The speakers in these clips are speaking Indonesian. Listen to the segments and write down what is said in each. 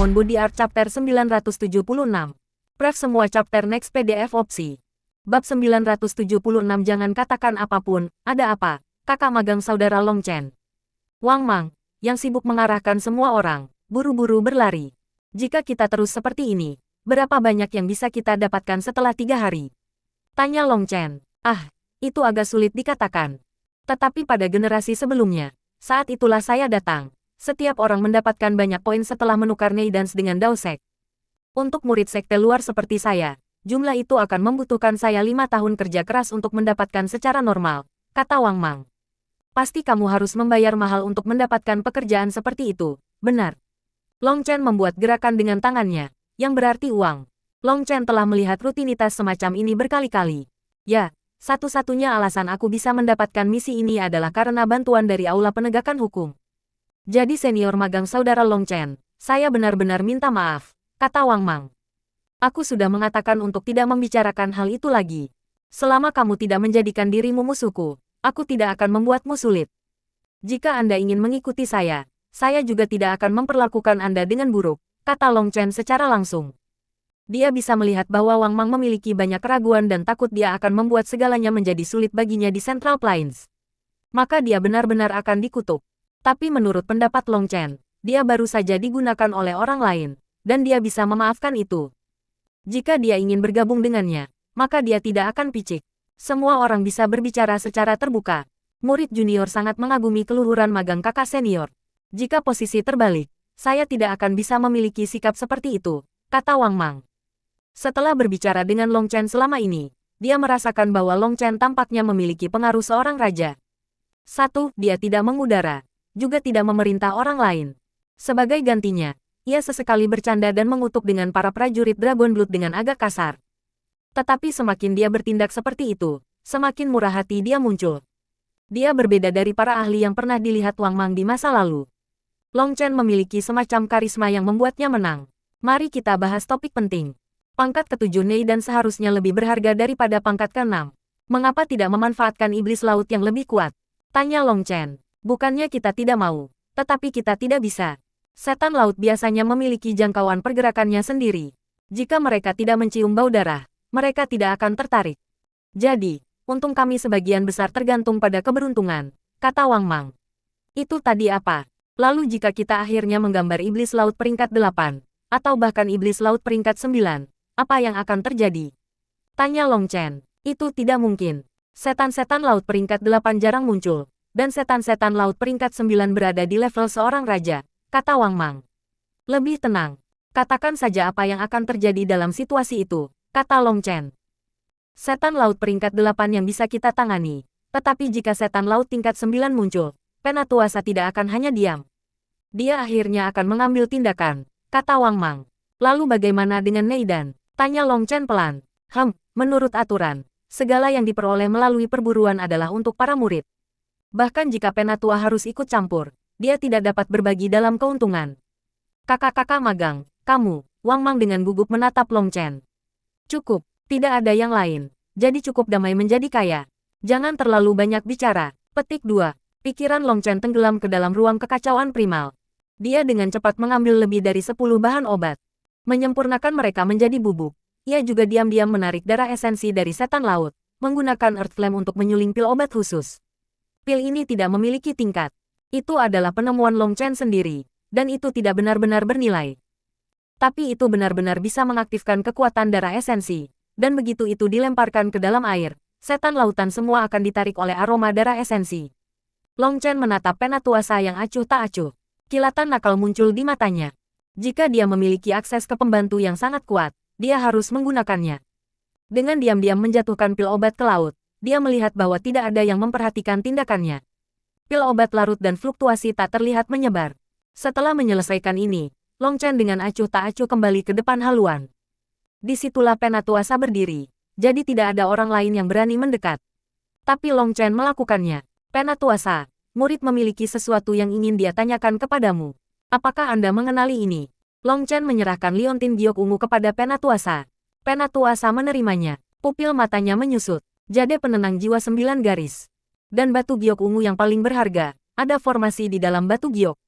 Demon Body Art Chapter 976. Pref semua chapter next PDF opsi. Bab 976. Jangan katakan apapun, ada apa, kakak magang saudara Long Chen. Wang Mang, yang sibuk mengarahkan semua orang, buru-buru berlari. Jika kita terus seperti ini, berapa banyak yang bisa kita dapatkan setelah 3 hari? Tanya Long Chen. Itu agak sulit dikatakan. Tetapi pada generasi sebelumnya, saat itulah saya datang. Setiap orang mendapatkan banyak poin setelah menukar Neidans dengan Daosek. Untuk murid sekte luar seperti saya, jumlah itu akan membutuhkan saya 5 tahun kerja keras untuk mendapatkan secara normal, kata Wang Mang. Pasti kamu harus membayar mahal untuk mendapatkan pekerjaan seperti itu, benar? Long Chen membuat gerakan dengan tangannya, yang berarti uang. Long Chen telah melihat rutinitas semacam ini berkali-kali. Ya, satu-satunya alasan aku bisa mendapatkan misi ini adalah karena bantuan dari Aula Penegakan Hukum. Jadi senior magang saudara Long Chen, saya benar-benar minta maaf, kata Wang Mang. Aku sudah mengatakan untuk tidak membicarakan hal itu lagi. Selama kamu tidak menjadikan dirimu musuhku, aku tidak akan membuatmu sulit. Jika Anda ingin mengikuti saya juga tidak akan memperlakukan Anda dengan buruk, kata Long Chen secara langsung. Dia bisa melihat bahwa Wang Mang memiliki banyak keraguan dan takut dia akan membuat segalanya menjadi sulit baginya di Central Plains. Maka dia benar-benar akan dikutuk. Tapi menurut pendapat Long Chen, dia baru saja digunakan oleh orang lain, dan dia bisa memaafkan itu. Jika dia ingin bergabung dengannya, maka dia tidak akan picik. Semua orang bisa berbicara secara terbuka. Murid junior sangat mengagumi keluhuran magang kakak senior. Jika posisi terbalik, saya tidak akan bisa memiliki sikap seperti itu, kata Wang Mang. Setelah berbicara dengan Long Chen selama ini, dia merasakan bahwa Long Chen tampaknya memiliki pengaruh seorang raja. 1. Dia tidak mengudara, juga tidak memerintah orang lain. Sebagai gantinya, ia sesekali bercanda dan mengutuk dengan para prajurit Dragon Blood dengan agak kasar. Tetapi semakin dia bertindak seperti itu, semakin murah hati dia muncul. Dia berbeda dari para ahli yang pernah dilihat Wang Mang di masa lalu. Long Chen memiliki semacam karisma yang membuatnya menang. Mari kita bahas topik penting. Pangkat ke-7 Neidan seharusnya lebih berharga daripada pangkat ke-6. Mengapa tidak memanfaatkan iblis laut yang lebih kuat? Tanya Long Chen. Bukannya kita tidak mau, tetapi kita tidak bisa. Setan laut biasanya memiliki jangkauan pergerakannya sendiri. Jika mereka tidak mencium bau darah, mereka tidak akan tertarik. Jadi, untung kami sebagian besar tergantung pada keberuntungan, kata Wang Mang. Itu tadi apa? Lalu jika kita akhirnya menggambar iblis laut peringkat 8, atau bahkan iblis laut peringkat 9, apa yang akan terjadi? Tanya Long Chen. Itu tidak mungkin. Setan-setan laut peringkat 8 jarang muncul. Dan setan-setan laut peringkat 9 berada di level seorang raja, kata Wang Mang. Lebih tenang. Katakan saja apa yang akan terjadi dalam situasi itu, kata Long Chen. Setan laut peringkat 8 yang bisa kita tangani. Tetapi jika setan laut tingkat 9 muncul, Penatuasa tidak akan hanya diam. Dia akhirnya akan mengambil tindakan, kata Wang Mang. Lalu bagaimana dengan Neidan? Tanya Long Chen pelan. Menurut aturan, segala yang diperoleh melalui perburuan adalah untuk para murid. Bahkan jika Penatua harus ikut campur, dia tidak dapat berbagi dalam keuntungan. Kakak-kakak magang, kamu, Wang Mang dengan gugup menatap Long Chen. Cukup, tidak ada yang lain. Jadi cukup damai menjadi kaya. Jangan terlalu banyak bicara. Petik 2. Pikiran Long Chen tenggelam ke dalam ruang kekacauan primal. Dia dengan cepat mengambil lebih dari 10 bahan obat. Menyempurnakan mereka menjadi bubuk. Ia juga diam-diam menarik darah esensi dari setan laut, menggunakan Earth Flame untuk menyuling pil obat khusus. Pil ini tidak memiliki tingkat. Itu adalah penemuan Long Chen sendiri, dan itu tidak benar-benar bernilai. Tapi itu benar-benar bisa mengaktifkan kekuatan darah esensi, dan begitu itu dilemparkan ke dalam air, setan lautan semua akan ditarik oleh aroma darah esensi. Long Chen menatap Penatuasa yang acuh tak acuh. Kilatan nakal muncul di matanya. Jika dia memiliki akses ke pembantu yang sangat kuat, dia harus menggunakannya. Dengan diam-diam menjatuhkan pil obat ke laut, dia melihat bahwa tidak ada yang memperhatikan tindakannya. Pil obat larut dan fluktuasi tak terlihat menyebar. Setelah menyelesaikan ini, Long Chen dengan acuh tak acuh kembali ke depan haluan. Disitulah Penatuasa berdiri, jadi tidak ada orang lain yang berani mendekat. Tapi Long Chen melakukannya. Penatuasa, murid memiliki sesuatu yang ingin dia tanyakan kepadamu. Apakah Anda mengenali ini? Long Chen menyerahkan liontin giok ungu kepada Penatuasa. Penatuasa menerimanya. Pupil matanya menyusut. Jade penenang jiwa 9 garis. Dan batu giok ungu yang paling berharga, ada formasi di dalam batu giok.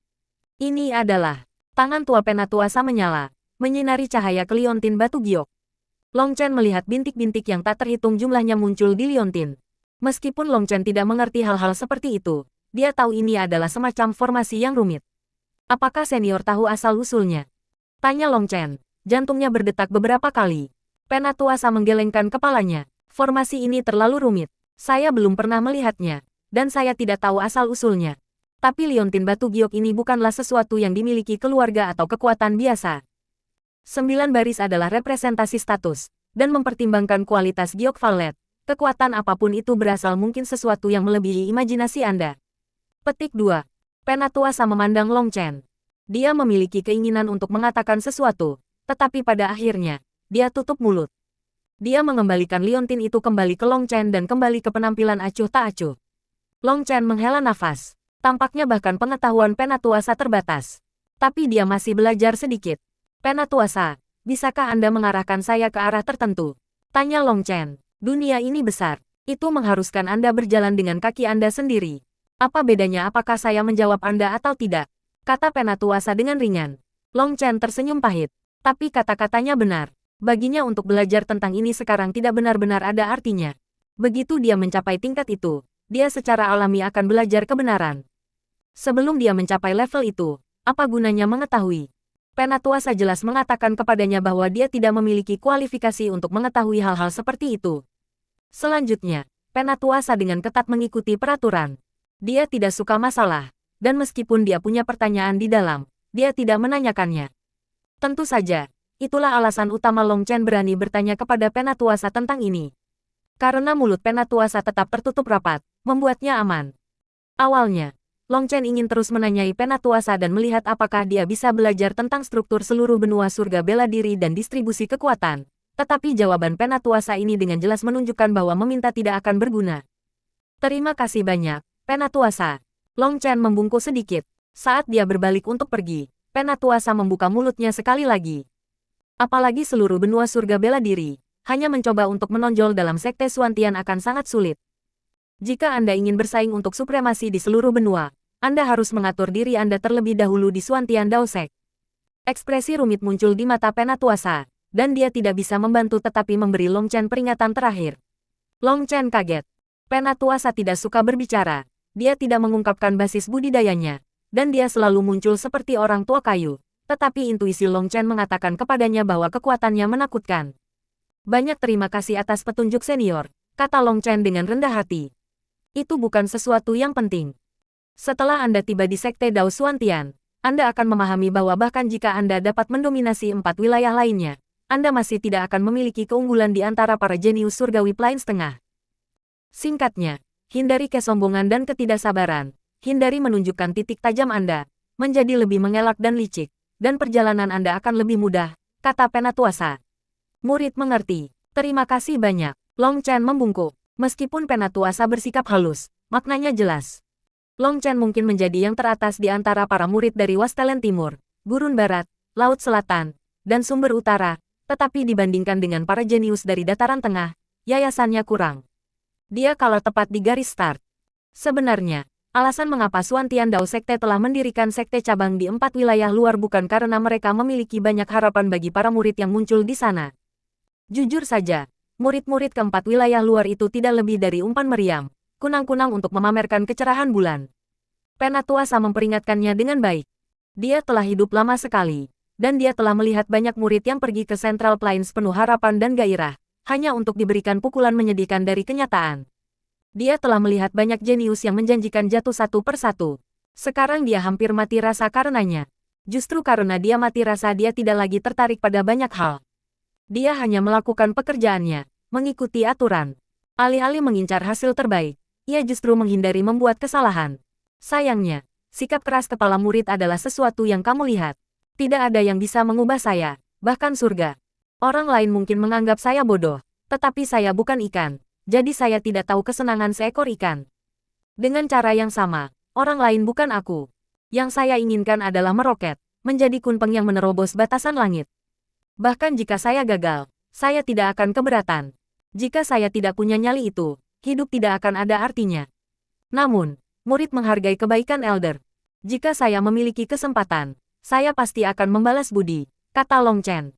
Ini adalah Tangan tua Penatuasa menyala, menyinari cahaya ke liontin batu giok. Long Chen melihat bintik-bintik yang tak terhitung jumlahnya muncul di liontin. Meskipun Long Chen tidak mengerti hal-hal seperti itu, dia tahu ini adalah semacam formasi yang rumit. Apakah senior tahu asal-usulnya? Tanya Long Chen. Jantungnya berdetak beberapa kali. Penatuasa menggelengkan kepalanya. Formasi ini terlalu rumit. Saya belum pernah melihatnya. Dan saya tidak tahu asal-usulnya. Tapi liontin batu giok ini bukanlah sesuatu yang dimiliki keluarga atau kekuatan biasa. 9 baris adalah representasi status, dan mempertimbangkan kualitas giok valet, kekuatan apapun itu berasal mungkin sesuatu yang melebihi imajinasi Anda. Petik 2. Penatuasa memandang Long Chen. Dia memiliki keinginan untuk mengatakan sesuatu, tetapi pada akhirnya, dia tutup mulut. Dia mengembalikan liontin itu kembali ke Long Chen dan kembali ke penampilan acuh tak acuh. Long Chen menghela nafas. Tampaknya bahkan pengetahuan Penatuasa terbatas. Tapi dia masih belajar sedikit. Penatuasa, bisakah Anda mengarahkan saya ke arah tertentu? Tanya Long Chen. Dunia ini besar. Itu mengharuskan Anda berjalan dengan kaki Anda sendiri. Apa bedanya apakah saya menjawab Anda atau tidak? Kata Penatuasa dengan ringan. Long Chen tersenyum pahit. Tapi kata-katanya benar. Baginya untuk belajar tentang ini sekarang tidak benar-benar ada artinya. Begitu dia mencapai tingkat itu, dia secara alami akan belajar kebenaran. Sebelum dia mencapai level itu, apa gunanya mengetahui? Penatuasa jelas mengatakan kepadanya bahwa dia tidak memiliki kualifikasi untuk mengetahui hal-hal seperti itu. Selanjutnya, Penatuasa dengan ketat mengikuti peraturan. Dia tidak suka masalah, dan meskipun dia punya pertanyaan di dalam, dia tidak menanyakannya. Tentu saja, itulah alasan utama Long Chen berani bertanya kepada Penatuasa tentang ini. Karena mulut Penatuasa tetap tertutup rapat, membuatnya aman. Awalnya, Long Chen ingin terus menanyai Penatuasa dan melihat apakah dia bisa belajar tentang struktur seluruh benua surga bela diri dan distribusi kekuatan. Tetapi jawaban Penatuasa ini dengan jelas menunjukkan bahwa meminta tidak akan berguna. Terima kasih banyak, Penatuasa. Long Chen membungkuk sedikit. Saat dia berbalik untuk pergi, Penatuasa membuka mulutnya sekali lagi. Apalagi seluruh benua surga bela diri, hanya mencoba untuk menonjol dalam sekte Suantian akan sangat sulit. Jika Anda ingin bersaing untuk supremasi di seluruh benua, Anda harus mengatur diri Anda terlebih dahulu di Suantian Daosek. Ekspresi rumit muncul di mata Penatuasa, dan dia tidak bisa membantu tetapi memberi Long Chen peringatan terakhir. Long Chen kaget. Penatuasa tidak suka berbicara, dia tidak mengungkapkan basis budidayanya, dan dia selalu muncul seperti orang tua kayu. Tetapi intuisi Long Chen mengatakan kepadanya bahwa kekuatannya menakutkan. Banyak terima kasih atas petunjuk senior, kata Long Chen dengan rendah hati. Itu bukan sesuatu yang penting. Setelah Anda tiba di Sekte Dao Suantian, Anda akan memahami bahwa bahkan jika Anda dapat mendominasi 4 wilayah lainnya, Anda masih tidak akan memiliki keunggulan di antara para jenius surgawi Plains Tengah. Singkatnya, hindari kesombongan dan ketidaksabaran, hindari menunjukkan titik tajam Anda, menjadi lebih mengelak dan licik, dan perjalanan Anda akan lebih mudah, kata Penatuasa. Murid mengerti. Terima kasih banyak. Long Chen membungkuk. Meskipun Penatuasa bersikap halus, maknanya jelas. Long Chen mungkin menjadi yang teratas di antara para murid dari Wastelen Timur, Gurun Barat, Laut Selatan, dan Sumber Utara, tetapi dibandingkan dengan para jenius dari Dataran Tengah, yayasannya kurang. Dia kalah tepat di garis start. Sebenarnya, alasan mengapa Suantian Dao Sekte telah mendirikan sekte cabang di 4 wilayah luar bukan karena mereka memiliki banyak harapan bagi para murid yang muncul di sana. Jujur saja, murid-murid keempat wilayah luar itu tidak lebih dari umpan meriam, kunang-kunang untuk memamerkan kecerahan bulan. Penatuasa memperingatkannya dengan baik. Dia telah hidup lama sekali, dan dia telah melihat banyak murid yang pergi ke Central Plains penuh harapan dan gairah, hanya untuk diberikan pukulan menyedihkan dari kenyataan. Dia telah melihat banyak jenius yang menjanjikan jatuh satu persatu. Sekarang dia hampir mati rasa karenanya. Justru karena dia mati rasa dia tidak lagi tertarik pada banyak hal. Dia hanya melakukan pekerjaannya, mengikuti aturan. Alih-alih mengincar hasil terbaik, ia justru menghindari membuat kesalahan. Sayangnya, sikap keras kepala murid adalah sesuatu yang kamu lihat. Tidak ada yang bisa mengubah saya, bahkan surga. Orang lain mungkin menganggap saya bodoh, tetapi saya bukan ikan, jadi saya tidak tahu kesenangan seekor ikan. Dengan cara yang sama, orang lain bukan aku. Yang saya inginkan adalah meroket, menjadi kunpeng yang menerobos batasan langit. Bahkan jika saya gagal, saya tidak akan keberatan. Jika saya tidak punya nyali itu, hidup tidak akan ada artinya. Namun, murid menghargai kebaikan elder. Jika saya memiliki kesempatan, Saya pasti akan membalas budi, kata Long Chen.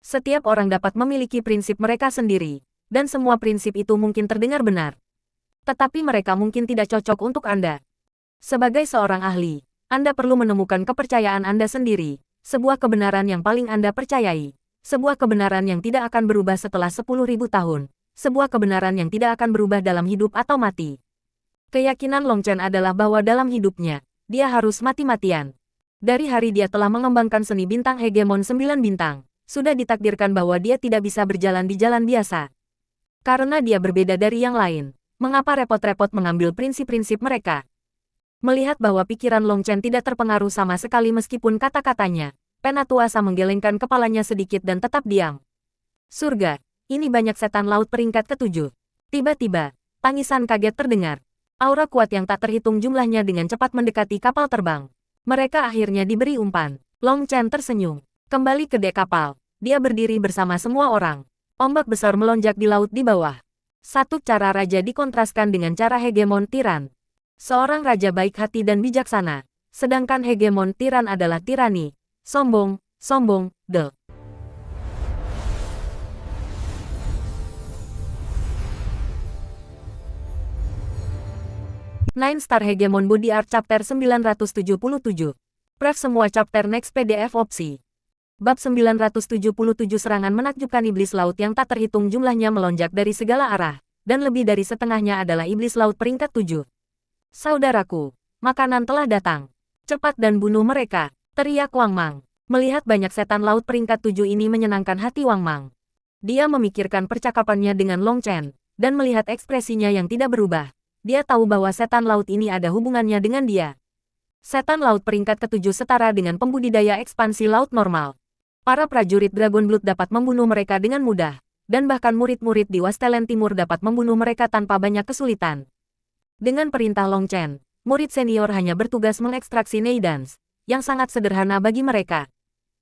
Setiap orang dapat memiliki prinsip mereka sendiri, dan semua prinsip itu mungkin terdengar benar. Tetapi mereka mungkin tidak cocok untuk Anda. Sebagai seorang ahli, Anda perlu menemukan kepercayaan Anda sendiri, sebuah kebenaran yang paling Anda percayai, sebuah kebenaran yang tidak akan berubah setelah 10.000 tahun, sebuah kebenaran yang tidak akan berubah dalam hidup atau mati. Keyakinan Long Chen adalah bahwa dalam hidupnya, dia harus mati-matian. Dari hari dia telah mengembangkan seni bintang hegemon 9 bintang, sudah ditakdirkan bahwa dia tidak bisa berjalan di jalan biasa. Karena dia berbeda dari yang lain, mengapa repot-repot mengambil prinsip-prinsip mereka? Melihat bahwa pikiran Long Chen tidak terpengaruh sama sekali meskipun kata-katanya, Penatuasa menggelengkan kepalanya sedikit dan tetap diam. Surga, ini banyak setan laut peringkat ke-7. Tiba-tiba, tangisan kaget terdengar. Aura kuat yang tak terhitung jumlahnya dengan cepat mendekati kapal terbang. Mereka akhirnya diberi umpan. Long Chen tersenyum. Kembali ke dek kapal. Dia berdiri bersama semua orang. Ombak besar melonjak di laut di bawah. Satu cara raja dikontraskan dengan cara hegemon tiran. Seorang raja baik hati dan bijaksana. Sedangkan hegemon tiran adalah tirani. Sombong, sombong, Nine Star Hegemon Body Art Chapter 977. Pref semua chapter next PDF opsi. Bab 977 serangan menakjubkan iblis laut yang tak terhitung jumlahnya melonjak dari segala arah, dan lebih dari setengahnya adalah iblis laut peringkat 7. Saudaraku, makanan telah datang. Cepat dan bunuh mereka, teriak Wang Mang. Melihat banyak setan laut peringkat 7 ini menyenangkan hati Wang Mang. Dia memikirkan percakapannya dengan Long Chen, dan melihat ekspresinya yang tidak berubah. Dia tahu bahwa setan laut ini ada hubungannya dengan dia. Setan laut peringkat ke-7 setara dengan pembudidaya ekspansi laut normal. Para prajurit Dragon Blood dapat membunuh mereka dengan mudah, dan bahkan murid-murid di Wastelen Timur dapat membunuh mereka tanpa banyak kesulitan. Dengan perintah Long Chen, murid senior hanya bertugas mengekstraksi Neidans, yang sangat sederhana bagi mereka.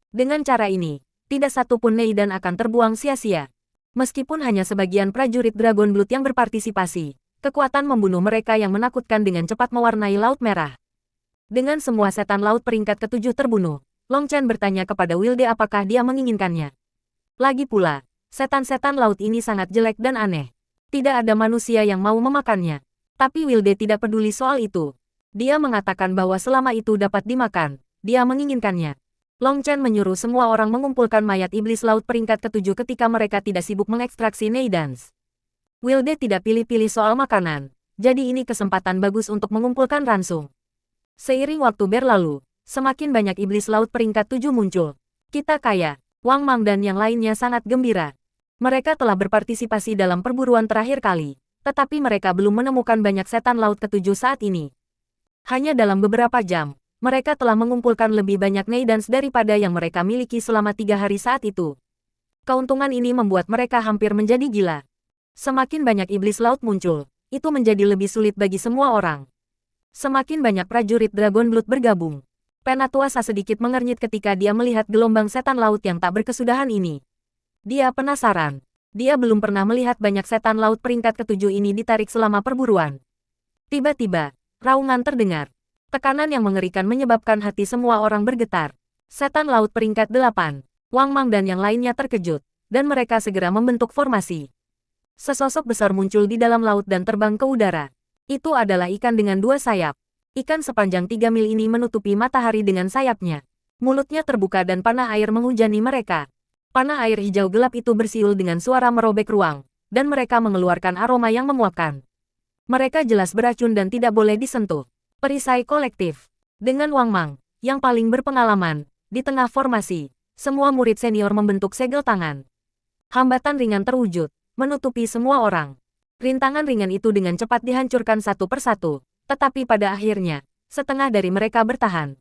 Dengan cara ini, tidak satu pun Neidan akan terbuang sia-sia. Meskipun hanya sebagian prajurit Dragon Blood yang berpartisipasi, kekuatan membunuh mereka yang menakutkan dengan cepat mewarnai Laut Merah. Dengan semua setan laut peringkat ke-7 terbunuh, Long Chen bertanya kepada Wilde apakah dia menginginkannya. Lagi pula, setan-setan laut ini sangat jelek dan aneh. Tidak ada manusia yang mau memakannya. Tapi Wilde tidak peduli soal itu. Dia mengatakan bahwa selama itu dapat dimakan, dia menginginkannya. Long Chen menyuruh semua orang mengumpulkan mayat iblis laut peringkat ke-7 ketika mereka tidak sibuk mengekstraksi Neidans. Wilde tidak pilih-pilih soal makanan, jadi ini kesempatan bagus untuk mengumpulkan ransum. Seiring waktu berlalu, semakin banyak iblis laut peringkat 7 muncul. Kita kaya, Wang Mang dan yang lainnya sangat gembira. Mereka telah berpartisipasi dalam perburuan terakhir kali, tetapi mereka belum menemukan banyak setan laut ke-7 saat ini. Hanya dalam beberapa jam, mereka telah mengumpulkan lebih banyak Neidans daripada yang mereka miliki selama 3 hari saat itu. Keuntungan ini membuat mereka hampir menjadi gila. Semakin banyak iblis laut muncul, itu menjadi lebih sulit bagi semua orang. Semakin banyak prajurit Dragon Blood bergabung. Penatuasa sedikit mengernyit ketika dia melihat gelombang setan laut yang tak berkesudahan ini. Dia penasaran. Dia belum pernah melihat banyak setan laut peringkat ke-7 ini ditarik selama perburuan. Tiba-tiba, raungan terdengar. Tekanan yang mengerikan menyebabkan hati semua orang bergetar. Setan laut peringkat 8, Wang Mang dan yang lainnya terkejut, dan mereka segera membentuk formasi. Sesosok besar muncul di dalam laut dan terbang ke udara. Itu adalah ikan dengan 2 sayap. Ikan sepanjang 3 mil ini menutupi matahari dengan sayapnya. Mulutnya terbuka dan panah air menghujani mereka. Panah air hijau gelap itu bersiul dengan suara merobek ruang, dan mereka mengeluarkan aroma yang memuakkan. Mereka jelas beracun dan tidak boleh disentuh. Perisai kolektif. Dengan Wang Mang, yang paling berpengalaman, di tengah formasi, semua murid senior membentuk segel tangan. Hambatan ringan terwujud, menutupi semua orang. Rintangan ringan itu dengan cepat dihancurkan satu persatu, tetapi pada akhirnya, setengah dari mereka bertahan.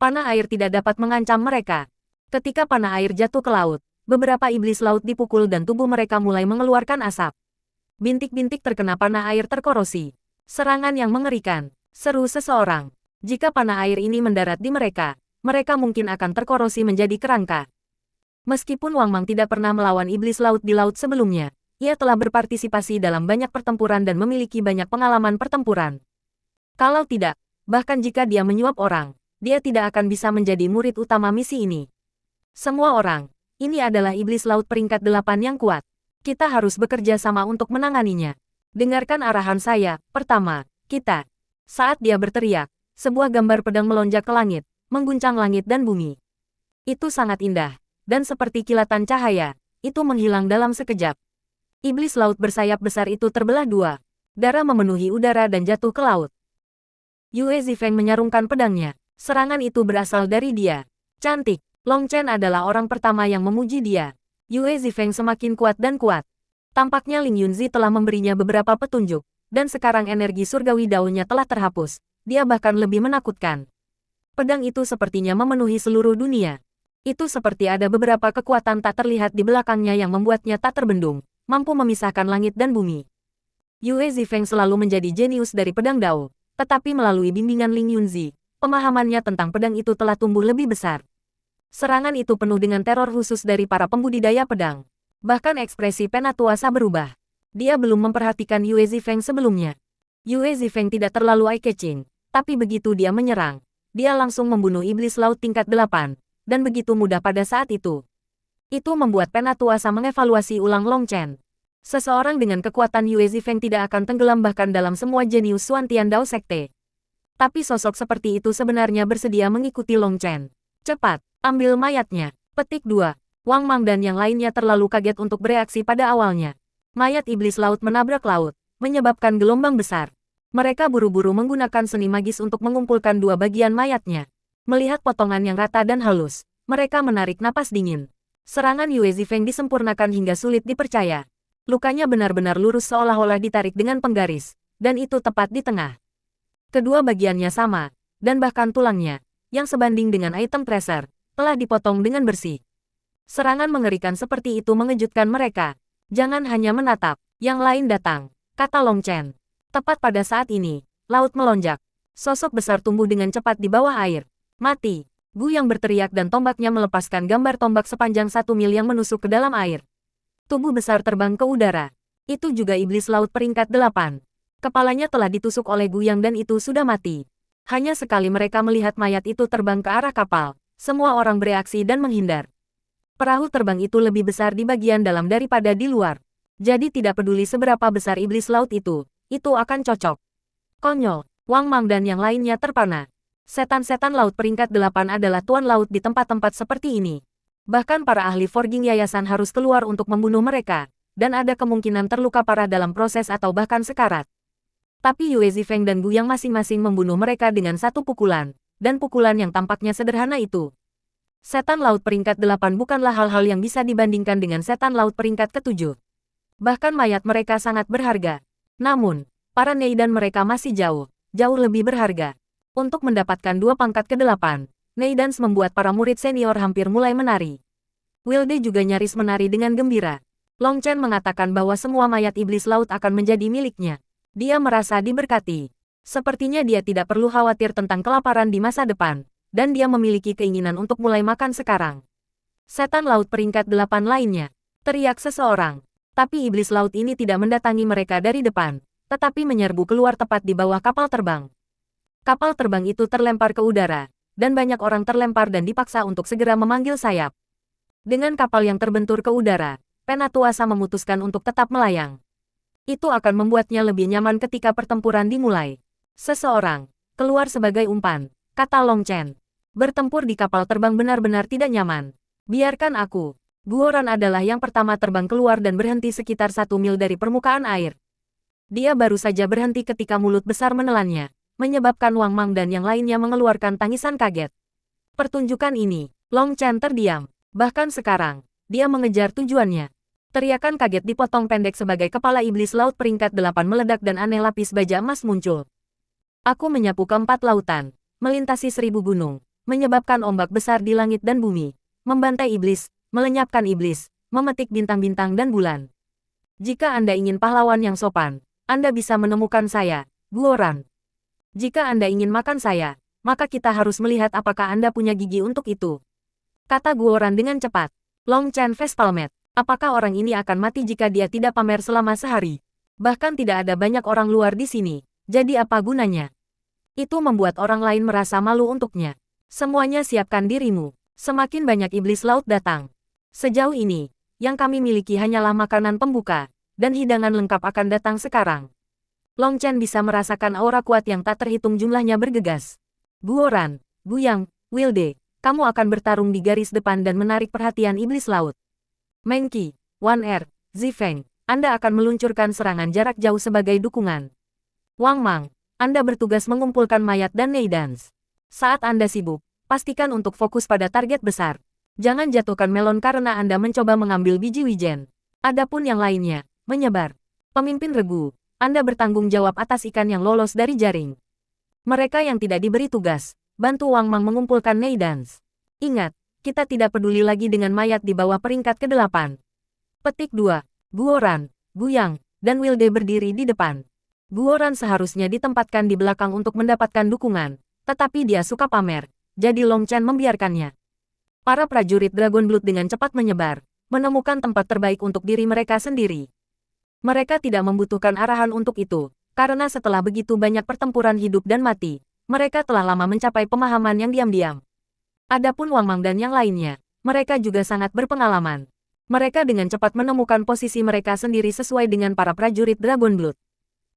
Panah air tidak dapat mengancam mereka. Ketika panah air jatuh ke laut, beberapa iblis laut dipukul dan tubuh mereka mulai mengeluarkan asap. Bintik-bintik terkena panah air terkorosi. Serangan yang mengerikan, seru seseorang. Jika panah air ini mendarat di mereka, mereka mungkin akan terkorosi menjadi kerangka. Meskipun Wang Mang tidak pernah melawan iblis laut di laut sebelumnya, ia telah berpartisipasi dalam banyak pertempuran dan memiliki banyak pengalaman pertempuran. Kalau tidak, bahkan jika dia menyuap orang, dia tidak akan bisa menjadi murid utama misi ini. Semua orang, ini adalah iblis laut peringkat 8 yang kuat. Kita harus bekerja sama untuk menanganinya. Dengarkan arahan saya. Pertama, kita. Saat dia berteriak, sebuah gambar pedang melonjak ke langit, mengguncang langit dan bumi. Itu sangat indah, dan seperti kilatan cahaya, itu menghilang dalam sekejap. Iblis laut bersayap besar itu terbelah dua. Darah memenuhi udara dan jatuh ke laut. Yue Zifeng menyarungkan pedangnya. Serangan itu berasal dari dia. Cantik. Long Chen adalah orang pertama yang memuji dia. Yue Zifeng semakin kuat dan kuat. Tampaknya Ling Yunzi telah memberinya beberapa petunjuk, dan sekarang energi surgawi daunnya telah terhapus. Dia bahkan lebih menakutkan. Pedang itu sepertinya memenuhi seluruh dunia. Itu seperti ada beberapa kekuatan tak terlihat di belakangnya yang membuatnya tak terbendung, mampu memisahkan langit dan bumi. Yue Zifeng selalu menjadi jenius dari pedang Dao, tetapi melalui bimbingan Ling Yunzi, pemahamannya tentang pedang itu telah tumbuh lebih besar. Serangan itu penuh dengan teror khusus dari para pembudidaya pedang. Bahkan ekspresi Penatuasa berubah. Dia belum memperhatikan Yue Zifeng sebelumnya. Yue Zifeng tidak terlalu eye-catching, tapi begitu dia menyerang, dia langsung membunuh iblis laut tingkat 8, dan begitu mudah pada saat itu. Itu membuat Penatuasa mengevaluasi ulang Long Chen. Seseorang dengan kekuatan Yue Zifeng tidak akan tenggelam bahkan dalam semua jenius Suantian Dao Sekte. Tapi sosok seperti itu sebenarnya bersedia mengikuti Long Chen. Cepat, ambil mayatnya. Petik 2. Wang Mang dan yang lainnya terlalu kaget untuk bereaksi pada awalnya. Mayat iblis laut menabrak laut, menyebabkan gelombang besar. Mereka buru-buru menggunakan seni magis untuk mengumpulkan dua bagian mayatnya. Melihat potongan yang rata dan halus, mereka menarik napas dingin. Serangan Yue Zifeng disempurnakan hingga sulit dipercaya. Lukanya benar-benar lurus seolah-olah ditarik dengan penggaris, dan itu tepat di tengah. Kedua bagiannya sama, dan bahkan tulangnya, yang sebanding dengan item treasure, telah dipotong dengan bersih. Serangan mengerikan seperti itu mengejutkan mereka. Jangan hanya menatap, yang lain datang, kata Long Chen. Tepat pada saat ini, laut melonjak. Sosok besar tumbuh dengan cepat di bawah air. Mati. Gu yang berteriak dan tombaknya melepaskan gambar tombak sepanjang 1 mil yang menusuk ke dalam air. Tubuh besar terbang ke udara. Itu juga iblis laut peringkat 8. Kepalanya telah ditusuk oleh Gu Yang dan itu sudah mati. Hanya sekali mereka melihat mayat itu terbang ke arah kapal, semua orang bereaksi dan menghindar. Perahu terbang itu lebih besar di bagian dalam daripada di luar. Jadi tidak peduli seberapa besar iblis laut itu akan cocok. Konyol, Wang Mang dan yang lainnya terpana. Setan-setan laut peringkat 8 adalah tuan laut di tempat-tempat seperti ini. Bahkan para ahli forging yayasan harus keluar untuk membunuh mereka, dan ada kemungkinan terluka parah dalam proses atau bahkan sekarat. Tapi Yue Zifeng dan Gu Yang masing-masing membunuh mereka dengan satu pukulan, dan pukulan yang tampaknya sederhana itu. Setan laut peringkat 8 bukanlah hal-hal yang bisa dibandingkan dengan setan laut peringkat ke-7. Bahkan mayat mereka sangat berharga. Namun, para Neidan mereka masih jauh lebih berharga. Untuk mendapatkan 2 pangkat ke-8, Neidans membuat para murid senior hampir mulai menari. Wilde juga nyaris menari dengan gembira. Long Chen mengatakan bahwa semua mayat iblis laut akan menjadi miliknya. Dia merasa diberkati. Sepertinya dia tidak perlu khawatir tentang kelaparan di masa depan, dan dia memiliki keinginan untuk mulai makan sekarang. Setan laut peringkat 8 lainnya, teriak seseorang. Tapi iblis laut ini tidak mendatangi mereka dari depan, tetapi menyerbu keluar tepat di bawah kapal terbang. Kapal terbang itu terlempar ke udara, dan banyak orang terlempar dan dipaksa untuk segera memanggil sayap. Dengan kapal yang terbentur ke udara, Penatuasa memutuskan untuk tetap melayang. Itu akan membuatnya lebih nyaman ketika pertempuran dimulai. Seseorang keluar sebagai umpan, kata Long Chen. Bertempur di kapal terbang benar-benar tidak nyaman. Biarkan aku. Guoran adalah yang pertama terbang keluar dan berhenti sekitar 1 mil dari permukaan air. Dia baru saja berhenti ketika mulut besar menelannya, menyebabkan Wang Mang dan yang lainnya mengeluarkan tangisan kaget. Pertunjukan ini, Long Chen terdiam. Bahkan sekarang, dia mengejar tujuannya. Teriakan kaget dipotong pendek sebagai kepala iblis laut peringkat 8 meledak dan aneh lapis baja emas muncul. Aku menyapu ke-4 lautan, melintasi 1000 gunung, menyebabkan ombak besar di langit dan bumi, membantai iblis, melenyapkan iblis, memetik bintang-bintang dan bulan. Jika Anda ingin pahlawan yang sopan, Anda bisa menemukan saya, Guoran. Jika Anda ingin makan saya, maka kita harus melihat apakah Anda punya gigi untuk itu. Kata Guoran dengan cepat. Long Chen facepalmed. Apakah orang ini akan mati jika dia tidak pamer selama sehari? Bahkan tidak ada banyak orang luar di sini, jadi apa gunanya? Itu membuat orang lain merasa malu untuknya. Semuanya siapkan dirimu. Semakin banyak iblis laut datang. Sejauh ini, yang kami miliki hanyalah makanan pembuka, dan hidangan lengkap akan datang sekarang. Long Chen bisa merasakan aura kuat yang tak terhitung jumlahnya bergegas. Guoran, Guyang, Wilde, kamu akan bertarung di garis depan dan menarik perhatian iblis laut. Meng Qi, Wan Er, Zifeng, Anda akan meluncurkan serangan jarak jauh sebagai dukungan. Wang Mang, Anda bertugas mengumpulkan mayat dan Neidans. Saat Anda sibuk, pastikan untuk fokus pada target besar. Jangan jatuhkan melon karena Anda mencoba mengambil biji wijen. Adapun yang lainnya, menyebar. Pemimpin regu, Anda bertanggung jawab atas ikan yang lolos dari jaring. Mereka yang tidak diberi tugas, bantu Wang Mang mengumpulkan Neidans. Ingat, kita tidak peduli lagi dengan mayat di bawah peringkat ke-8. Petik 2. Guoran, Guyang, dan Wilde berdiri di depan. Guoran seharusnya ditempatkan di belakang untuk mendapatkan dukungan, tetapi dia suka pamer. Jadi Long Chen membiarkannya. Para prajurit Dragon Blood dengan cepat menyebar, menemukan tempat terbaik untuk diri mereka sendiri. Mereka tidak membutuhkan arahan untuk itu, karena setelah begitu banyak pertempuran hidup dan mati, mereka telah lama mencapai pemahaman yang diam-diam. Adapun Wang Mang dan yang lainnya, mereka juga sangat berpengalaman. Mereka dengan cepat menemukan posisi mereka sendiri sesuai dengan para prajurit Dragon Blood.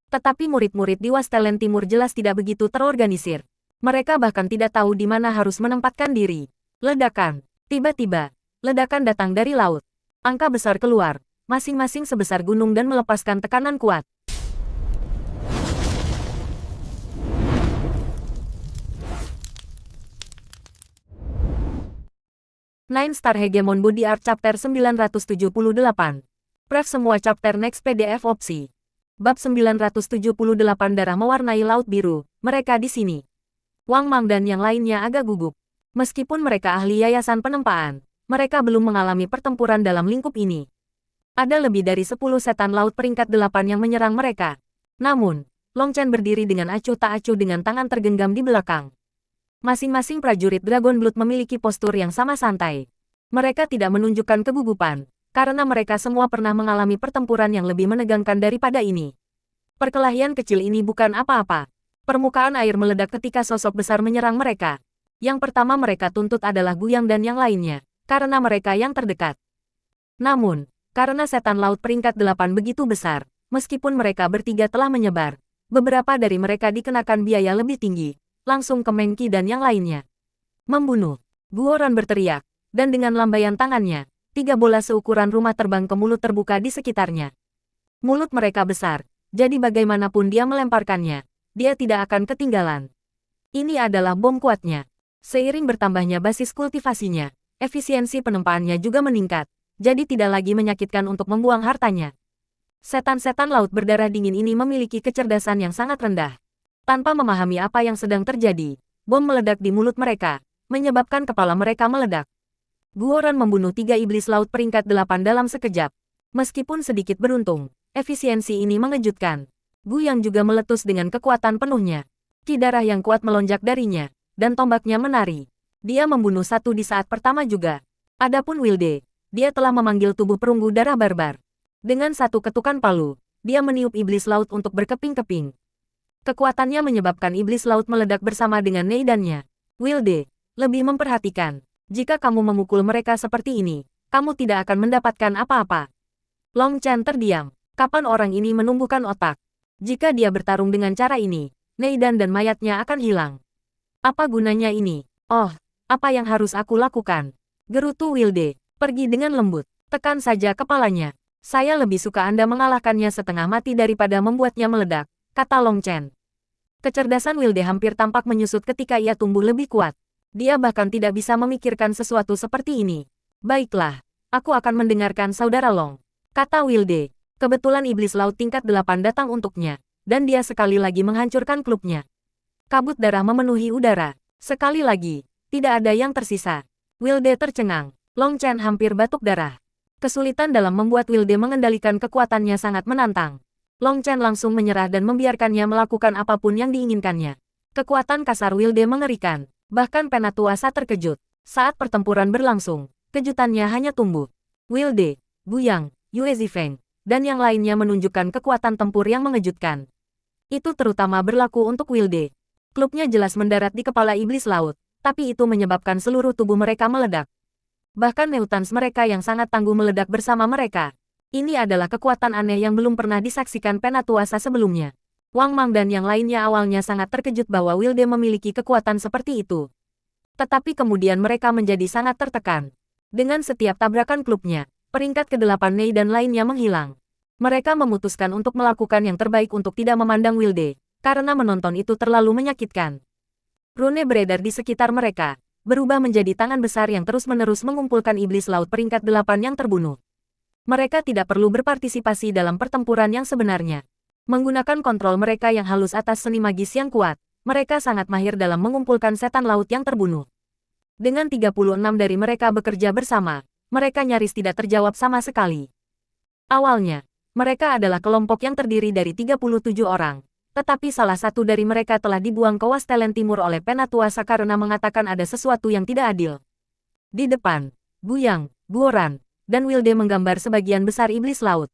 Tetapi murid-murid di Wastelen Timur jelas tidak begitu terorganisir. Mereka bahkan tidak tahu di mana harus menempatkan diri. Ledakan. Tiba-tiba, ledakan datang dari laut. Angka besar keluar, masing-masing sebesar gunung dan melepaskan tekanan kuat. Nine Star Hegemon Body Art Chapter 978. Pref semua chapter next PDF opsi. Bab 978 darah mewarnai laut biru, mereka di sini. Wang Mang dan yang lainnya agak gugup. Meskipun mereka ahli yayasan penempaan, mereka belum mengalami pertempuran dalam lingkup ini. Ada lebih dari 10 setan laut peringkat 8 yang menyerang mereka. Namun, Long Chen berdiri dengan acuh tak acuh dengan tangan tergenggam di belakang. Masing-masing prajurit Dragon Blood memiliki postur yang sama santai. Mereka tidak menunjukkan kegugupan, karena mereka semua pernah mengalami pertempuran yang lebih menegangkan daripada ini. Perkelahian kecil ini bukan apa-apa. Permukaan air meledak ketika sosok besar menyerang mereka. Yang pertama mereka tuntut adalah Guyang dan yang lainnya, karena mereka yang terdekat. Namun, karena setan laut peringkat 8 begitu besar, meskipun mereka bertiga telah menyebar, beberapa dari mereka dikenakan biaya lebih tinggi, langsung ke Meng Qi dan yang lainnya. Membunuh. Guoran berteriak, dan dengan lambaian tangannya, 3 bola seukuran rumah terbang ke mulut terbuka di sekitarnya. Mulut mereka besar, jadi bagaimanapun dia melemparkannya, dia tidak akan ketinggalan. Ini adalah bom kuatnya. Seiring bertambahnya basis kultivasinya, efisiensi penempaannya juga meningkat, jadi tidak lagi menyakitkan untuk membuang hartanya. Setan-setan laut berdarah dingin ini memiliki kecerdasan yang sangat rendah. Tanpa memahami apa yang sedang terjadi, bom meledak di mulut mereka, menyebabkan kepala mereka meledak. Guoran membunuh 3 iblis laut peringkat 8 dalam sekejap. Meskipun sedikit beruntung, efisiensi ini mengejutkan. Guyang juga meletus dengan kekuatan penuhnya. Ki darah yang kuat melonjak darinya, dan tombaknya menari. Dia membunuh 1 di saat pertama juga. Adapun Wilde, dia telah memanggil tubuh perunggu darah barbar. Dengan 1 ketukan palu, dia meniup iblis laut untuk berkeping-keping. Kekuatannya menyebabkan iblis laut meledak bersama dengan Neidannya. Wilde, lebih memperhatikan. Jika kamu memukul mereka seperti ini, kamu tidak akan mendapatkan apa-apa. Long Chen terdiam. Kapan orang ini menumbuhkan otak? Jika dia bertarung dengan cara ini, Neidan dan mayatnya akan hilang. Apa gunanya ini? Oh, apa yang harus aku lakukan? Gerutu Wilde, pergi dengan lembut. Tekan saja kepalanya. Saya lebih suka Anda mengalahkannya setengah mati daripada membuatnya meledak, kata Long Chen. Kecerdasan Wilde hampir tampak menyusut ketika ia tumbuh lebih kuat. Dia bahkan tidak bisa memikirkan sesuatu seperti ini. Baiklah, aku akan mendengarkan Saudara Long, kata Wilde. Kebetulan iblis laut tingkat 8 datang untuknya, dan dia sekali lagi menghancurkan klubnya. Kabut darah memenuhi udara. Sekali lagi, tidak ada yang tersisa. Wilde tercengang. Long Chen hampir batuk darah. Kesulitan dalam membuat Wilde mengendalikan kekuatannya sangat menantang. Long Chen langsung menyerah dan membiarkannya melakukan apapun yang diinginkannya. Kekuatan kasar Wilde mengerikan. Bahkan Penatua terkejut. Saat pertempuran berlangsung, kejutannya hanya tumbuh. Wilde, Guyang, Yue Zifeng, dan yang lainnya menunjukkan kekuatan tempur yang mengejutkan. Itu terutama berlaku untuk Wilde. Klubnya jelas mendarat di kepala iblis laut, tapi itu menyebabkan seluruh tubuh mereka meledak. Bahkan Neutans mereka yang sangat tangguh meledak bersama mereka. Ini adalah kekuatan aneh yang belum pernah disaksikan Penatuasa sebelumnya. Wang Mang dan yang lainnya awalnya sangat terkejut bahwa Wilde memiliki kekuatan seperti itu. Tetapi kemudian mereka menjadi sangat tertekan. Dengan setiap tabrakan klubnya, peringkat ke-8 Nei dan lainnya menghilang. Mereka memutuskan untuk melakukan yang terbaik untuk tidak memandang Wilde, karena menonton itu terlalu menyakitkan. Rune beredar di sekitar mereka, berubah menjadi tangan besar yang terus-menerus mengumpulkan iblis laut peringkat 8 yang terbunuh. Mereka tidak perlu berpartisipasi dalam pertempuran yang sebenarnya. Menggunakan kontrol mereka yang halus atas seni magis yang kuat, mereka sangat mahir dalam mengumpulkan setan laut yang terbunuh. Dengan 36 dari mereka bekerja bersama, mereka nyaris tidak terjawab sama sekali. Awalnya, mereka adalah kelompok yang terdiri dari 37 orang. Tetapi salah satu dari mereka telah dibuang ke Wastelen Timur oleh Penatuasa karena mengatakan ada sesuatu yang tidak adil. Di depan, Buyang, Guoran, dan Wilde menggambar sebagian besar iblis laut.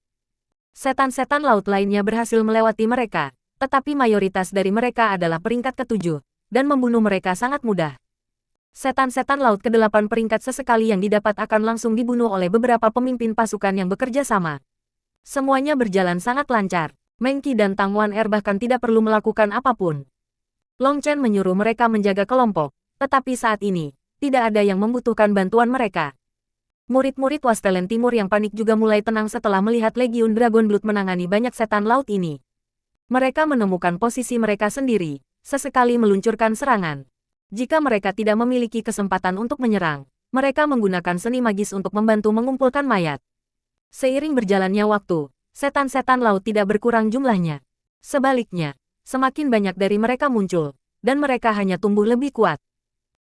Setan-setan laut lainnya berhasil melewati mereka, tetapi mayoritas dari mereka adalah peringkat ke-7, dan membunuh mereka sangat mudah. Setan-setan laut ke-8 peringkat sesekali yang didapat akan langsung dibunuh oleh beberapa pemimpin pasukan yang bekerja sama. Semuanya berjalan sangat lancar. Meng Qi dan Tang Wan bahkan tidak perlu melakukan apapun. Long Chen menyuruh mereka menjaga kelompok, tetapi saat ini, tidak ada yang membutuhkan bantuan mereka. Murid-murid Wastelen Timur yang panik juga mulai tenang setelah melihat Legiun Dragon Blood menangani banyak setan laut ini. Mereka menemukan posisi mereka sendiri, sesekali meluncurkan serangan. Jika mereka tidak memiliki kesempatan untuk menyerang, mereka menggunakan seni magis untuk membantu mengumpulkan mayat. Seiring berjalannya waktu, setan-setan laut tidak berkurang jumlahnya. Sebaliknya, semakin banyak dari mereka muncul, dan mereka hanya tumbuh lebih kuat.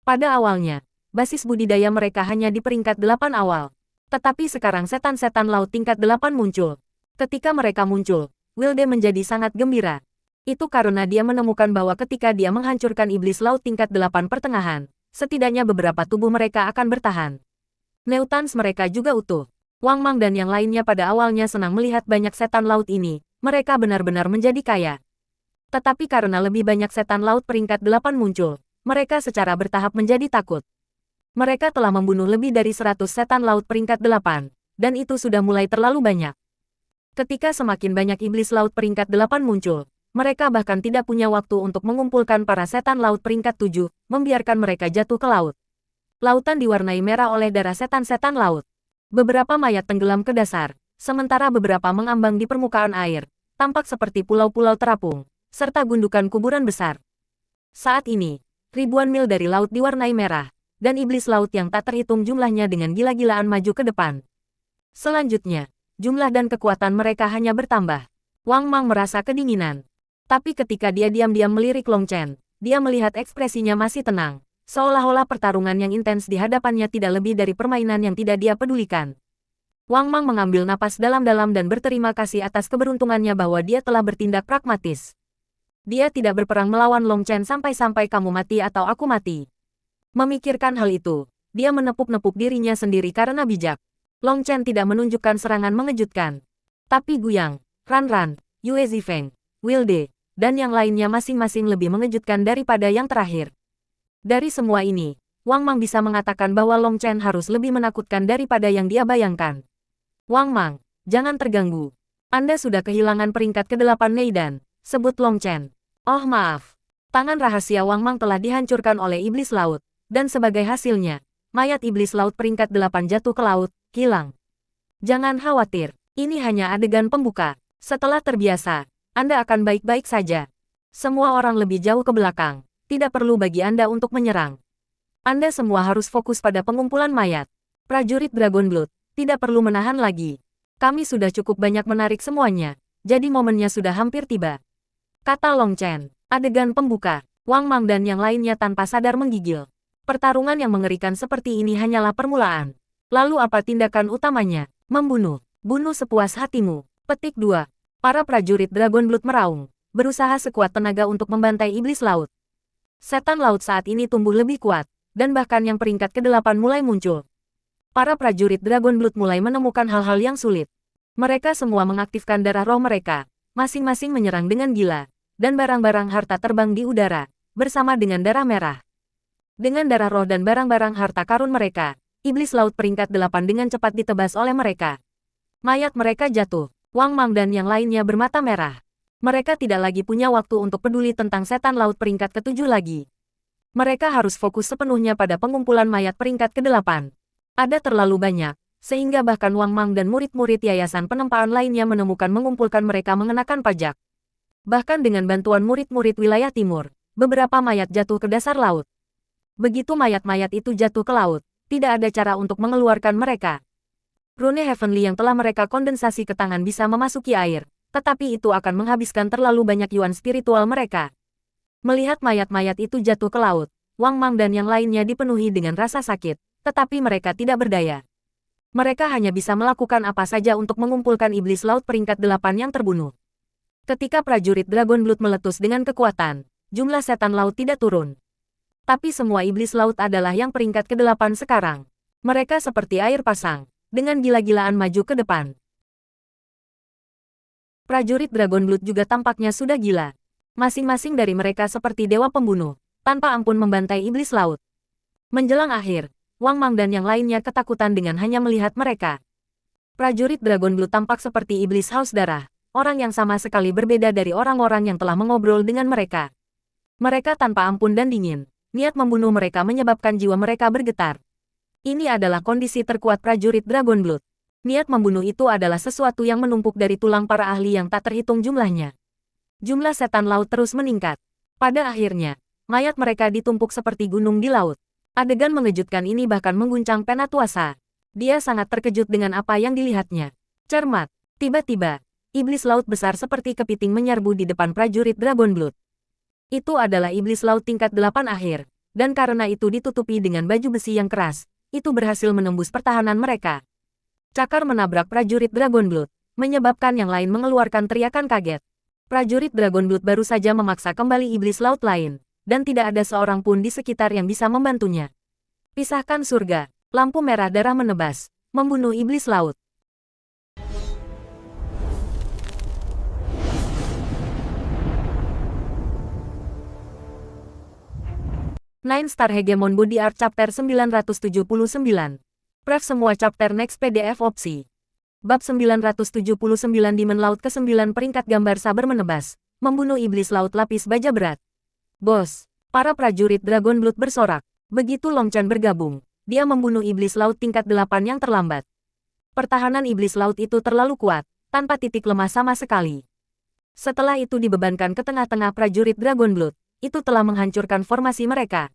Pada awalnya, basis budidaya mereka hanya di peringkat 8 awal. Tetapi sekarang setan-setan laut tingkat 8 muncul. Ketika mereka muncul, Wilde menjadi sangat gembira. Itu karena dia menemukan bahwa ketika dia menghancurkan iblis laut tingkat 8 pertengahan, setidaknya beberapa tubuh mereka akan bertahan. Neutans mereka juga utuh. Wang Mang dan yang lainnya pada awalnya senang melihat banyak setan laut ini, mereka benar-benar menjadi kaya. Tetapi karena lebih banyak setan laut peringkat 8 muncul, mereka secara bertahap menjadi takut. Mereka telah membunuh lebih dari 100 setan laut peringkat 8, dan itu sudah mulai terlalu banyak. Ketika semakin banyak iblis laut peringkat 8 muncul, mereka bahkan tidak punya waktu untuk mengumpulkan para setan laut peringkat 7, membiarkan mereka jatuh ke laut. Lautan diwarnai merah oleh darah setan-setan laut. Beberapa mayat tenggelam ke dasar, sementara beberapa mengambang di permukaan air, tampak seperti pulau-pulau terapung, serta gundukan kuburan besar. Saat ini, ribuan mil dari laut diwarnai merah, dan iblis laut yang tak terhitung jumlahnya dengan gila-gilaan maju ke depan. Selanjutnya, jumlah dan kekuatan mereka hanya bertambah. Wang Mang merasa kedinginan. Tapi ketika dia diam-diam melirik Long Chen, dia melihat ekspresinya masih tenang. Seolah-olah pertarungan yang intens di hadapannya tidak lebih dari permainan yang tidak dia pedulikan. Wang Mang mengambil napas dalam-dalam dan berterima kasih atas keberuntungannya bahwa dia telah bertindak pragmatis. Dia tidak berperang melawan Long Chen sampai-sampai kamu mati atau aku mati. Memikirkan hal itu, dia menepuk-nepuk dirinya sendiri karena bijak. Long Chen tidak menunjukkan serangan mengejutkan. Tapi Guyang, Ran Ran, Yue Zifeng, Wilde, dan yang lainnya masing-masing lebih mengejutkan daripada yang terakhir. Dari semua ini, Wang Mang bisa mengatakan bahwa Long Chen harus lebih menakutkan daripada yang dia bayangkan. Wang Mang, jangan terganggu. Anda sudah kehilangan peringkat ke-8 Neidan, sebut Long Chen. Oh maaf. Tangan rahasia Wang Mang telah dihancurkan oleh iblis laut, dan sebagai hasilnya, mayat iblis laut peringkat 8 jatuh ke laut, hilang. Jangan khawatir, ini hanya adegan pembuka. Setelah terbiasa, Anda akan baik-baik saja. Semua orang lebih jauh ke belakang. Tidak perlu bagi Anda untuk menyerang. Anda semua harus fokus pada pengumpulan mayat. Prajurit Dragon Blood, tidak perlu menahan lagi. Kami sudah cukup banyak menarik semuanya, jadi momennya sudah hampir tiba. Kata Long Chen, adegan pembuka, Wang Mang dan yang lainnya tanpa sadar menggigil. Pertarungan yang mengerikan seperti ini hanyalah permulaan. Lalu apa tindakan utamanya? Membunuh. Bunuh sepuas hatimu. Petik 2. Para prajurit Dragon Blood meraung, berusaha sekuat tenaga untuk membantai iblis laut. Setan laut saat ini tumbuh lebih kuat, dan bahkan yang peringkat ke-8 mulai muncul. Para prajurit Dragon Blood mulai menemukan hal-hal yang sulit. Mereka semua mengaktifkan darah roh mereka, masing-masing menyerang dengan gila, dan barang-barang harta terbang di udara, bersama dengan darah merah. Dengan darah roh dan barang-barang harta karun mereka, iblis laut peringkat 8 dengan cepat ditebas oleh mereka. Mayat mereka jatuh. Wang Mang dan yang lainnya bermata merah. Mereka tidak lagi punya waktu untuk peduli tentang setan laut peringkat ke-7 lagi. Mereka harus fokus sepenuhnya pada pengumpulan mayat peringkat ke-8. Ada terlalu banyak, sehingga bahkan Wang Mang dan murid-murid yayasan penempaan lainnya menemukan mengumpulkan mereka mengenakan pajak. Bahkan dengan bantuan murid-murid wilayah timur, beberapa mayat jatuh ke dasar laut. Begitu mayat-mayat itu jatuh ke laut, tidak ada cara untuk mengeluarkan mereka. Rune Heavenly yang telah mereka kondensasi ke tangan bisa memasuki air, tetapi itu akan menghabiskan terlalu banyak yuan spiritual mereka. Melihat mayat-mayat itu jatuh ke laut, Wang Mang dan yang lainnya dipenuhi dengan rasa sakit, tetapi mereka tidak berdaya. Mereka hanya bisa melakukan apa saja untuk mengumpulkan iblis laut peringkat 8 yang terbunuh. Ketika prajurit Dragon Blood meletus dengan kekuatan, jumlah setan laut tidak turun. Tapi semua iblis laut adalah yang peringkat ke-8 sekarang. Mereka seperti air pasang, dengan gila-gilaan maju ke depan. Prajurit Dragon Blood juga tampaknya sudah gila. Masing-masing dari mereka seperti dewa pembunuh, tanpa ampun membantai iblis laut. Menjelang akhir, Wang Mang dan yang lainnya ketakutan dengan hanya melihat mereka. Prajurit Dragon Blood tampak seperti iblis haus darah, orang yang sama sekali berbeda dari orang-orang yang telah mengobrol dengan mereka. Mereka tanpa ampun dan dingin. Niat membunuh mereka menyebabkan jiwa mereka bergetar. Ini adalah kondisi terkuat prajurit Dragon Blood. Niat membunuh itu adalah sesuatu yang menumpuk dari tulang para ahli yang tak terhitung jumlahnya. Jumlah setan laut terus meningkat. Pada akhirnya, mayat mereka ditumpuk seperti gunung di laut. Adegan mengejutkan ini bahkan mengguncang Penatuasa. Dia sangat terkejut dengan apa yang dilihatnya. Cermat. Tiba-tiba, iblis laut besar seperti kepiting menyerbu di depan prajurit Dragon Blood. Itu adalah iblis laut tingkat 8 akhir, dan karena itu ditutupi dengan baju besi yang keras, itu berhasil menembus pertahanan mereka. Cakar menabrak prajurit Dragon Blood, menyebabkan yang lain mengeluarkan teriakan kaget. Prajurit Dragon Blood baru saja memaksa kembali iblis laut lain, dan tidak ada seorang pun di sekitar yang bisa membantunya. Pisahkan surga, lampu merah darah menebas, membunuh iblis laut. Nine Star Hegemon Body Art Chapter 979. Pref semua chapter next PDF opsi. Bab 979 Demon Laut ke-9 peringkat gambar sabar menebas, membunuh iblis laut lapis baja berat. Bos, para prajurit Dragon Blood bersorak. Begitu Long Chen bergabung, dia membunuh iblis laut tingkat 8 yang terlambat. Pertahanan iblis laut itu terlalu kuat, tanpa titik lemah sama sekali. Setelah itu dibebankan ke tengah-tengah prajurit Dragon Blood, itu telah menghancurkan formasi mereka.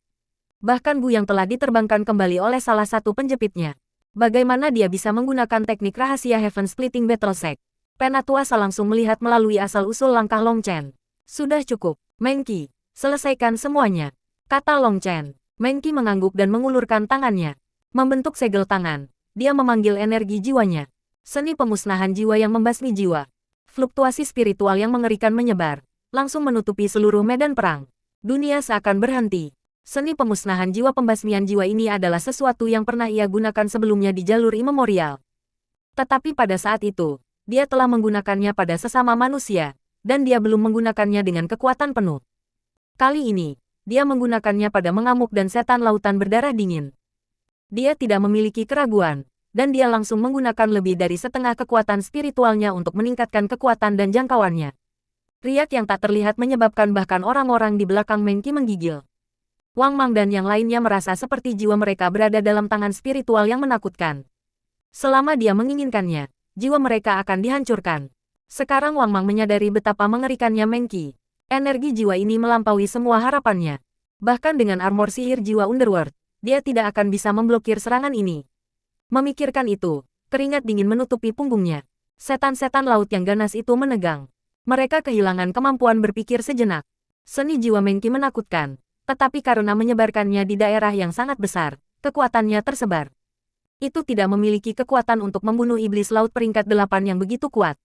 Bahkan Gu yang telah diterbangkan kembali oleh salah satu penjepitnya. Bagaimana dia bisa menggunakan teknik rahasia Heaven Splitting Battle Sect? Penatuasa langsung melihat melalui asal-usul langkah Long Chen. Sudah cukup, Mengki. Selesaikan semuanya, kata Long Chen. Mengki mengangguk dan mengulurkan tangannya. Membentuk segel tangan, dia memanggil energi jiwanya. Seni pemusnahan jiwa yang membasmi jiwa. Fluktuasi spiritual yang mengerikan menyebar, langsung menutupi seluruh medan perang. Dunia seakan berhenti. Seni pemusnahan jiwa pembasmian jiwa ini adalah sesuatu yang pernah ia gunakan sebelumnya di jalur imemorial. Tetapi pada saat itu, dia telah menggunakannya pada sesama manusia, dan dia belum menggunakannya dengan kekuatan penuh. Kali ini, dia menggunakannya pada mengamuk dan setan lautan berdarah dingin. Dia tidak memiliki keraguan, dan dia langsung menggunakan lebih dari setengah kekuatan spiritualnya untuk meningkatkan kekuatan dan jangkauannya. Riak yang tak terlihat menyebabkan bahkan orang-orang di belakang Mengki menggigil. Wang Mang dan yang lainnya merasa seperti jiwa mereka berada dalam tangan spiritual yang menakutkan. Selama dia menginginkannya, jiwa mereka akan dihancurkan. Sekarang Wang Mang menyadari betapa mengerikannya Mengki. Energi jiwa ini melampaui semua harapannya. Bahkan dengan armor sihir jiwa Underworld, dia tidak akan bisa memblokir serangan ini. Memikirkan itu, keringat dingin menutupi punggungnya. Setan-setan laut yang ganas itu menegang. Mereka kehilangan kemampuan berpikir sejenak. Seni jiwa Mengki menakutkan, tetapi karena menyebarkannya di daerah yang sangat besar, kekuatannya tersebar. Itu tidak memiliki kekuatan untuk membunuh iblis laut peringkat 8 yang begitu kuat.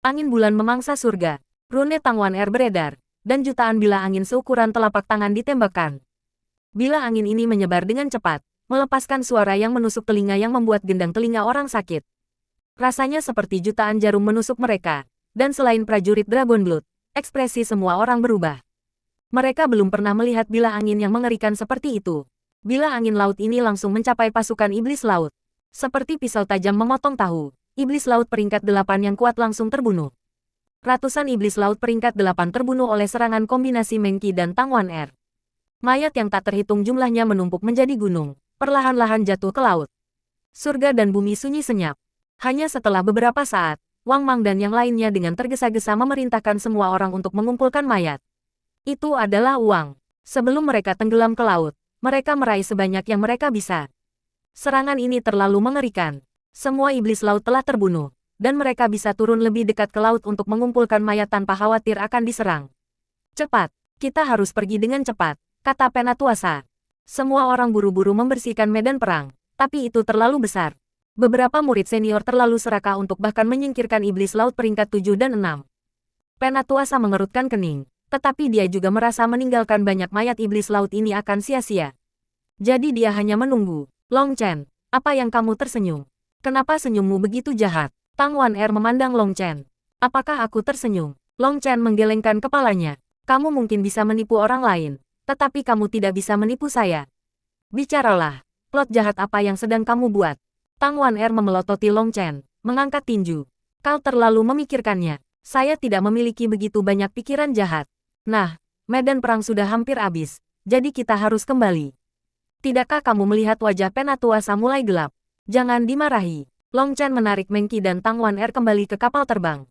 Angin bulan memangsa surga, rune Tangwan Air beredar, dan jutaan bilah angin seukuran telapak tangan ditembakkan. Bilah angin ini menyebar dengan cepat, melepaskan suara yang menusuk telinga yang membuat gendang telinga orang sakit. Rasanya seperti jutaan jarum menusuk mereka. Dan selain prajurit Dragon Blood, ekspresi semua orang berubah. Mereka belum pernah melihat bilah angin yang mengerikan seperti itu. Bila angin laut ini langsung mencapai pasukan iblis laut. Seperti pisau tajam memotong tahu, iblis laut peringkat 8 yang kuat langsung terbunuh. Ratusan iblis laut peringkat 8 terbunuh oleh serangan kombinasi Meng Qi dan Tang Wan Er. Mayat yang tak terhitung jumlahnya menumpuk menjadi gunung, perlahan-lahan jatuh ke laut. Surga dan bumi sunyi senyap. Hanya setelah beberapa saat, Wang Mang dan yang lainnya dengan tergesa-gesa memerintahkan semua orang untuk mengumpulkan mayat. Itu adalah uang. Sebelum mereka tenggelam ke laut, mereka meraih sebanyak yang mereka bisa. Serangan ini terlalu mengerikan. Semua iblis laut telah terbunuh, dan mereka bisa turun lebih dekat ke laut untuk mengumpulkan mayat tanpa khawatir akan diserang. Cepat, kita harus pergi dengan cepat, kata Penatuasa. Semua orang buru-buru membersihkan medan perang, tapi itu terlalu besar. Beberapa murid senior terlalu serakah untuk bahkan menyingkirkan iblis laut peringkat 7 dan 6. Penatuasa mengerutkan kening, tetapi dia juga merasa meninggalkan banyak mayat iblis laut ini akan sia-sia. Jadi dia hanya menunggu. Long Chen, apa yang kamu tersenyum? Kenapa senyummu begitu jahat? Tang Wan Er memandang Long Chen. Apakah aku tersenyum? Long Chen menggelengkan kepalanya. Kamu mungkin bisa menipu orang lain, tetapi kamu tidak bisa menipu saya. Bicaralah, plot jahat apa yang sedang kamu buat? Tang Wan Er memelototi Long Chen, mengangkat tinju. Kau terlalu memikirkannya. Saya tidak memiliki begitu banyak pikiran jahat. Nah, medan perang sudah hampir habis, jadi kita harus kembali. Tidakkah kamu melihat wajah Penatuasa mulai gelap? Jangan dimarahi. Long Chen menarik Meng Qi dan Tang Wan Er kembali ke kapal terbang.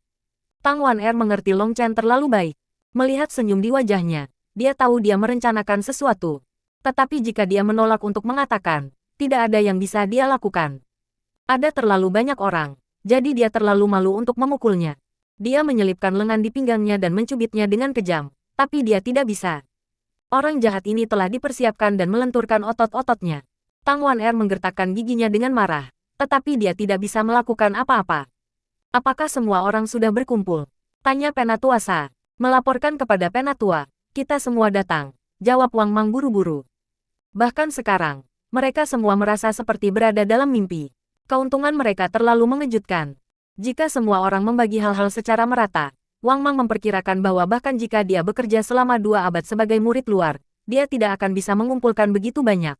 Tang Wan Er mengerti Long Chen terlalu baik. Melihat senyum di wajahnya, dia tahu dia merencanakan sesuatu. Tetapi jika dia menolak untuk mengatakan, tidak ada yang bisa dia lakukan. Ada terlalu banyak orang, jadi dia terlalu malu untuk memukulnya. Dia menyelipkan lengan di pinggangnya dan mencubitnya dengan kejam, tapi dia tidak bisa. Orang jahat ini telah dipersiapkan dan melenturkan otot-ototnya. Tang Wan Er menggertakkan giginya dengan marah, tetapi dia tidak bisa melakukan apa-apa. Apakah semua orang sudah berkumpul? Tanya Penatuasa. Melaporkan kepada Penatua, kita semua datang, jawab Wang Mang buru-buru. Bahkan sekarang, mereka semua merasa seperti berada dalam mimpi. Keuntungan mereka terlalu mengejutkan. Jika semua orang membagi hal-hal secara merata, Wang Mang memperkirakan bahwa bahkan jika dia bekerja selama 2 abad sebagai murid luar, dia tidak akan bisa mengumpulkan begitu banyak.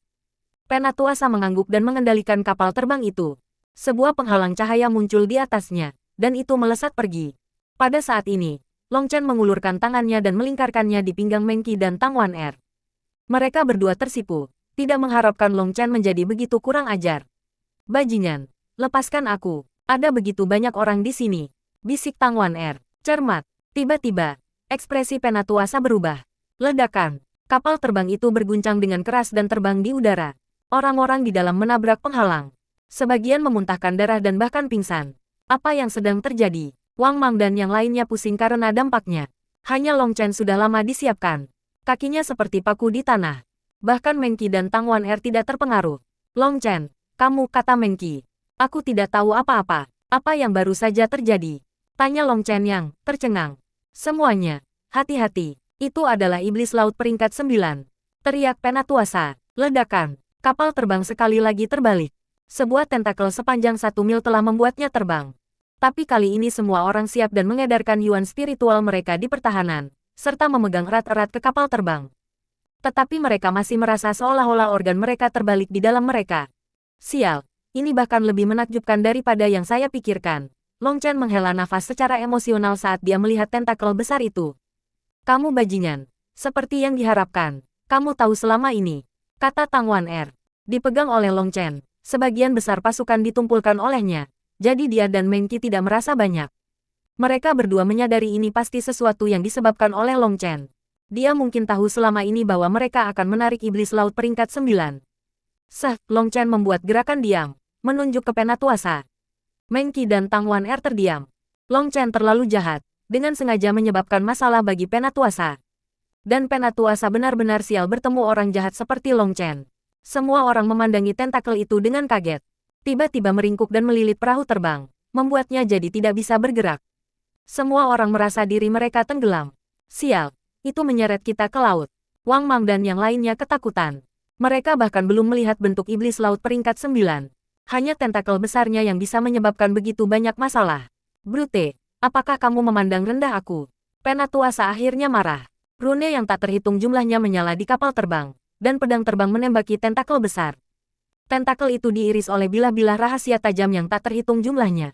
Penatuasa mengangguk dan mengendalikan kapal terbang itu. Sebuah penghalang cahaya muncul di atasnya, dan itu melesat pergi. Pada saat ini, Long Chen mengulurkan tangannya dan melingkarkannya di pinggang Meng Qi dan Tang Wan Er. Mereka berdua tersipu, tidak mengharapkan Long Chen menjadi begitu kurang ajar. Bajingan, lepaskan aku, ada begitu banyak orang di sini, bisik Tang Wan Er. Cermat. Tiba-tiba, ekspresi Penatuasa berubah. Ledakan. Kapal terbang itu berguncang dengan keras dan terbang di udara. Orang-orang di dalam menabrak penghalang. Sebagian memuntahkan darah dan bahkan pingsan. Apa yang sedang terjadi? Wang Mang dan yang lainnya pusing karena dampaknya. Hanya Long Chen sudah lama disiapkan. Kakinya seperti paku di tanah. Bahkan Meng Qi dan Tang Wan Er tidak terpengaruh. Long Chen, kamu, kata Meng Qi. Aku tidak tahu apa-apa. Apa yang baru saja terjadi? Tanya Long Chen yang tercengang. Semuanya, hati-hati, itu adalah iblis laut peringkat 9. Teriak Penatuasa. Ledakan. Kapal terbang sekali lagi terbalik. Sebuah tentakel sepanjang 1 mil telah membuatnya terbang. Tapi kali ini semua orang siap dan mengedarkan yuan spiritual mereka di pertahanan, serta memegang erat-erat ke kapal terbang. Tetapi mereka masih merasa seolah-olah organ mereka terbalik di dalam mereka. Sial, ini bahkan lebih menakjubkan daripada yang saya pikirkan. Long Chen menghela nafas secara emosional saat dia melihat tentakel besar itu. Kamu bajingan. Seperti yang diharapkan. Kamu tahu selama ini. Kata Tang Wan Er. Dipegang oleh Long Chen. Sebagian besar pasukan ditumpulkan olehnya. Jadi dia dan Meng Qi tidak merasa banyak. Mereka berdua menyadari ini pasti sesuatu yang disebabkan oleh Long Chen. Dia mungkin tahu selama ini bahwa mereka akan menarik iblis laut peringkat 9. Long Chen membuat gerakan diam. Menunjuk ke Penatuasa. Meng Qi dan Tang Wan Er terdiam. Long Chen terlalu jahat, dengan sengaja menyebabkan masalah bagi Penatuasa. Dan Penatuasa benar-benar sial bertemu orang jahat seperti Long Chen. Semua orang memandangi tentakel itu dengan kaget. Tiba-tiba meringkuk dan melilit perahu terbang, membuatnya jadi tidak bisa bergerak. Semua orang merasa diri mereka tenggelam. Sial, itu menyeret kita ke laut. Wang Mang dan yang lainnya ketakutan. Mereka bahkan belum melihat bentuk iblis laut peringkat 9. Hanya tentakel besarnya yang bisa menyebabkan begitu banyak masalah. Brute, apakah kamu memandang rendah aku? Penatuasa akhirnya marah. Rune yang tak terhitung jumlahnya menyala di kapal terbang, dan pedang terbang menembaki tentakel besar. Tentakel itu diiris oleh bilah-bilah rahasia tajam yang tak terhitung jumlahnya.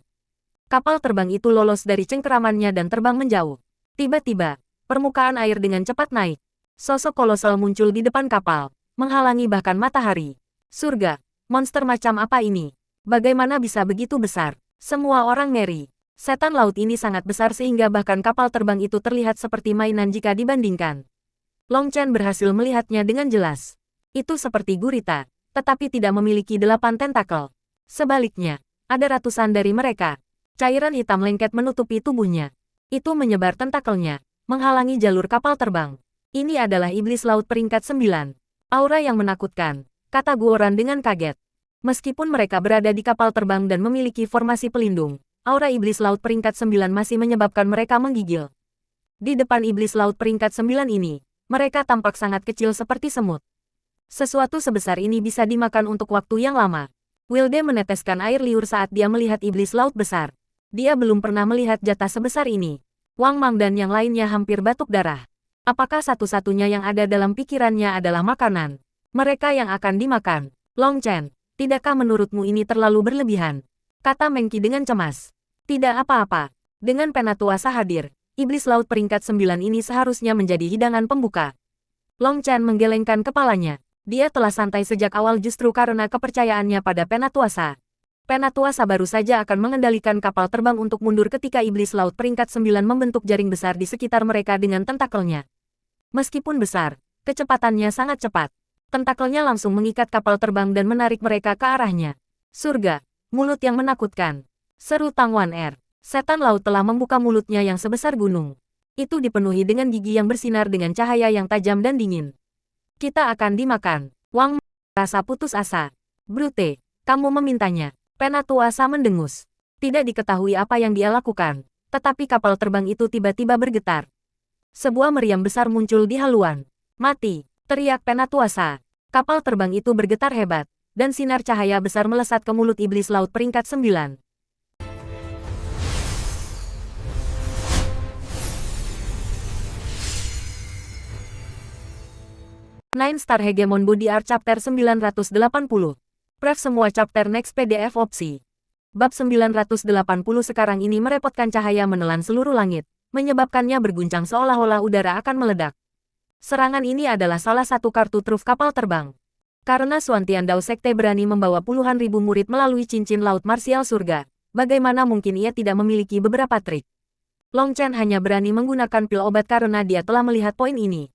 Kapal terbang itu lolos dari cengkeramannya dan terbang menjauh. Tiba-tiba, permukaan air dengan cepat naik. Sosok kolosal muncul di depan kapal, menghalangi bahkan matahari. Surga, monster macam apa ini? Bagaimana bisa begitu besar? Semua orang ngeri. Setan laut ini sangat besar sehingga bahkan kapal terbang itu terlihat seperti mainan jika dibandingkan. Long Chen berhasil melihatnya dengan jelas. Itu seperti gurita, tetapi tidak memiliki 8 tentakel. Sebaliknya, ada ratusan dari mereka. Cairan hitam lengket menutupi tubuhnya. Itu menyebar tentakelnya, menghalangi jalur kapal terbang. Ini adalah iblis laut peringkat 9. Aura yang menakutkan, kata Guoran dengan kaget. Meskipun mereka berada di kapal terbang dan memiliki formasi pelindung, aura iblis laut peringkat 9 masih menyebabkan mereka menggigil. Di depan iblis laut peringkat 9 ini, mereka tampak sangat kecil seperti semut. Sesuatu sebesar ini bisa dimakan untuk waktu yang lama. Wilde meneteskan air liur saat dia melihat iblis laut besar. Dia belum pernah melihat jatah sebesar ini. Wang Mang dan yang lainnya hampir batuk darah. Apakah satu-satunya yang ada dalam pikirannya adalah makanan? Mereka yang akan dimakan. Long Chen, tidakkah menurutmu ini terlalu berlebihan? Kata Mengki dengan cemas. Tidak apa-apa. Dengan Penatuasa hadir, iblis laut peringkat 9 ini seharusnya menjadi hidangan pembuka. Long Chen menggelengkan kepalanya. Dia telah santai sejak awal justru karena kepercayaannya pada Penatuasa. Penatuasa baru saja akan mengendalikan kapal terbang untuk mundur ketika iblis laut peringkat 9 membentuk jaring besar di sekitar mereka dengan tentakelnya. Meskipun besar, kecepatannya sangat cepat. Tentakelnya langsung mengikat kapal terbang dan menarik mereka ke arahnya. Surga, mulut yang menakutkan. Seru Tang Wan Er. Setan laut telah membuka mulutnya yang sebesar gunung. Itu dipenuhi dengan gigi yang bersinar dengan cahaya yang tajam dan dingin. Kita akan dimakan. Wang rasa putus asa. Brute, kamu memintanya. Penatuasa mendengus. Tidak diketahui apa yang dia lakukan, tetapi kapal terbang itu tiba-tiba bergetar. Sebuah meriam besar muncul di haluan. Mati, teriak Penatuasa. Kapal terbang itu bergetar hebat, dan sinar cahaya besar melesat ke mulut iblis laut peringkat 9. Nine Star Hegemon Body Art Chapter 980. Pref semua chapter next PDF opsi. Bab 980 sekarang ini merepotkan cahaya menelan seluruh langit, menyebabkannya berguncang seolah-olah udara akan meledak. Serangan ini adalah salah satu kartu truf kapal terbang. Karena Xuan Tiandao Sekte berani membawa puluhan ribu murid melalui cincin laut marsial surga, bagaimana mungkin ia tidak memiliki beberapa trik? Long Chen hanya berani menggunakan pil obat karena dia telah melihat poin ini.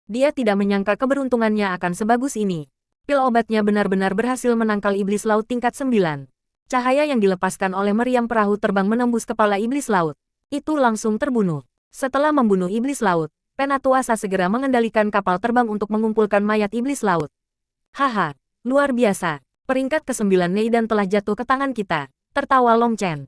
Dia tidak menyangka keberuntungannya akan sebagus ini. Pil obatnya benar-benar berhasil menangkal iblis laut tingkat 9. Cahaya yang dilepaskan oleh meriam perahu terbang menembus kepala iblis laut. Itu langsung terbunuh. Setelah membunuh iblis laut, Penatuasa segera mengendalikan kapal terbang untuk mengumpulkan mayat iblis laut. Haha, luar biasa. Peringkat ke-9 Neidan telah jatuh ke tangan kita, tertawa Long Chen.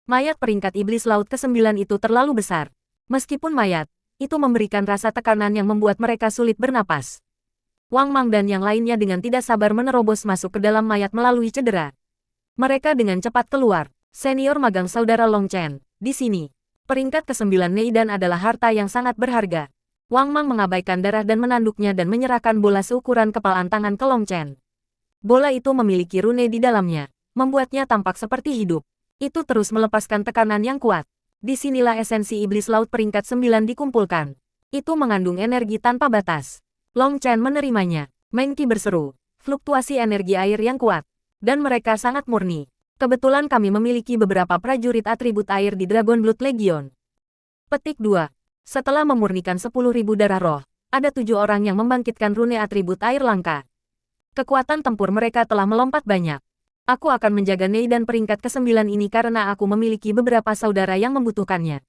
Mayat peringkat iblis laut ke-9 itu terlalu besar. Meskipun mayat, itu memberikan rasa tekanan yang membuat mereka sulit bernapas. Wang Mang dan yang lainnya dengan tidak sabar menerobos masuk ke dalam mayat melalui cedera. Mereka dengan cepat keluar. Senior magang saudara Long Chen, di sini. Peringkat ke-9 Neidan adalah harta yang sangat berharga. Wang Mang mengabaikan darah dan menanduknya dan menyerahkan bola seukuran kepalan tangan ke Long Chen. Bola itu memiliki rune di dalamnya, membuatnya tampak seperti hidup. Itu terus melepaskan tekanan yang kuat. Disinilah esensi iblis laut peringkat 9 dikumpulkan. Itu mengandung energi tanpa batas. Long Chen menerimanya. Mengki berseru, fluktuasi energi air yang kuat. Dan mereka sangat murni. Kebetulan kami memiliki beberapa prajurit atribut air di Dragon Blood Legion. Petik 2. Setelah memurnikan 10.000 darah roh, ada 7 orang yang membangkitkan rune atribut air langka. Kekuatan tempur mereka telah melompat banyak. Aku akan menjaga Neidan peringkat ke-9 ini karena aku memiliki beberapa saudara yang membutuhkannya.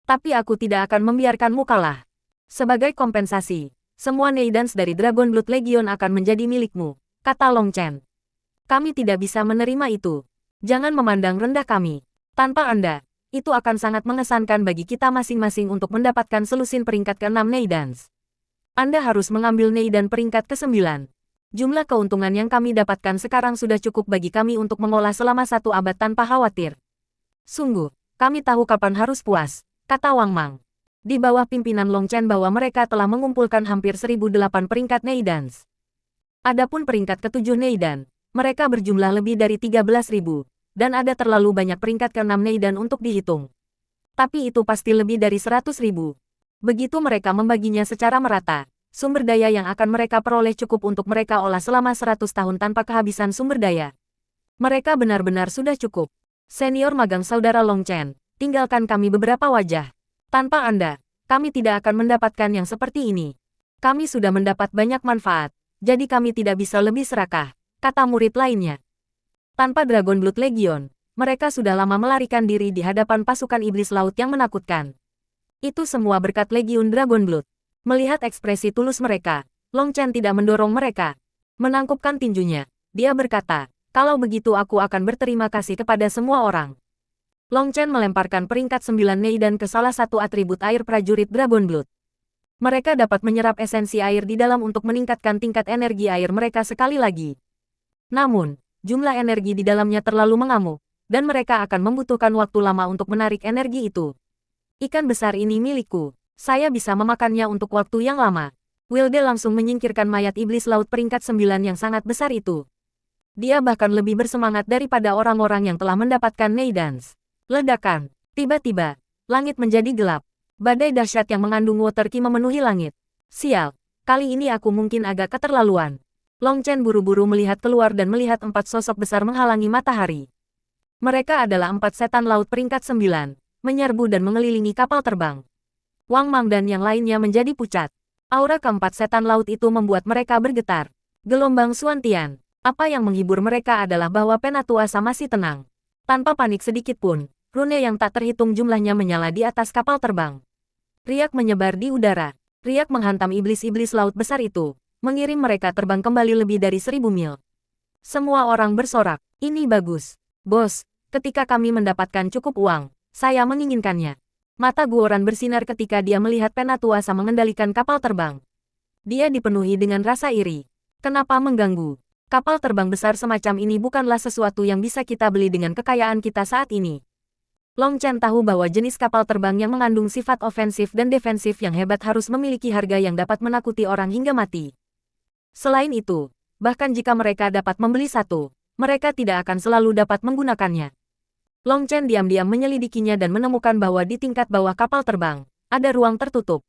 Tapi aku tidak akan membiarkanmu kalah. Sebagai kompensasi, semua Neidans dari Dragon Blood Legion akan menjadi milikmu, kata Long Chen. Kami tidak bisa menerima itu. Jangan memandang rendah kami. Tanpa Anda, itu akan sangat mengesankan bagi kita masing-masing untuk mendapatkan selusin peringkat ke-6 Neidans. Anda harus mengambil Neidan peringkat ke-9. Jumlah keuntungan yang kami dapatkan sekarang sudah cukup bagi kami untuk mengolah selama 1 abad tanpa khawatir. Sungguh, kami tahu kapan harus puas, kata Wang Mang. Di bawah pimpinan Long Chen bahwa mereka telah mengumpulkan hampir 1008 peringkat Neidans. Adapun peringkat ke-7 Neidan, mereka berjumlah lebih dari 13.000, dan ada terlalu banyak peringkat ke-6 Neidan untuk dihitung. Tapi itu pasti lebih dari 100.000. Begitu mereka membaginya secara merata, sumber daya yang akan mereka peroleh cukup untuk mereka olah selama 100 tahun tanpa kehabisan sumber daya. Mereka benar-benar sudah cukup. Senior magang saudara Long Chen, tinggalkan kami beberapa wajah. Tanpa Anda, kami tidak akan mendapatkan yang seperti ini. Kami sudah mendapat banyak manfaat, jadi kami tidak bisa lebih serakah, kata murid lainnya. Tanpa Dragon Blood Legion, mereka sudah lama melarikan diri di hadapan pasukan iblis laut yang menakutkan. Itu semua berkat Legiun Dragon Blood. Melihat ekspresi tulus mereka, Long Chen tidak mendorong mereka. Menangkupkan tinjunya, dia berkata, kalau begitu aku akan berterima kasih kepada semua orang. Long Chen melemparkan peringkat 9 Neidan ke salah satu atribut air prajurit Dragon Blood. Mereka dapat menyerap esensi air di dalam untuk meningkatkan tingkat energi air mereka sekali lagi. Namun, jumlah energi di dalamnya terlalu mengamuk, dan mereka akan membutuhkan waktu lama untuk menarik energi itu. Ikan besar ini milikku. Saya bisa memakannya untuk waktu yang lama. Wilde langsung menyingkirkan mayat iblis laut peringkat 9 yang sangat besar itu. Dia bahkan lebih bersemangat daripada orang-orang yang telah mendapatkan Neidans. Ledakan. Tiba-tiba, langit menjadi gelap. Badai dahsyat yang mengandung water ki memenuhi langit. Sial, kali ini aku mungkin agak keterlaluan. Long Chen buru-buru melihat keluar dan melihat 4 sosok besar menghalangi matahari. Mereka adalah 4 setan laut peringkat 9, menyerbu dan mengelilingi kapal terbang. Wang Mang dan yang lainnya menjadi pucat. Aura keempat setan laut itu membuat mereka bergetar. Gelombang Suantian. Apa yang menghibur mereka adalah bahwa Penatuasa masih tenang. Tanpa panik sedikit pun, rune yang tak terhitung jumlahnya menyala di atas kapal terbang. Riak menyebar di udara. Riak menghantam iblis-iblis laut besar itu, mengirim mereka terbang kembali lebih dari 1000 mil. Semua orang bersorak, ini bagus. Bos, ketika kami mendapatkan cukup uang, saya menginginkannya. Mata Guoran bersinar ketika dia melihat Penatuasa mengendalikan kapal terbang. Dia dipenuhi dengan rasa iri. Kenapa mengganggu? Kapal terbang besar semacam ini bukanlah sesuatu yang bisa kita beli dengan kekayaan kita saat ini. Long Chen tahu bahwa jenis kapal terbang yang mengandung sifat ofensif dan defensif yang hebat harus memiliki harga yang dapat menakuti orang hingga mati. Selain itu, bahkan jika mereka dapat membeli satu, mereka tidak akan selalu dapat menggunakannya. Long Chen diam-diam menyelidikinya dan menemukan bahwa di tingkat bawah kapal terbang, ada ruang tertutup.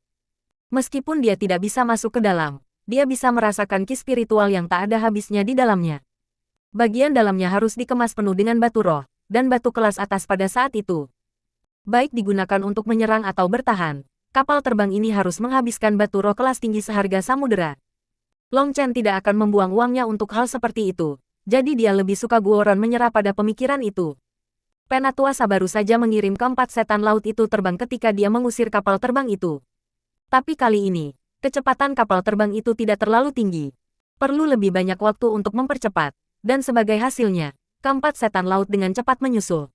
Meskipun dia tidak bisa masuk ke dalam, dia bisa merasakan ki spiritual yang tak ada habisnya di dalamnya. Bagian dalamnya harus dikemas penuh dengan batu roh dan batu kelas atas pada saat itu. Baik digunakan untuk menyerang atau bertahan, kapal terbang ini harus menghabiskan batu roh kelas tinggi seharga samudera. Long Chen tidak akan membuang uangnya untuk hal seperti itu, jadi dia lebih suka Guoran menyerah pada pemikiran itu. Penatuasa baru saja mengirim keempat setan laut itu terbang ketika dia mengusir kapal terbang itu. Tapi kali ini, kecepatan kapal terbang itu tidak terlalu tinggi. Perlu lebih banyak waktu untuk mempercepat, dan sebagai hasilnya, keempat setan laut dengan cepat menyusul.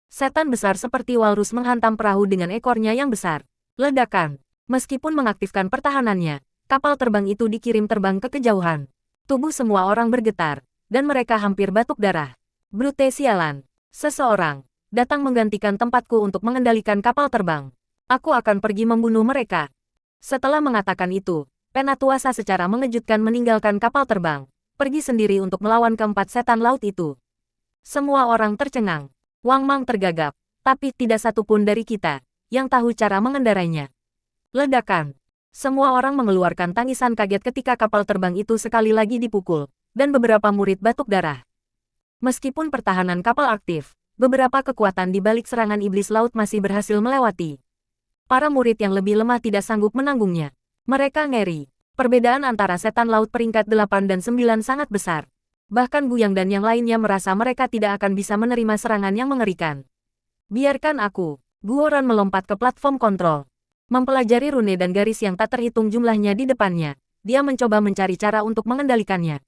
Setan besar seperti walrus menghantam perahu dengan ekornya yang besar. Ledakan. Meskipun mengaktifkan pertahanannya, kapal terbang itu dikirim terbang ke kejauhan. Tubuh semua orang bergetar, dan mereka hampir batuk darah. Brute sialan. Seseorang datang menggantikan tempatku untuk mengendalikan kapal terbang. Aku akan pergi membunuh mereka. Setelah mengatakan itu, Penatuasa secara mengejutkan meninggalkan kapal terbang, pergi sendiri untuk melawan keempat setan laut itu. Semua orang tercengang. Wang Mang tergagap, tapi tidak satu pun dari kita yang tahu cara mengendarainya. Ledakan. Semua orang mengeluarkan tangisan kaget ketika kapal terbang itu sekali lagi dipukul, dan beberapa murid batuk darah. Meskipun pertahanan kapal aktif, beberapa kekuatan di balik serangan iblis laut masih berhasil melewati. Para murid yang lebih lemah tidak sanggup menanggungnya. Mereka ngeri. Perbedaan antara setan laut peringkat 8 dan 9 sangat besar. Bahkan Guyang dan yang lainnya merasa mereka tidak akan bisa menerima serangan yang mengerikan. Biarkan aku. Guoran melompat ke platform kontrol. Mempelajari rune dan garis yang tak terhitung jumlahnya di depannya, dia mencoba mencari cara untuk mengendalikannya.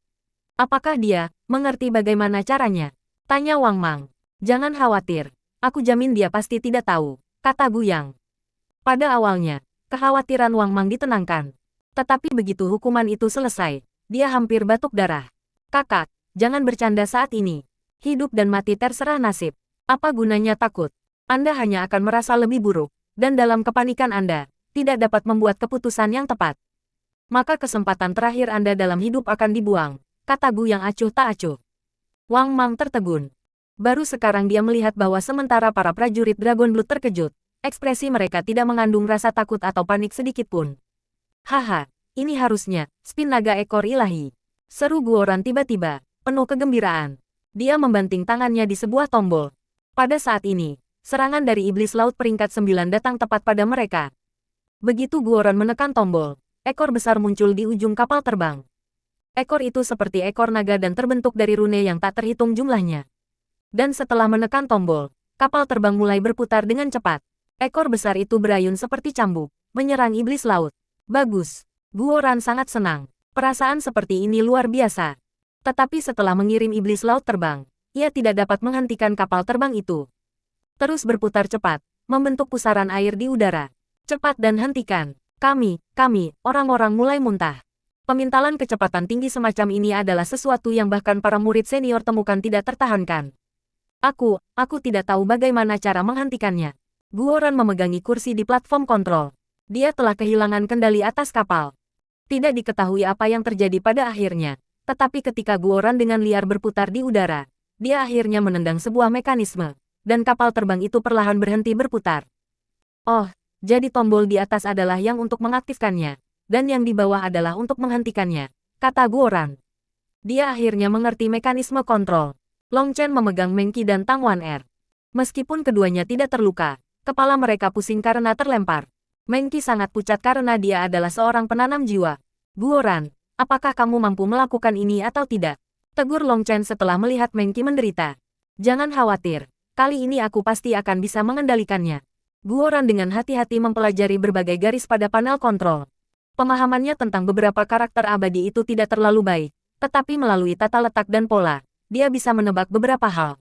Apakah dia mengerti bagaimana caranya? Tanya Wang Mang. Jangan khawatir. Aku jamin dia pasti tidak tahu, kata Guyang. Pada awalnya, kekhawatiran Wang Mang ditenangkan. Tetapi begitu hukuman itu selesai, dia hampir batuk darah. Kakak, jangan bercanda saat ini. Hidup dan mati terserah nasib. Apa gunanya takut? Anda hanya akan merasa lebih buruk, dan dalam kepanikan Anda tidak dapat membuat keputusan yang tepat. Maka kesempatan terakhir Anda dalam hidup akan dibuang, kata Gu yang acuh tak acuh. Wang Mang tertegun. Baru sekarang dia melihat bahwa sementara para prajurit Dragon Blood terkejut, ekspresi mereka tidak mengandung rasa takut atau panik sedikit pun. Haha, ini harusnya spin naga ekor ilahi. Seru Guoran tiba-tiba, penuh kegembiraan. Dia membanting tangannya di sebuah tombol. Pada saat ini, serangan dari iblis laut peringkat 9 datang tepat pada mereka. Begitu Guoran menekan tombol, ekor besar muncul di ujung kapal terbang. Ekor itu seperti ekor naga dan terbentuk dari rune yang tak terhitung jumlahnya. Dan setelah menekan tombol, kapal terbang mulai berputar dengan cepat. Ekor besar itu berayun seperti cambuk, menyerang iblis laut. Bagus. Guoran sangat senang. Perasaan seperti ini luar biasa. Tetapi setelah mengirim iblis laut terbang, ia tidak dapat menghentikan kapal terbang itu. Terus berputar cepat, membentuk pusaran air di udara. Cepat dan hentikan. Kami, orang-orang mulai muntah. Pemintalan kecepatan tinggi semacam ini adalah sesuatu yang bahkan para murid senior temukan tidak tertahankan. Aku tidak tahu bagaimana cara menghentikannya. Guoran memegangi kursi di platform kontrol. Dia telah kehilangan kendali atas kapal. Tidak diketahui apa yang terjadi pada akhirnya, tetapi ketika Guoran dengan liar berputar di udara, dia akhirnya menendang sebuah mekanisme, dan kapal terbang itu perlahan berhenti berputar. Oh, jadi tombol di atas adalah yang untuk mengaktifkannya, dan yang di bawah adalah untuk menghentikannya, kata Guoran. Dia akhirnya mengerti mekanisme kontrol. Long Chen memegang Meng Qi dan Tang Wan Er. Meskipun keduanya tidak terluka, kepala mereka pusing karena terlempar. Meng Qi sangat pucat karena dia adalah seorang penanam jiwa. Guoran, apakah kamu mampu melakukan ini atau tidak? Tegur Long Chen setelah melihat Meng Qi menderita. Jangan khawatir, kali ini aku pasti akan bisa mengendalikannya. Guoran dengan hati-hati mempelajari berbagai garis pada panel kontrol. Pemahamannya tentang beberapa karakter abadi itu tidak terlalu baik, tetapi melalui tata letak dan pola, dia bisa menebak beberapa hal.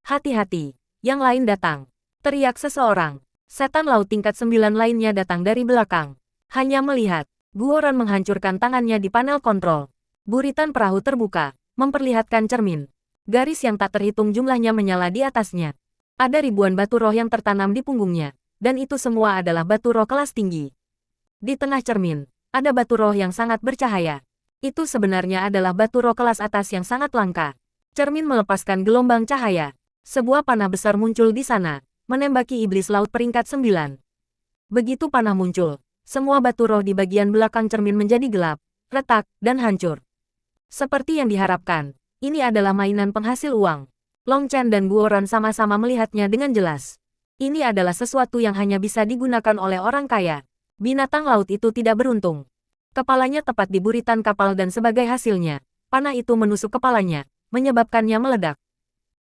Hati-hati, yang lain datang. Teriak seseorang. Setan laut tingkat 9 lainnya datang dari belakang. Hanya melihat, Guoran menghancurkan tangannya di panel kontrol. Buritan perahu terbuka, memperlihatkan cermin. Garis yang tak terhitung jumlahnya menyala di atasnya. Ada ribuan batu roh yang tertanam di punggungnya, dan itu semua adalah batu roh kelas tinggi. Di tengah cermin, ada batu roh yang sangat bercahaya. Itu sebenarnya adalah batu roh kelas atas yang sangat langka. Cermin melepaskan gelombang cahaya. Sebuah panah besar muncul di sana, menembaki iblis laut peringkat 9. Begitu panah muncul, semua batu roh di bagian belakang cermin menjadi gelap, retak, dan hancur. Seperti yang diharapkan, ini adalah mainan penghasil uang. Long Chen dan Guoran sama-sama melihatnya dengan jelas. Ini adalah sesuatu yang hanya bisa digunakan oleh orang kaya. Binatang laut itu tidak beruntung. Kepalanya tepat di buritan kapal dan sebagai hasilnya, panah itu menusuk kepalanya, menyebabkannya meledak.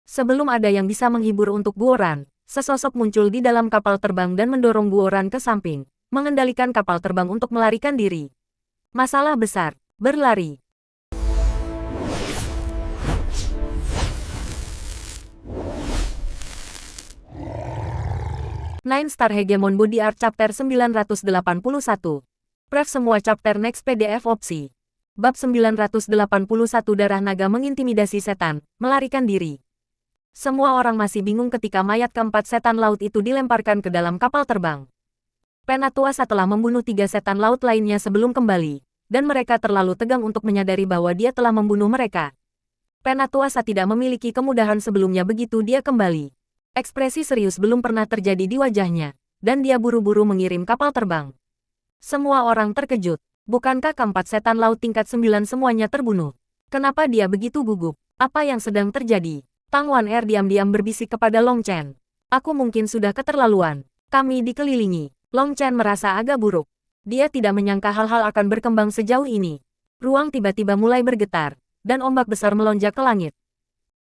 Sebelum ada yang bisa menghibur untuk Guoran, sesosok muncul di dalam kapal terbang dan mendorong Guoran ke samping, mengendalikan kapal terbang untuk melarikan diri. Masalah besar, berlari. Nine Star Hegemon Body Art Chapter 981. Pref semua chapter next PDF opsi. Bab 981 Darah Naga mengintimidasi setan, melarikan diri. Semua orang masih bingung ketika mayat keempat setan laut itu dilemparkan ke dalam kapal terbang. Penatuasa telah membunuh 3 setan laut lainnya sebelum kembali, dan mereka terlalu tegang untuk menyadari bahwa dia telah membunuh mereka. Penatuasa tidak memiliki kemudahan sebelumnya begitu dia kembali. Ekspresi serius belum pernah terjadi di wajahnya, dan dia buru-buru mengirim kapal terbang. Semua orang terkejut. Bukankah keempat setan laut tingkat 9 semuanya terbunuh? Kenapa dia begitu gugup? Apa yang sedang terjadi? Tang Wan Er diam-diam berbisik kepada Long Chen. Aku mungkin sudah keterlaluan. Kami dikelilingi. Long Chen merasa agak buruk. Dia tidak menyangka hal-hal akan berkembang sejauh ini. Ruang tiba-tiba mulai bergetar, dan ombak besar melonjak ke langit.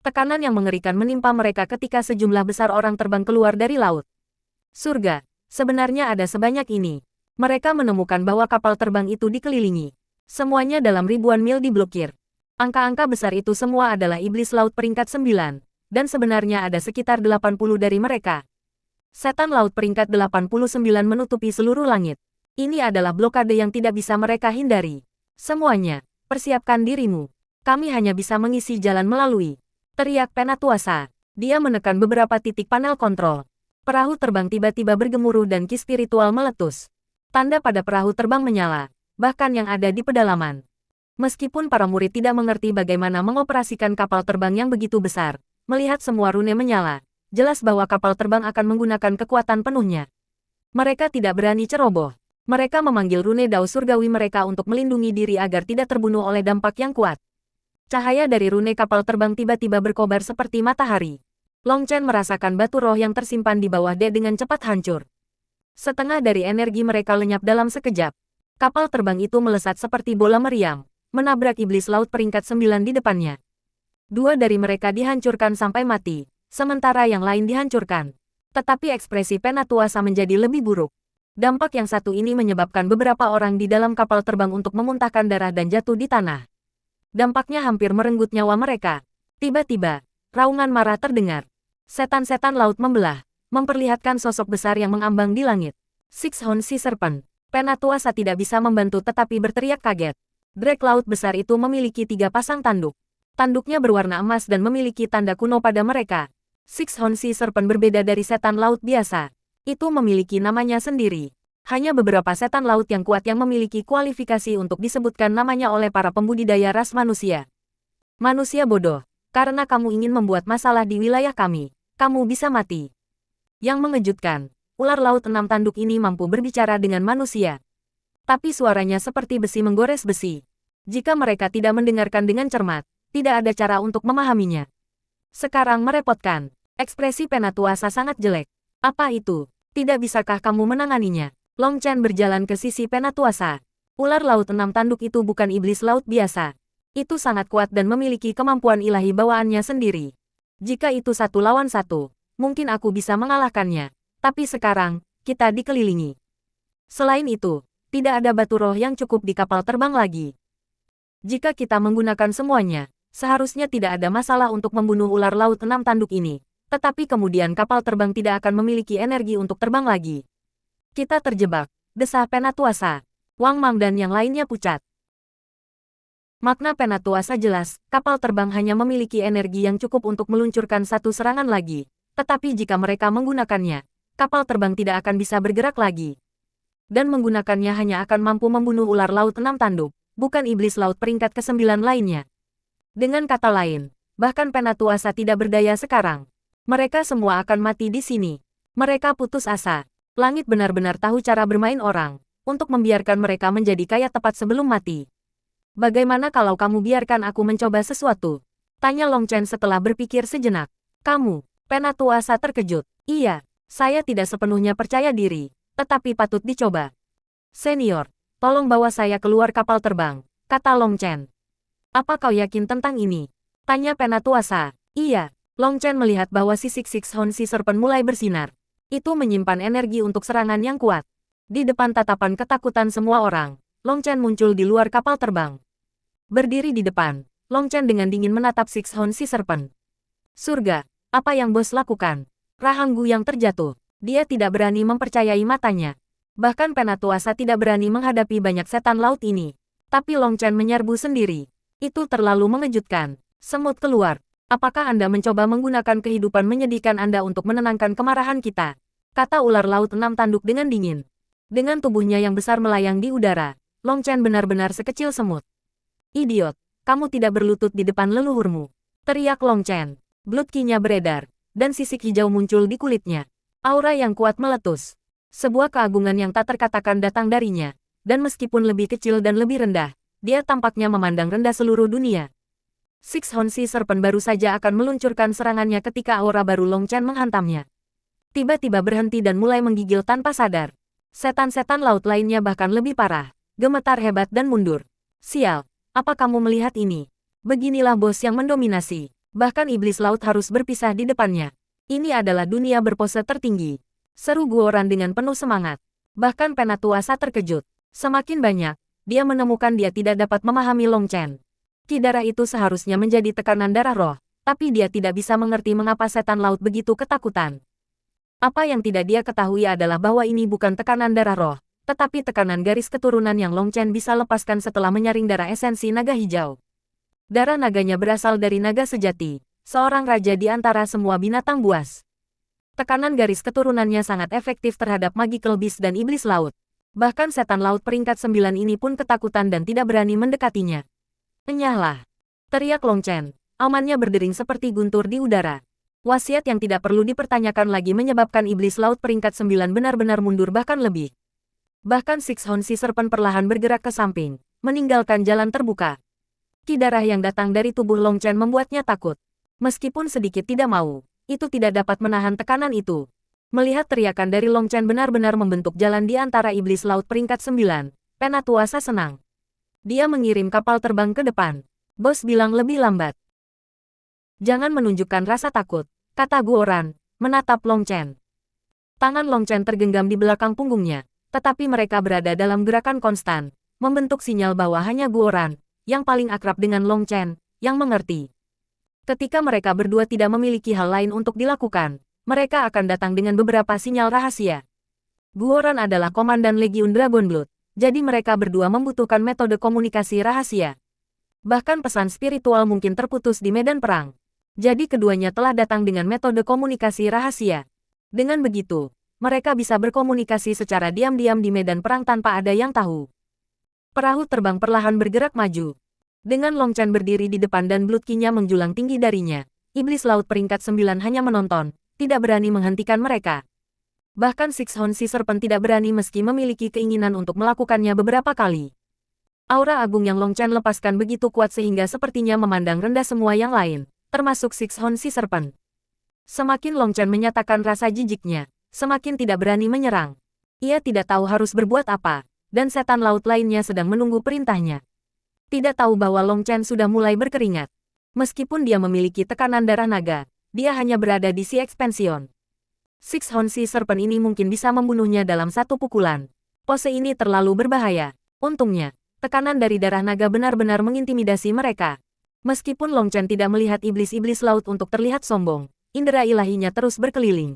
Tekanan yang mengerikan menimpa mereka ketika sejumlah besar orang terbang keluar dari laut. Surga, sebenarnya ada sebanyak ini. Mereka menemukan bahwa kapal terbang itu dikelilingi. Semuanya dalam ribuan mil diblokir. Angka-angka besar itu semua adalah iblis laut peringkat 9, dan sebenarnya ada sekitar 80 dari mereka. Setan laut peringkat 89 menutupi seluruh langit. Ini adalah blokade yang tidak bisa mereka hindari. Semuanya, persiapkan dirimu. Kami hanya bisa mengisi jalan melalui. Teriak Penatuasa. Dia menekan beberapa titik panel kontrol. Perahu terbang tiba-tiba bergemuruh dan ki spiritual meletus. Tanda pada perahu terbang menyala, bahkan yang ada di pedalaman. Meskipun para murid tidak mengerti bagaimana mengoperasikan kapal terbang yang begitu besar, melihat semua rune menyala, jelas bahwa kapal terbang akan menggunakan kekuatan penuhnya. Mereka tidak berani ceroboh. Mereka memanggil rune dao surgawi mereka untuk melindungi diri agar tidak terbunuh oleh dampak yang kuat. Cahaya dari rune kapal terbang tiba-tiba berkobar seperti matahari. Long Chen merasakan batu roh yang tersimpan di bawah dia dengan cepat hancur. Setengah dari energi mereka lenyap dalam sekejap. Kapal terbang itu melesat seperti bola meriam, menabrak iblis laut peringkat 9 di depannya. 2 dari mereka dihancurkan sampai mati, sementara yang lain dihancurkan. Tetapi ekspresi Penatuasa menjadi lebih buruk. Dampak yang satu ini menyebabkan beberapa orang di dalam kapal terbang untuk memuntahkan darah dan jatuh di tanah. Dampaknya hampir merenggut nyawa mereka. Tiba-tiba, raungan marah terdengar. Setan-setan laut membelah, memperlihatkan sosok besar yang mengambang di langit. Six-Horn Sea Serpent. Penatuasa tidak bisa membantu tetapi berteriak kaget. Drake laut besar itu memiliki 3 pasang tanduk. Tanduknya berwarna emas dan memiliki tanda kuno pada mereka. Six-Horn Sea Serpent berbeda dari setan laut biasa. Itu memiliki namanya sendiri. Hanya beberapa setan laut yang kuat yang memiliki kualifikasi untuk disebutkan namanya oleh para pembudidaya ras manusia. Manusia bodoh, karena kamu ingin membuat masalah di wilayah kami, kamu bisa mati. Yang mengejutkan, ular laut 6 tanduk ini mampu berbicara dengan manusia. Tapi suaranya seperti besi menggores besi. Jika mereka tidak mendengarkan dengan cermat, tidak ada cara untuk memahaminya. Sekarang merepotkan, ekspresi Penatuasa sangat jelek. Apa itu? Tidak bisakah kamu menanganinya? Long Chen berjalan ke sisi Penatuasa. Ular laut 6 tanduk itu bukan iblis laut biasa. Itu sangat kuat dan memiliki kemampuan ilahi bawaannya sendiri. Jika itu 1 lawan 1, mungkin aku bisa mengalahkannya. Tapi sekarang, kita dikelilingi. Selain itu, tidak ada batu roh yang cukup di kapal terbang lagi. Jika kita menggunakan semuanya, seharusnya tidak ada masalah untuk membunuh ular laut 6 tanduk ini. Tetapi kemudian kapal terbang tidak akan memiliki energi untuk terbang lagi. Kita terjebak, desah Penatuasa. Wang Mang dan yang lainnya pucat. Makna Penatuasa jelas, kapal terbang hanya memiliki energi yang cukup untuk meluncurkan 1 serangan lagi. Tetapi jika mereka menggunakannya, kapal terbang tidak akan bisa bergerak lagi. Dan menggunakannya hanya akan mampu membunuh ular laut 6 tanduk, bukan iblis laut peringkat ke-9 lainnya. Dengan kata lain, bahkan Penatuasa tidak berdaya sekarang. Mereka semua akan mati di sini. Mereka putus asa. Langit benar-benar tahu cara bermain orang, untuk membiarkan mereka menjadi kaya tepat sebelum mati. Bagaimana kalau kamu biarkan aku mencoba sesuatu? Tanya Long Chen setelah berpikir sejenak. Kamu? Penatuasa terkejut. Iya, saya tidak sepenuhnya percaya diri, tetapi patut dicoba. Senior, tolong bawa saya keluar kapal terbang, kata Long Chen. Apa kau yakin tentang ini? Tanya Penatuasa. Iya, Long Chen melihat bahwa sisik Six-Horn Sea Serpent mulai bersinar. Itu menyimpan energi untuk serangan yang kuat. Di depan tatapan ketakutan semua orang, Long Chen muncul di luar kapal terbang. Berdiri di depan, Long Chen dengan dingin menatap Six-Horn Sea Serpent. Surga, apa yang bos lakukan? Rahanggu yang terjatuh. Dia tidak berani mempercayai matanya. Bahkan Penatuasa tidak berani menghadapi banyak setan laut ini. Tapi Long Chen menyerbu sendiri. Itu terlalu mengejutkan. Semut keluar. Apakah Anda mencoba menggunakan kehidupan menyedihkan Anda untuk menenangkan kemarahan kita? Kata ular laut 6 tanduk dengan dingin. Dengan tubuhnya yang besar melayang di udara, Long Chen benar-benar sekecil semut. Idiot, kamu tidak berlutut di depan leluhurmu. Teriak Long Chen. Blood Ki-nya beredar, dan sisik hijau muncul di kulitnya. Aura yang kuat meletus. Sebuah keagungan yang tak terkatakan datang darinya. Dan meskipun lebih kecil dan lebih rendah, dia tampaknya memandang rendah seluruh dunia. Six-Horn Sea Serpent baru saja akan meluncurkan serangannya ketika aura baru Long Chen menghantamnya. Tiba-tiba berhenti dan mulai menggigil tanpa sadar. Setan-setan laut lainnya bahkan lebih parah, gemetar hebat dan mundur. Sial, apa kamu melihat ini? Beginilah bos yang mendominasi. Bahkan iblis laut harus berpisah di depannya. Ini adalah dunia berpose tertinggi. Seru Guoran dengan penuh semangat. Bahkan Penatuasa terkejut. Semakin banyak, dia menemukan dia tidak dapat memahami Long Chen. Ki darah itu seharusnya menjadi tekanan darah roh, tapi dia tidak bisa mengerti mengapa setan laut begitu ketakutan. Apa yang tidak dia ketahui adalah bahwa ini bukan tekanan darah roh, tetapi tekanan garis keturunan yang Long Chen bisa lepaskan setelah menyaring darah esensi naga hijau. Darah naganya berasal dari naga sejati, seorang raja di antara semua binatang buas. Tekanan garis keturunannya sangat efektif terhadap magical beast dan iblis laut. Bahkan setan laut peringkat 9 ini pun ketakutan dan tidak berani mendekatinya. Enyahlah! Teriak Long Chen. Amannya berdering seperti guntur di udara. Wasiat yang tidak perlu dipertanyakan lagi menyebabkan iblis laut peringkat 9 benar-benar mundur bahkan lebih. Bahkan Sixhorn si Serpent perlahan bergerak ke samping, meninggalkan jalan terbuka. Ki darah yang datang dari tubuh Long Chen membuatnya takut. Meskipun sedikit tidak mau, itu tidak dapat menahan tekanan itu. Melihat teriakan dari Long Chen benar-benar membentuk jalan di antara iblis laut peringkat 9, Penatuasa senang. Dia mengirim kapal terbang ke depan. Bos bilang lebih lambat. Jangan menunjukkan rasa takut, kata Guoran, menatap Long Chen. Tangan Long Chen tergenggam di belakang punggungnya, tetapi mereka berada dalam gerakan konstan, membentuk sinyal bahwa hanya Guoran, yang paling akrab dengan Long Chen, yang mengerti. Ketika mereka berdua tidak memiliki hal lain untuk dilakukan, mereka akan datang dengan beberapa sinyal rahasia. Guoran adalah komandan Legiun Dragon Blood, jadi mereka berdua membutuhkan metode komunikasi rahasia. Bahkan pesan spiritual mungkin terputus di medan perang. Jadi keduanya telah datang dengan metode komunikasi rahasia. Dengan begitu, mereka bisa berkomunikasi secara diam-diam di medan perang tanpa ada yang tahu. Perahu terbang perlahan bergerak maju. Dengan Long Chen berdiri di depan dan Blood Ki-nya menjulang tinggi darinya, iblis laut peringkat 9 hanya menonton, tidak berani menghentikan mereka. Bahkan Sixhorn si Serpent tidak berani meski memiliki keinginan untuk melakukannya beberapa kali. Aura agung yang Long Chen lepaskan begitu kuat sehingga sepertinya memandang rendah semua yang lain, termasuk Sixhorn si Serpent. Semakin Long Chen menyatakan rasa jijiknya, semakin tidak berani menyerang. Ia tidak tahu harus berbuat apa, dan setan laut lainnya sedang menunggu perintahnya. Tidak tahu bahwa Long Chen sudah mulai berkeringat. Meskipun dia memiliki tekanan darah naga, dia hanya berada di Sea Expansion. Sixhorn si Serpent ini mungkin bisa membunuhnya dalam satu pukulan. Pose ini terlalu berbahaya. Untungnya, tekanan dari darah naga benar-benar mengintimidasi mereka. Meskipun Long Chen tidak melihat iblis-iblis laut untuk terlihat sombong, indera ilahinya terus berkeliling.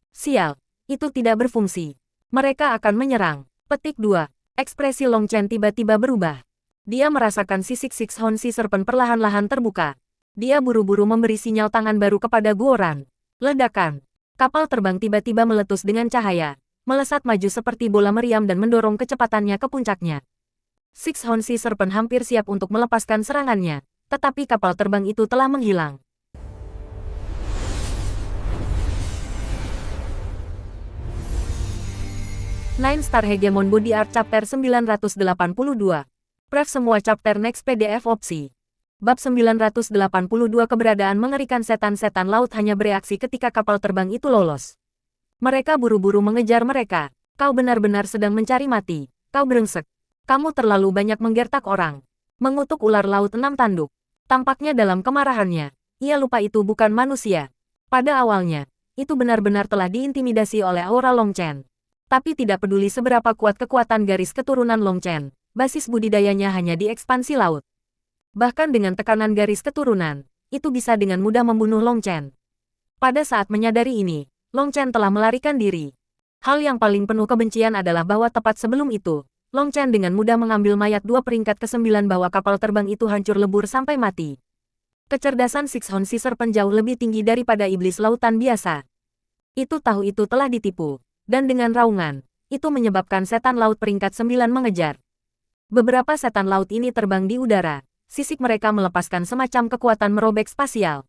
Sial, itu tidak berfungsi. Mereka akan menyerang. Petik 2. Ekspresi Long Chen tiba-tiba berubah. Dia merasakan sisik Sixhorn si Serpent perlahan-lahan terbuka. Dia buru-buru memberi sinyal tangan baru kepada Guoran. Ledakan. Kapal terbang tiba-tiba meletus dengan cahaya, melesat maju seperti bola meriam dan mendorong kecepatannya ke puncaknya. Sixhorn si Serpent hampir siap untuk melepaskan serangannya. Tetapi kapal terbang itu telah menghilang. Nine Star Hegemon Body Art Chapter 982. Pref semua chapter next PDF opsi. Bab 982 keberadaan mengerikan setan-setan laut hanya bereaksi ketika kapal terbang itu lolos. Mereka buru-buru mengejar mereka. Kau benar-benar sedang mencari mati. Kau brengsek. Kamu terlalu banyak menggertak orang. Mengutuk ular laut 6 tanduk. Tampaknya dalam kemarahannya, ia lupa itu bukan manusia. Pada awalnya, itu benar-benar telah diintimidasi oleh aura Long Chen. Tapi tidak peduli seberapa kuat kekuatan garis keturunan Long Chen, basis budidayanya hanya di ekspansi laut. Bahkan dengan tekanan garis keturunan, itu bisa dengan mudah membunuh Long Chen. Pada saat menyadari ini, Long Chen telah melarikan diri. Hal yang paling penuh kebencian adalah bahwa tepat sebelum itu, Long Chen dengan mudah mengambil mayat 2 peringkat ke-9 bahwa kapal terbang itu hancur lebur sampai mati. Kecerdasan Sixhorn si Serpent jauh lebih tinggi daripada iblis lautan biasa. Itu tahu itu telah ditipu, dan dengan raungan, itu menyebabkan setan laut peringkat 9 mengejar. Beberapa setan laut ini terbang di udara, sisik mereka melepaskan semacam kekuatan merobek spasial.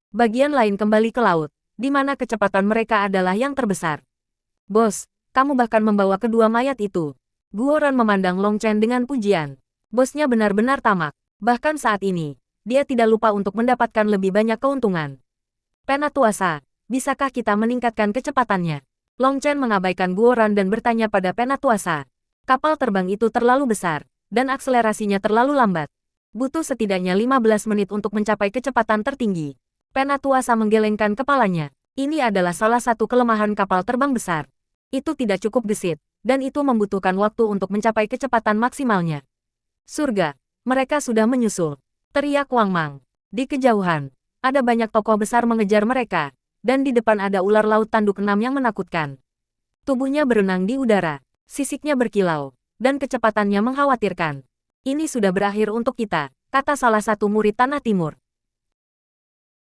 Bagian lain kembali ke laut, di mana kecepatan mereka adalah yang terbesar. Bos, kamu bahkan membawa kedua mayat itu. Guoran memandang Long Chen dengan pujian. Bosnya benar-benar tamak. Bahkan saat ini, dia tidak lupa untuk mendapatkan lebih banyak keuntungan. Penatuasa, bisakah kita meningkatkan kecepatannya? Long Chen mengabaikan Guoran dan bertanya pada Penatuasa. Kapal terbang itu terlalu besar, dan akselerasinya terlalu lambat. Butuh setidaknya 15 menit untuk mencapai kecepatan tertinggi. Penatuasa menggelengkan kepalanya. Ini adalah salah satu kelemahan kapal terbang besar. Itu tidak cukup gesit, dan itu membutuhkan waktu untuk mencapai kecepatan maksimalnya. Surga, mereka sudah menyusul. Teriak Wang Mang. Di kejauhan, ada banyak tokoh besar mengejar mereka, dan di depan ada ular laut tanduk 6 yang menakutkan. Tubuhnya berenang di udara, sisiknya berkilau, dan kecepatannya mengkhawatirkan. Ini sudah berakhir untuk kita, kata salah satu murid Tanah Timur.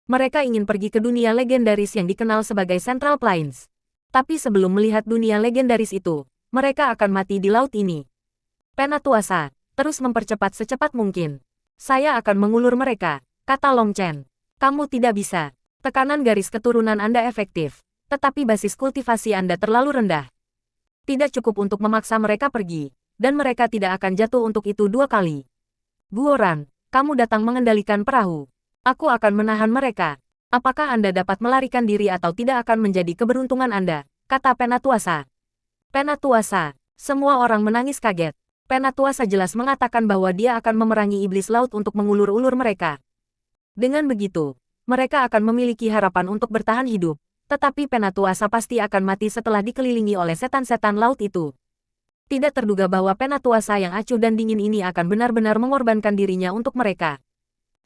Mereka ingin pergi ke dunia legendaris yang dikenal sebagai Central Plains. Tapi sebelum melihat dunia legendaris itu, Mereka akan mati di laut ini. Penatuasa, terus mempercepat secepat mungkin. Saya akan mengulur mereka, kata Long Chen. Kamu tidak bisa. Tekanan garis keturunan Anda efektif, tetapi basis kultivasi Anda terlalu rendah. Tidak cukup untuk memaksa mereka pergi, dan mereka tidak akan jatuh untuk itu 2 kali. Guoran, kamu datang mengendalikan perahu. Aku akan menahan mereka. Apakah Anda dapat melarikan diri atau tidak akan menjadi keberuntungan Anda, kata Penatuasa. Penatuasa, semua orang menangis kaget. Penatuasa jelas mengatakan bahwa dia akan memerangi iblis laut untuk mengulur-ulur mereka. Dengan begitu, mereka akan memiliki harapan untuk bertahan hidup. Tetapi Penatuasa pasti akan mati setelah dikelilingi oleh setan-setan laut itu. Tidak terduga bahwa Penatuasa yang acuh dan dingin ini akan benar-benar mengorbankan dirinya untuk mereka.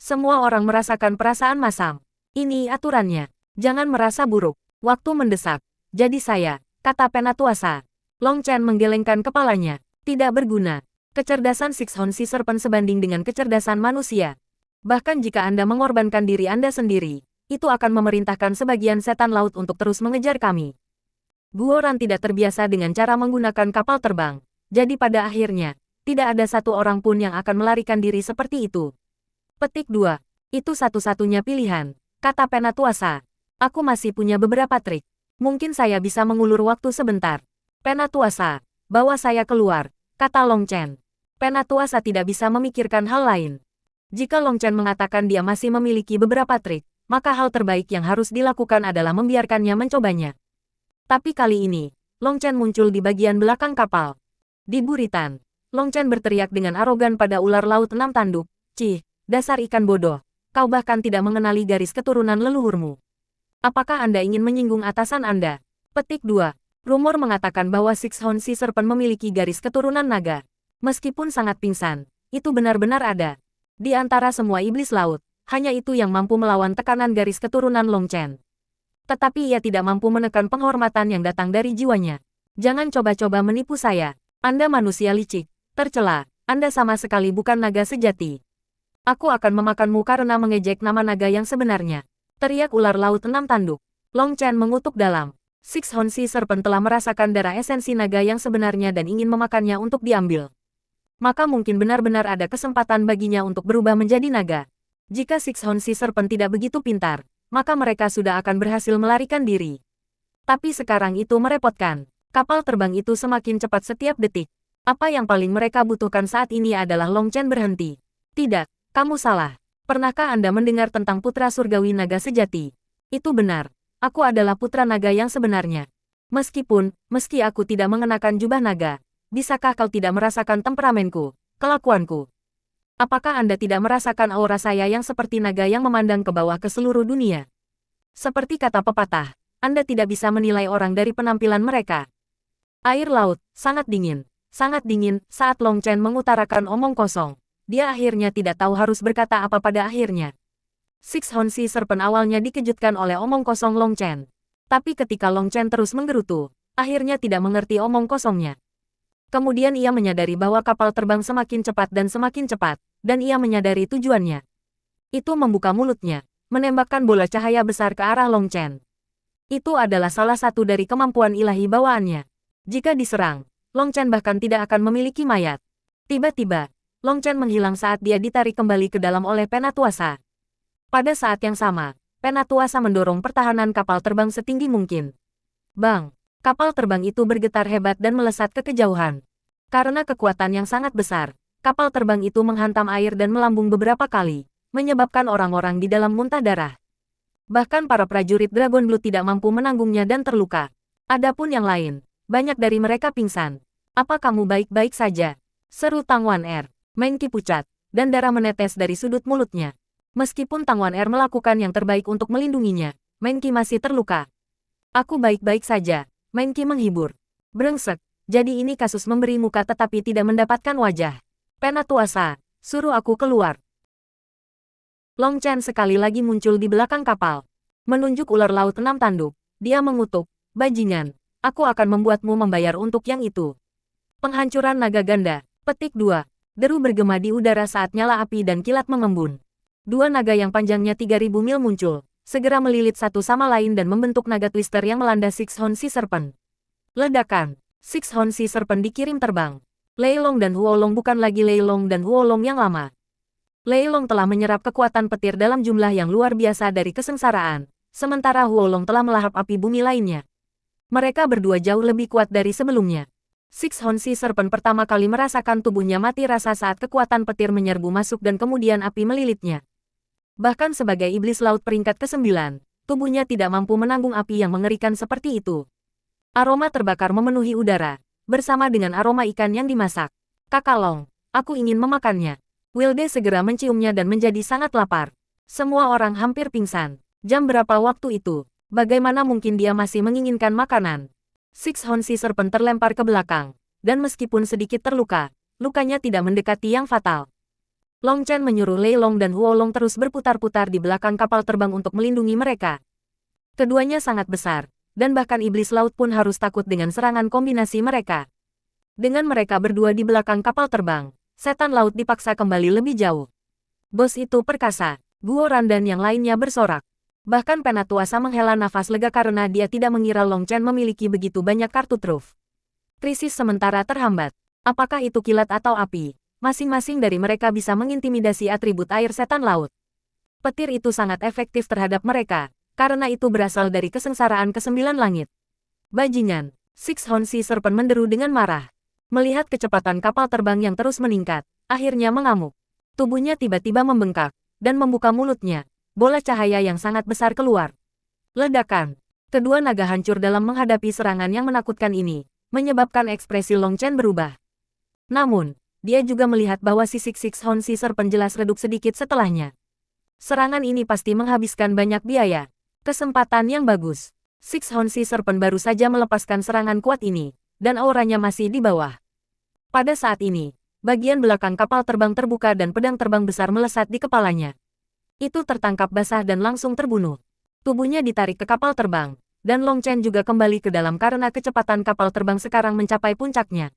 Semua orang merasakan perasaan masam. Ini aturannya. Jangan merasa buruk. Waktu mendesak. Jadi saya, kata Penatuasa. Long Chen menggelengkan kepalanya. Tidak berguna. Kecerdasan Six-Horn Sea Serpent sebanding dengan kecerdasan manusia. Bahkan jika Anda mengorbankan diri Anda sendiri, itu akan memerintahkan sebagian setan laut untuk terus mengejar kami. Guoran tidak terbiasa dengan cara menggunakan kapal terbang, jadi pada akhirnya, tidak ada satu orang pun yang akan melarikan diri seperti itu. Petik 2. Itu satu-satunya pilihan, kata Penatuasa. Aku masih punya beberapa trik. Mungkin saya bisa mengulur waktu sebentar. Penatuasa, bawa saya keluar, kata Long Chen. Penatuasa tidak bisa memikirkan hal lain. Jika Long Chen mengatakan dia masih memiliki beberapa trik, maka hal terbaik yang harus dilakukan adalah membiarkannya mencobanya. Tapi kali ini, Long Chen muncul di bagian belakang kapal. Di buritan, Long Chen berteriak dengan arogan pada ular laut 6 tanduk, "Cih, dasar ikan bodoh, kau bahkan tidak mengenali garis keturunan leluhurmu. Apakah Anda ingin menyinggung atasan Anda?" Petik 2. Rumor mengatakan bahwa Six-Horn Sea Serpent memiliki garis keturunan naga. Meskipun sangat pingsan, itu benar-benar ada. Di antara semua iblis laut, hanya itu yang mampu melawan tekanan garis keturunan Long Chen. Tetapi ia tidak mampu menekan penghormatan yang datang dari jiwanya. Jangan coba-coba menipu saya. Anda manusia licik, tercela. Anda sama sekali bukan naga sejati. Aku akan memakanmu karena mengejek nama naga yang sebenarnya. Teriak ular laut 6 tanduk. Long Chen mengutuk dalam. Six-Horn Sea Serpent telah merasakan darah esensi naga yang sebenarnya dan ingin memakannya untuk diambil. Maka mungkin benar-benar ada kesempatan baginya untuk berubah menjadi naga. Jika Six-Horn Sea Serpent tidak begitu pintar, maka mereka sudah akan berhasil melarikan diri. Tapi sekarang itu merepotkan. Kapal terbang itu semakin cepat setiap detik. Apa yang paling mereka butuhkan saat ini adalah Long Chen berhenti. Tidak, kamu salah. Pernahkah Anda mendengar tentang putra surgawi naga sejati? Itu benar. Aku adalah putra naga yang sebenarnya. Meski aku tidak mengenakan jubah naga, bisakah kau tidak merasakan temperamenku, kelakuanku? Apakah Anda tidak merasakan aura saya yang seperti naga yang memandang ke bawah ke seluruh dunia? Seperti kata pepatah, Anda tidak bisa menilai orang dari penampilan mereka. Air laut, sangat dingin saat Long Chen mengutarakan omong kosong. Dia akhirnya tidak tahu harus berkata apa pada akhirnya. Six-Horn Sea Serpent awalnya dikejutkan oleh omong kosong Long Chen. Tapi ketika Long Chen terus menggerutu, akhirnya tidak mengerti omong kosongnya. Kemudian ia menyadari bahwa kapal terbang semakin cepat, dan ia menyadari tujuannya. Itu membuka mulutnya, menembakkan bola cahaya besar ke arah Long Chen. Itu adalah salah satu dari kemampuan ilahi bawaannya. Jika diserang, Long Chen bahkan tidak akan memiliki mayat. Tiba-tiba, Long Chen menghilang saat dia ditarik kembali ke dalam oleh Penatuasa. Pada saat yang sama, Penatuasa mendorong pertahanan kapal terbang setinggi mungkin. Bang! Kapal terbang itu bergetar hebat dan melesat ke kejauhan. Karena kekuatan yang sangat besar, kapal terbang itu menghantam air dan melambung beberapa kali, menyebabkan orang-orang di dalam muntah darah. Bahkan para prajurit Dragon Blood tidak mampu menanggungnya dan terluka. Adapun yang lain, banyak dari mereka pingsan. "Apa kamu baik-baik saja?" seru Tang Wan Er. Meng Qi pucat, dan darah menetes dari sudut mulutnya. Meskipun Tang Wan Er melakukan yang terbaik untuk melindunginya, Meng Qi masih terluka. "Aku baik-baik saja," Meng Qi menghibur. "Brengsek, jadi ini kasus memberi muka tetapi tidak mendapatkan wajah. Penatuasa, suruh aku keluar." Long Chen sekali lagi muncul di belakang kapal. Menunjuk ular laut 6 tanduk, dia mengutuk, "Bajingan, aku akan membuatmu membayar untuk yang itu." Penghancuran naga ganda. Petik 2. Deru bergema di udara saat nyala api dan kilat mengembun. Dua naga yang panjangnya 3000 mil muncul, segera melilit satu sama lain dan membentuk naga twister yang melanda Six-Horn Sea Serpent. Ledakan. Six Horn Sea Serpent dikirim terbang. Lei Long dan Huo Long bukan lagi Lei Long dan Huo Long yang lama. Lei Long telah menyerap kekuatan petir dalam jumlah yang luar biasa dari kesengsaraan, sementara Huo Long telah melahap api bumi lainnya. Mereka berdua jauh lebih kuat dari sebelumnya. Six Horn Sea Serpent pertama kali merasakan tubuhnya mati rasa saat kekuatan petir menyerbu masuk dan kemudian api melilitnya. Bahkan sebagai iblis laut peringkat ke-9, tubuhnya tidak mampu menanggung api yang mengerikan seperti itu. Aroma terbakar memenuhi udara, bersama dengan aroma ikan yang dimasak. Kakak Long, aku ingin memakannya. Wilde segera menciumnya dan menjadi sangat lapar. Semua orang hampir pingsan. Jam berapa waktu itu? Bagaimana mungkin dia masih menginginkan makanan? Six Horn Sea Serpent terlempar ke belakang, dan meskipun sedikit terluka, lukanya tidak mendekati yang fatal. Long Chen menyuruh Lei Long dan Huo Long terus berputar-putar di belakang kapal terbang untuk melindungi mereka. Keduanya sangat besar, dan bahkan iblis laut pun harus takut dengan serangan kombinasi mereka. Dengan mereka berdua di belakang kapal terbang, setan laut dipaksa kembali lebih jauh. Bos itu perkasa, Guo Ran dan yang lainnya bersorak. Bahkan Penatuasa menghela nafas lega karena dia tidak mengira Long Chen memiliki begitu banyak kartu truf. Krisis sementara terhambat. Apakah itu kilat atau api? Masing-masing dari mereka bisa mengintimidasi atribut air setan laut. Petir itu sangat efektif terhadap mereka, karena itu berasal dari kesengsaraan ke-9 langit. Bajingan, Six Horn Sea Serpent menderu dengan marah. Melihat kecepatan kapal terbang yang terus meningkat, akhirnya mengamuk. Tubuhnya tiba-tiba membengkak, dan membuka mulutnya. Bola cahaya yang sangat besar keluar. Ledakan. Kedua naga hancur dalam menghadapi serangan yang menakutkan ini, menyebabkan ekspresi Long Chen berubah. Namun, dia juga melihat bahwa sisik Six Horn Sea Serpent jelas redup sedikit setelahnya. Serangan ini pasti menghabiskan banyak biaya. Kesempatan yang bagus. Six Horn Sea Serpent baru saja melepaskan serangan kuat ini, dan auranya masih di bawah. Pada saat ini, bagian belakang kapal terbang terbuka dan pedang terbang besar melesat di kepalanya. Itu tertangkap basah dan langsung terbunuh. Tubuhnya ditarik ke kapal terbang, dan Long Chen juga kembali ke dalam karena kecepatan kapal terbang sekarang mencapai puncaknya.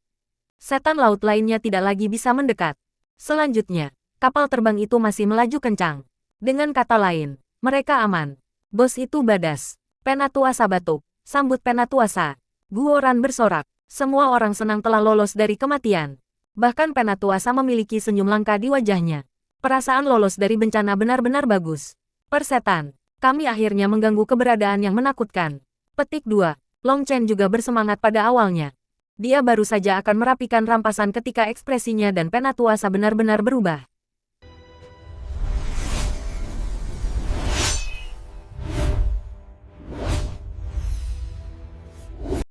Setan laut lainnya tidak lagi bisa mendekat. Selanjutnya, kapal terbang itu masih melaju kencang. Dengan kata lain, mereka aman. Bos itu badas. Penatuasa batuk. Sambut Penatuasa. Guo Ran bersorak. Semua orang senang telah lolos dari kematian. Bahkan Penatuasa memiliki senyum langka di wajahnya. Perasaan lolos dari bencana benar-benar bagus. Persetan. Kami akhirnya mengganggu keberadaan yang menakutkan. Petik 2. Long Chen juga bersemangat pada awalnya. Dia baru saja akan merapikan rampasan ketika ekspresinya dan Penatuasa benar-benar berubah.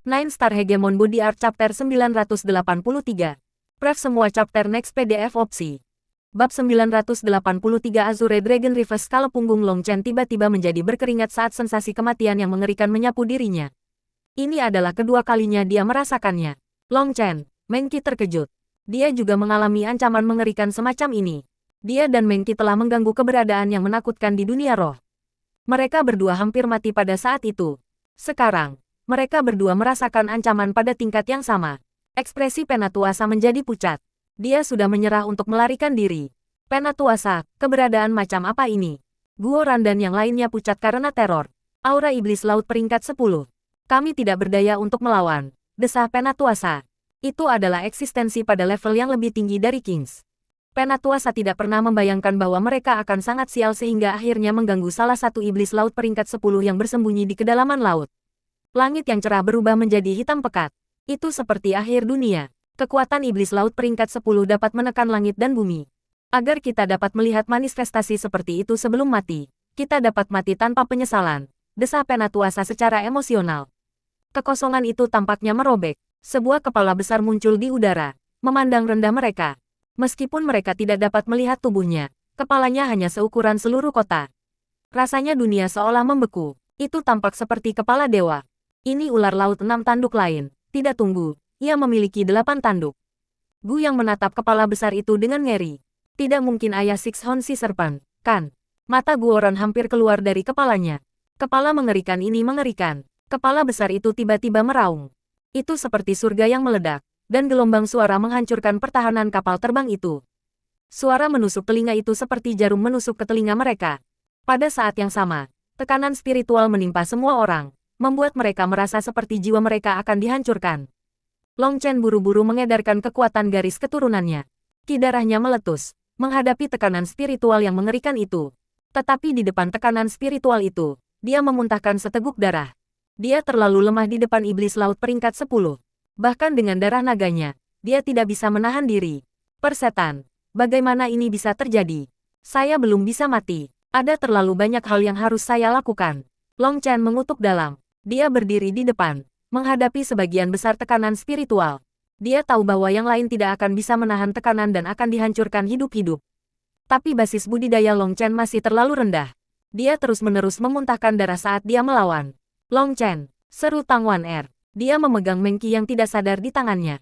Nine Star Hegemon Body Art Chapter 983. Pref semua chapter next PDF opsi. Bab 983 Azure Dragon Reverse. Kala punggung Long Chen tiba-tiba menjadi berkeringat saat sensasi kematian yang mengerikan menyapu dirinya. Ini adalah kedua kalinya dia merasakannya. Long Chen, Meng Qi terkejut. Dia juga mengalami ancaman mengerikan semacam ini. Dia dan Meng Qi telah mengganggu keberadaan yang menakutkan di dunia roh. Mereka berdua hampir mati pada saat itu. Sekarang, mereka berdua merasakan ancaman pada tingkat yang sama. Ekspresi Penatuasa menjadi pucat. Dia sudah menyerah untuk melarikan diri. Penatuasa, keberadaan macam apa ini? Guo Ran dan yang lainnya pucat karena teror. Aura iblis laut peringkat 10. Kami tidak berdaya untuk melawan, desah Penatuasa. Itu adalah eksistensi pada level yang lebih tinggi dari Kings. Penatuasa tidak pernah membayangkan bahwa mereka akan sangat sial sehingga akhirnya mengganggu salah satu iblis laut peringkat 10 yang bersembunyi di kedalaman laut. Langit yang cerah berubah menjadi hitam pekat. Itu seperti akhir dunia. Kekuatan iblis laut peringkat 10 dapat menekan langit dan bumi. Agar kita dapat melihat manifestasi seperti itu sebelum mati, kita dapat mati tanpa penyesalan, desah Penatuasa secara emosional. Kekosongan itu tampaknya merobek. Sebuah kepala besar muncul di udara, memandang rendah mereka. Meskipun mereka tidak dapat melihat tubuhnya, kepalanya hanya seukuran seluruh kota. Rasanya dunia seolah membeku. Itu tampak seperti kepala dewa. Ini ular laut 6 tanduk lain. Tidak tunggu, ia memiliki 8 tanduk. Gu yang menatap kepala besar itu dengan ngeri. Tidak mungkin ayah Six Horn Sea Serpent, kan? Mata Guoran hampir keluar dari kepalanya. Kepala mengerikan ini mengerikan. Kepala besar itu tiba-tiba meraung. Itu seperti surga yang meledak, dan gelombang suara menghancurkan pertahanan kapal terbang itu. Suara menusuk telinga itu seperti jarum menusuk ke telinga mereka. Pada saat yang sama, tekanan spiritual menimpa semua orang, membuat mereka merasa seperti jiwa mereka akan dihancurkan. Long Chen buru-buru mengedarkan kekuatan garis keturunannya. Ki darahnya meletus, menghadapi tekanan spiritual yang mengerikan itu. Tetapi di depan tekanan spiritual itu, dia memuntahkan seteguk darah. Dia terlalu lemah di depan iblis laut peringkat 10. Bahkan dengan darah naganya, dia tidak bisa menahan diri. Persetan, bagaimana ini bisa terjadi? Saya belum bisa mati. Ada terlalu banyak hal yang harus saya lakukan. Long Chen mengutuk dalam. Dia berdiri di depan, menghadapi sebagian besar tekanan spiritual. Dia tahu bahwa yang lain tidak akan bisa menahan tekanan dan akan dihancurkan hidup-hidup. Tapi basis budidaya Long Chen masih terlalu rendah. Dia terus-menerus memuntahkan darah saat dia melawan. Long Chen, seru Tang Wan Er. Dia memegang mengki yang tidak sadar di tangannya.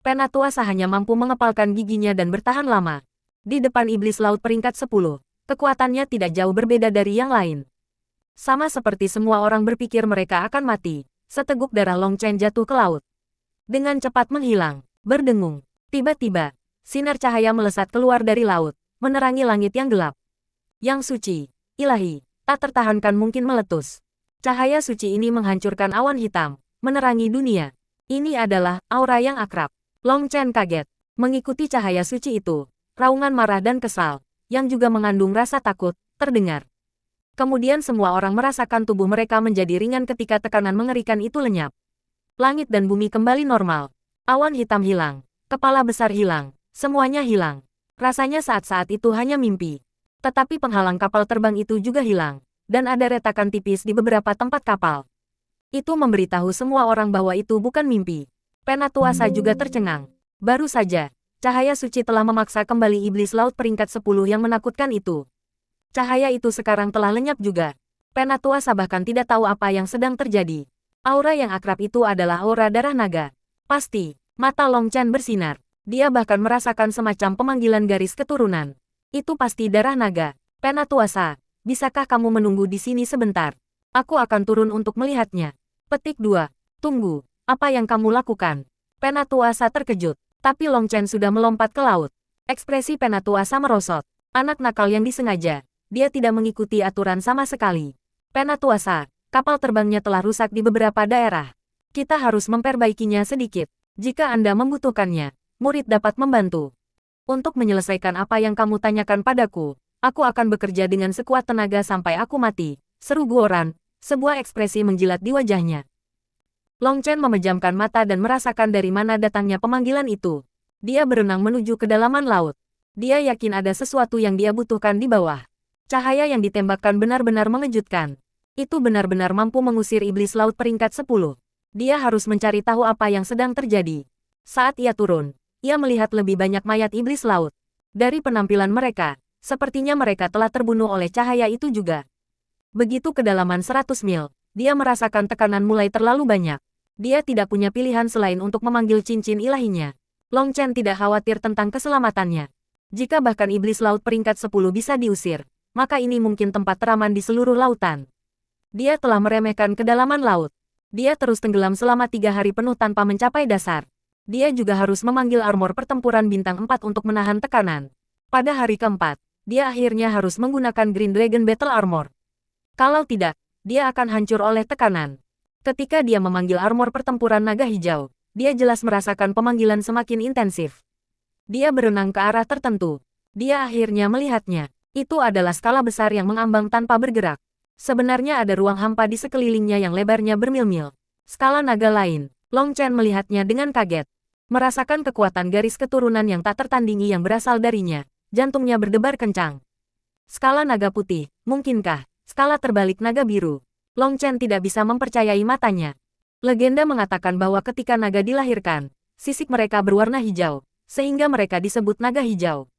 Penatuasa hanya mampu mengepalkan giginya dan bertahan lama. Di depan iblis laut peringkat 10, kekuatannya tidak jauh berbeda dari yang lain. Sama seperti semua orang berpikir mereka akan mati, seteguk darah Long Chen jatuh ke laut. Dengan cepat menghilang, berdengung. Tiba-tiba, sinar cahaya melesat keluar dari laut, menerangi langit yang gelap. Yang suci, ilahi, tak tertahankan mungkin meletus. Cahaya suci ini menghancurkan awan hitam, menerangi dunia. Ini adalah aura yang akrab. Long Chen kaget, mengikuti cahaya suci itu. Raungan marah dan kesal, yang juga mengandung rasa takut, terdengar. Kemudian semua orang merasakan tubuh mereka menjadi ringan ketika tekanan mengerikan itu lenyap. Langit dan bumi kembali normal. Awan hitam hilang, kepala besar hilang, semuanya hilang. Rasanya saat-saat itu hanya mimpi. Tetapi penghalang kapal terbang itu juga hilang, dan ada retakan tipis di beberapa tempat kapal. Itu memberitahu semua orang bahwa itu bukan mimpi. Penatuasa juga tercengang. Baru saja, cahaya suci telah memaksa kembali iblis laut peringkat 10 yang menakutkan itu. Cahaya itu sekarang telah lenyap juga. Penatuasa bahkan tidak tahu apa yang sedang terjadi. Aura yang akrab itu adalah aura darah naga. Pasti, mata Long Chen bersinar. Dia bahkan merasakan semacam pemanggilan garis keturunan. Itu pasti darah naga. Penatuasa, bisakah kamu menunggu di sini sebentar? Aku akan turun untuk melihatnya. Petik 2. Tunggu, apa yang kamu lakukan? Penatuasa terkejut, tapi Long Chen sudah melompat ke laut. Ekspresi Penatuasa merosot. Anak nakal yang disengaja. Dia tidak mengikuti aturan sama sekali. Penatuasa, kapal terbangnya telah rusak di beberapa daerah. Kita harus memperbaikinya sedikit. Jika Anda membutuhkannya, murid dapat membantu. Untuk menyelesaikan apa yang kamu tanyakan padaku, aku akan bekerja dengan sekuat tenaga sampai aku mati, seru Guoran, sebuah ekspresi menjilat di wajahnya. Long Chen memejamkan mata dan merasakan dari mana datangnya pemanggilan itu. Dia berenang menuju kedalaman laut. Dia yakin ada sesuatu yang dia butuhkan di bawah. Cahaya yang ditembakkan benar-benar mengejutkan. Itu benar-benar mampu mengusir iblis laut peringkat 10. Dia harus mencari tahu apa yang sedang terjadi. Saat ia turun, ia melihat lebih banyak mayat iblis laut. Dari penampilan mereka, sepertinya mereka telah terbunuh oleh cahaya itu juga. Begitu kedalaman 100 mil, dia merasakan tekanan mulai terlalu banyak. Dia tidak punya pilihan selain untuk memanggil cincin ilahinya. Long Chen tidak khawatir tentang keselamatannya. Jika bahkan iblis laut peringkat 10 bisa diusir, maka ini mungkin tempat teraman di seluruh lautan. Dia telah meremehkan kedalaman laut. Dia terus tenggelam selama 3 hari penuh tanpa mencapai dasar. Dia juga harus memanggil armor pertempuran bintang 4 untuk menahan tekanan. Pada hari keempat, dia akhirnya harus menggunakan Green Dragon Battle Armor. Kalau tidak, dia akan hancur oleh tekanan. Ketika dia memanggil armor pertempuran naga hijau, dia jelas merasakan pemanggilan semakin intensif. Dia berenang ke arah tertentu. Dia akhirnya melihatnya. Itu adalah skala besar yang mengambang tanpa bergerak. Sebenarnya ada ruang hampa di sekelilingnya yang lebarnya bermil-mil. Skala naga lain. Long Chen melihatnya dengan kaget. Merasakan kekuatan garis keturunan yang tak tertandingi yang berasal darinya. Jantungnya berdebar kencang. Skala naga putih, mungkinkah? Skala terbalik naga biru. Long Chen tidak bisa mempercayai matanya. Legenda mengatakan bahwa ketika naga dilahirkan, sisik mereka berwarna hijau, sehingga mereka disebut naga hijau.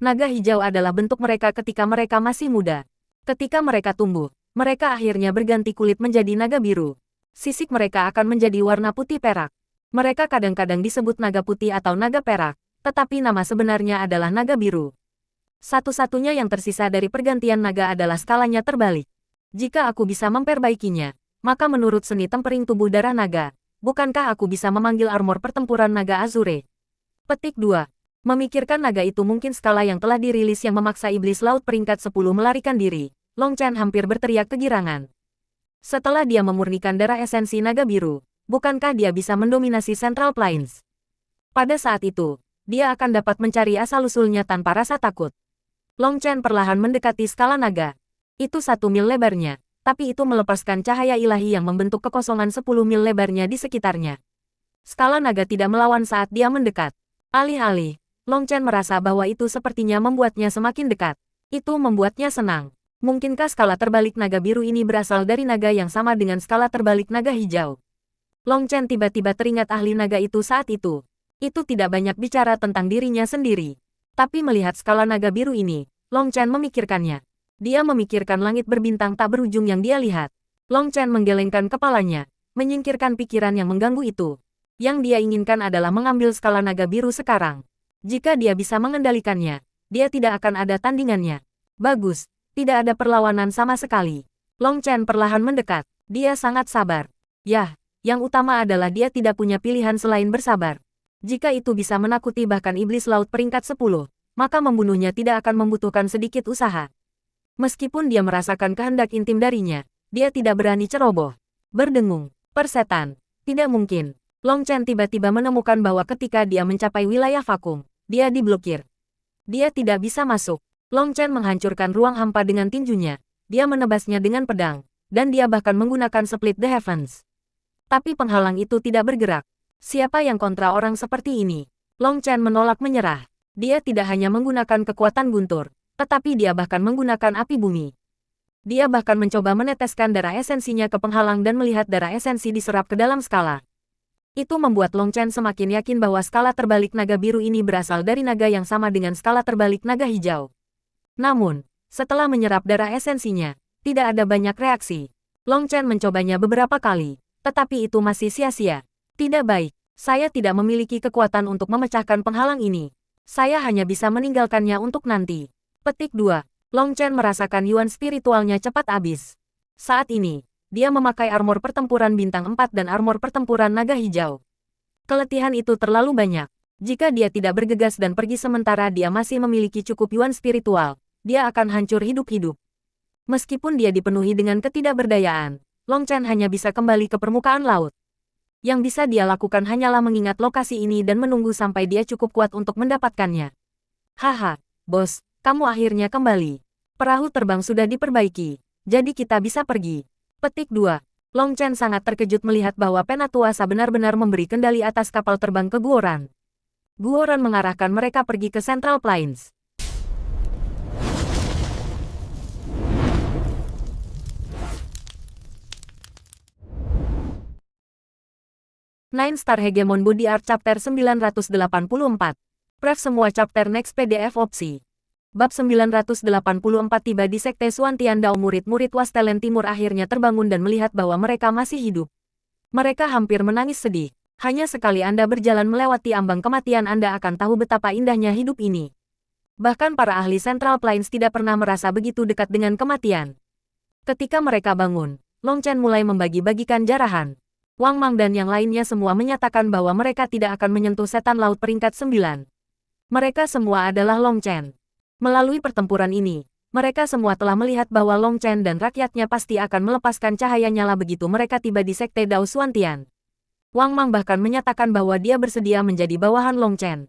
Naga hijau adalah bentuk mereka ketika mereka masih muda. Ketika mereka tumbuh, mereka akhirnya berganti kulit menjadi naga biru. Sisik mereka akan menjadi warna putih perak. Mereka kadang-kadang disebut naga putih atau naga perak, tetapi nama sebenarnya adalah naga biru. Satu-satunya yang tersisa dari pergantian naga adalah skalanya terbalik. Jika aku bisa memperbaikinya, maka menurut seni tempering tubuh darah naga, bukankah aku bisa memanggil armor pertempuran naga Azure? Petik 2. Memikirkan naga itu mungkin skala yang telah dirilis yang memaksa iblis laut peringkat 10 melarikan diri, Long Chen hampir berteriak kegirangan. Setelah dia memurnikan darah esensi naga biru, bukankah dia bisa mendominasi Central Plains? Pada saat itu, dia akan dapat mencari asal-usulnya tanpa rasa takut. Long Chen perlahan mendekati skala naga. Itu 1 mil lebarnya, tapi itu melepaskan cahaya ilahi yang membentuk kekosongan 10 mil lebarnya di sekitarnya. Skala naga tidak melawan saat dia mendekat. Alih-alih, Long Chen merasa bahwa itu sepertinya membuatnya semakin dekat. Itu membuatnya senang. Mungkinkah skala terbalik naga biru ini berasal dari naga yang sama dengan skala terbalik naga hijau? Long Chen tiba-tiba teringat ahli naga itu saat itu. Itu tidak banyak bicara tentang dirinya sendiri. Tapi melihat skala naga biru ini, Long Chen memikirkannya. Dia memikirkan langit berbintang tak berujung yang dia lihat. Long Chen menggelengkan kepalanya, menyingkirkan pikiran yang mengganggu itu. Yang dia inginkan adalah mengambil skala naga biru sekarang. Jika dia bisa mengendalikannya, dia tidak akan ada tandingannya. Bagus. Tidak ada perlawanan sama sekali. Long Chen perlahan mendekat. Dia sangat sabar. Yah, yang utama adalah dia tidak punya pilihan selain bersabar. Jika itu bisa menakuti bahkan iblis laut peringkat 10, maka membunuhnya tidak akan membutuhkan sedikit usaha. Meskipun dia merasakan kehendak intim darinya, dia tidak berani ceroboh. Berdengung. Persetan. Tidak mungkin. Long Chen tiba-tiba menemukan bahwa ketika dia mencapai wilayah vakum, dia diblokir. Dia tidak bisa masuk. Long Chen menghancurkan ruang hampa dengan tinjunya. Dia menebasnya dengan pedang, dan dia bahkan menggunakan Split the Heavens. Tapi penghalang itu tidak bergerak. Siapa yang kontra orang seperti ini? Long Chen menolak menyerah. Dia tidak hanya menggunakan kekuatan guntur, tetapi dia bahkan menggunakan api bumi. Dia bahkan mencoba meneteskan darah esensinya ke penghalang dan melihat darah esensi diserap ke dalam skala. Itu membuat Long Chen semakin yakin bahwa skala terbalik naga biru ini berasal dari naga yang sama dengan skala terbalik naga hijau. Namun, setelah menyerap darah esensinya, tidak ada banyak reaksi. Long Chen mencobanya beberapa kali, tetapi itu masih sia-sia. Tidak baik, saya tidak memiliki kekuatan untuk memecahkan penghalang ini. Saya hanya bisa meninggalkannya untuk nanti. Petik 2. Long Chen merasakan yuan spiritualnya cepat habis. Saat ini, dia memakai armor pertempuran bintang 4 dan armor pertempuran naga hijau. Keletihan itu terlalu banyak. Jika dia tidak bergegas dan pergi sementara dia masih memiliki cukup yuan spiritual, dia akan hancur hidup-hidup. Meskipun dia dipenuhi dengan ketidakberdayaan, Long Chen hanya bisa kembali ke permukaan laut. Yang bisa dia lakukan hanyalah mengingat lokasi ini dan menunggu sampai dia cukup kuat untuk mendapatkannya. Haha, bos, kamu akhirnya kembali. Perahu terbang sudah diperbaiki, jadi kita bisa pergi. Petik 2. Long Chen sangat terkejut melihat bahwa Penatuasa benar-benar memberi kendali atas kapal terbang ke Guoran. Guoran mengarahkan mereka pergi ke Central Plains. Nine Star Hegemon Body Art Chapter 984. Pref semua chapter next PDF opsi. Bab 984 tiba di Sekte Suantian Dao. Murid-murid Wastelen Timur akhirnya terbangun dan melihat bahwa mereka masih hidup. Mereka hampir menangis sedih. Hanya sekali Anda berjalan melewati ambang kematian Anda akan tahu betapa indahnya hidup ini. Bahkan para ahli Central Plains tidak pernah merasa begitu dekat dengan kematian. Ketika mereka bangun, Long Chen mulai membagi-bagikan jarahan. Wang Mang dan yang lainnya semua menyatakan bahwa mereka tidak akan menyentuh setan laut peringkat 9. Mereka semua adalah Long Chen. Melalui pertempuran ini, mereka semua telah melihat bahwa Long Chen dan rakyatnya pasti akan melepaskan cahaya nyala begitu mereka tiba di Sekte Dao Suantian. Wang Mang bahkan menyatakan bahwa dia bersedia menjadi bawahan Long Chen.